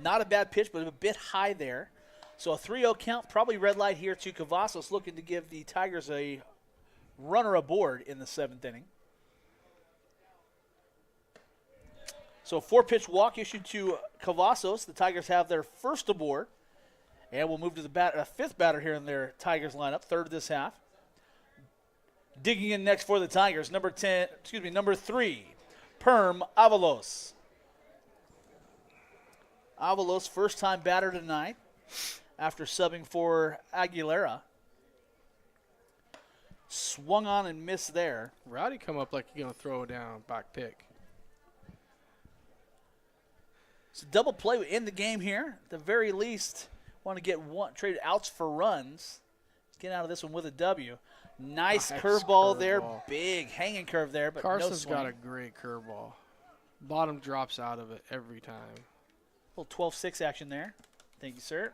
Not a bad pitch, but a bit high there. So a 3-0 count, probably red light here to Cavazos, looking to give the Tigers a runner aboard in the 7th inning. So a 4-pitch walk issued to Cavazos. The Tigers have their first aboard. And we'll move to the 5th batter here in their Tigers lineup, 3rd of this half. Digging in next for the Tigers, number 3, Perm Avalos. Avalos, first-time batter tonight after subbing for Aguilera. Swung on and missed there. Rowdy come up like you're going to throw it down, back pick. It's a double play in the game here. At the very least, want to get trade outs for runs. Let's get out of this one with a W. Nice curveball there. Big hanging curve there, but Carson's no swing. got a great curveball. Bottom drops out of it every time. A little 12-6 action there. Thank you, sir.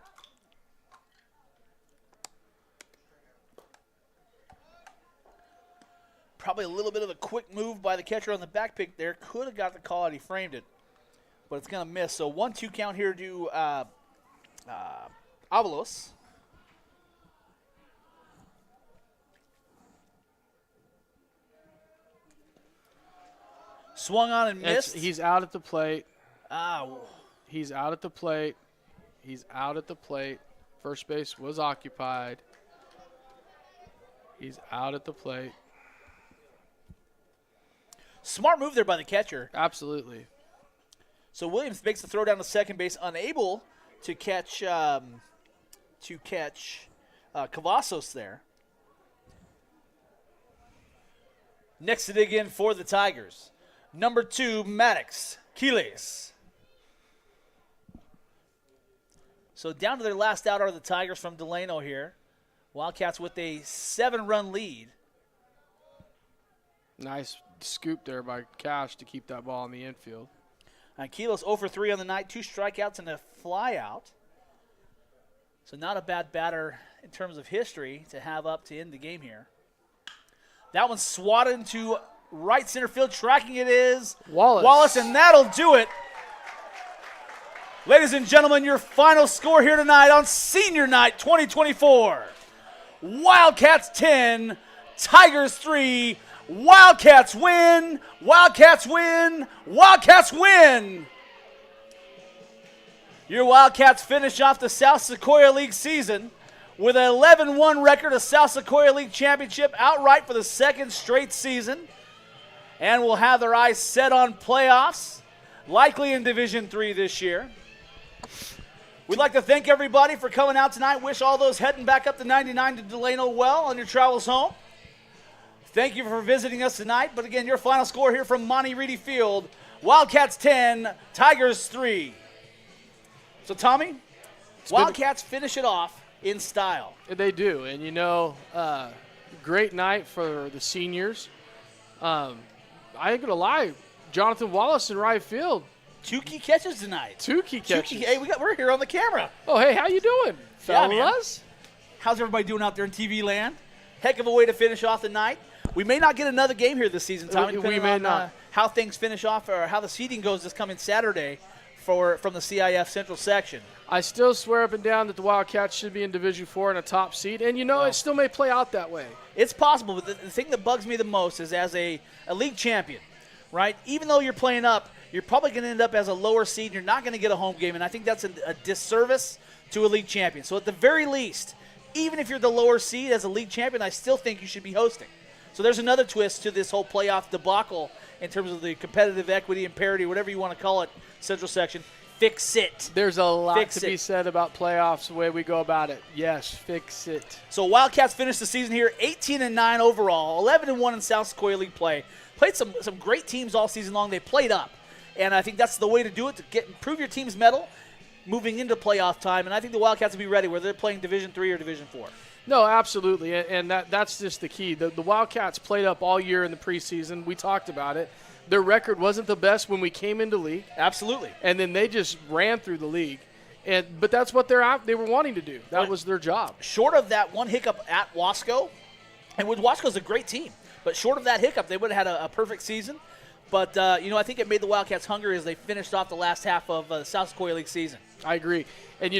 Probably a little bit of a quick move by the catcher on the back pick there. Could have got the call out. He framed it, but it's going to miss. So 1-2 count here to Avalos. Swung on and missed. He's out at the plate. Ow. He's out at the plate. He's out at the plate. First base was occupied. He's out at the plate. Smart move there by the catcher. Absolutely. So Williams makes the throw down to second base, unable to catch Cavazos there. Next to dig in for the Tigers, number 2, Maddox Quiles. So down to their last out are the Tigers from Delano here. Wildcats with a 7-run lead. Nice scoop there by Cash to keep that ball in the infield. And Quiles 0 for 3 on the night, 2 strikeouts and a flyout. So not a bad batter in terms of history to have up to end the game here. That one's swatted into right center field. Tracking it is Wallace. Wallace, and that'll do it. Ladies and gentlemen, your final score here tonight on Senior Night 2024. Wildcats 10, Tigers 3. Wildcats win, Wildcats win, Wildcats win. Your Wildcats finish off the South Sequoia League season with an 11-1 record, a South Sequoia League championship outright for the second straight season, and will have their eyes set on playoffs, likely in Division III this year. We'd like to thank everybody for coming out tonight. Wish all those heading back up to 99 to Delano well on your travels home. Thank you for visiting us tonight. But again, your final score here from Monty Reedy Field, Wildcats 10, Tigers 3. So, Tommy, Wildcats finish it off in style. They do. And, great night for the seniors. I ain't going to lie, Jonathan Wallace in right field. 2 key catches tonight. 2 key catches. Hey, we're here on the camera. Oh, hey, how you doing, Yeah, man. fellas? How's everybody doing out there in TV land? Heck of a way to finish off the night. We may not get another game here this season, Tommy, We depending may on not. how things finish off or how the seeding goes this coming Saturday from the CIF Central section. I still swear up and down that the Wildcats should be in Division IV in a top seed, and it still may play out that way. It's possible, but the thing that bugs me the most is as a league champion, right? Even though you're playing up, you're probably going to end up as a lower seed. You're not going to get a home game, and I think that's a disservice to a league champion. So at the very least, even if you're the lower seed as a league champion, I still think you should be hosting. So there's another twist to this whole playoff debacle in terms of the competitive equity and parity, whatever you want to call it, Central Section. Fix it. There's a lot Fix to be it. said about playoffs, the way we go about it. Yes, fix it. So Wildcats finished the season here 18-9 overall, 11-1 in South Sequoia League play. Played some great teams all season long. They played up. And I think that's the way to do it, to improve your team's mettle moving into playoff time. And I think the Wildcats will be ready, whether they're playing Division III or Division IV. No, absolutely, and that's just the key. The Wildcats played up all year in the preseason. We talked about it. Their record wasn't the best when we came into league. Absolutely. And then they just ran through the league. But that's what they were wanting to do. That was their job. Short of that one hiccup at Wasco, and Wasco's a great team, but short of that hiccup, they would have had a perfect season. But, I think it made the Wildcats hungry as they finished off the last half of the South Sequoia League season. I agree. And,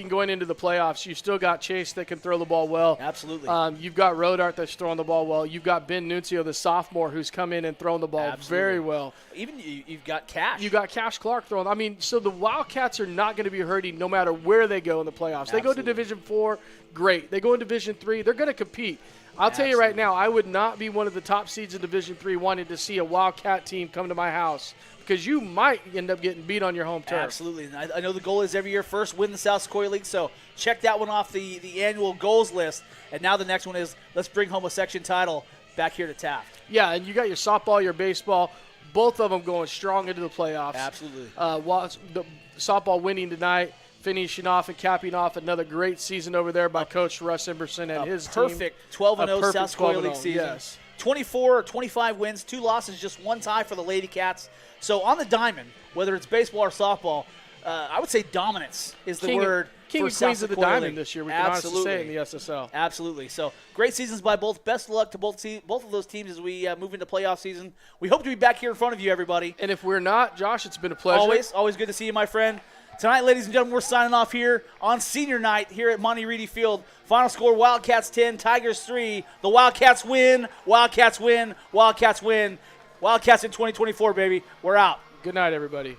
going into the playoffs, you still got Chase that can throw the ball well. Absolutely. You've got Rodart that's throwing the ball well. You've got Ben Nunzio, the sophomore, who's come in and thrown the ball very well. Even you've got Cash. You got Cash Clark throwing. So the Wildcats are not going to be hurting no matter where they go in the playoffs. They go to Division IV, great. They go in Division III, they're going to compete. I'll tell you right now, I would not be one of the top seeds in Division III wanting to see a Wildcat team come to my house because you might end up getting beat on your home turf. Absolutely. And I know the goal is every year first win the South Sequoia League, so check that one off the annual goals list. And now the next one is let's bring home a section title back here to Taft. Yeah, and you got your softball, your baseball, both of them going strong into the playoffs. Absolutely. The softball winning tonight, finishing off and capping off another great season over there by Coach Russ Emberson and his team. Perfect 12-0 South Sequoia League season. Yes. 24 or 25 wins, 2 losses, just 1 tie for the Lady Cats. So on the diamond, whether it's baseball or softball, I would say dominance is the word King for and South Queens of the Sequoia Diamond League. this year, we can honestly say in the SSL. Absolutely. So great seasons by both. Best of luck to both of those teams as we move into playoff season. We hope to be back here in front of you, everybody. And if we're not, Josh, it's been a pleasure. Always good to see you, my friend. Tonight, ladies and gentlemen, we're signing off here on senior night here at Monty Reedy Field. Final score, Wildcats 10, Tigers 3. The Wildcats win, Wildcats win, Wildcats win. Wildcats in 2024, baby. We're out. Good night, everybody.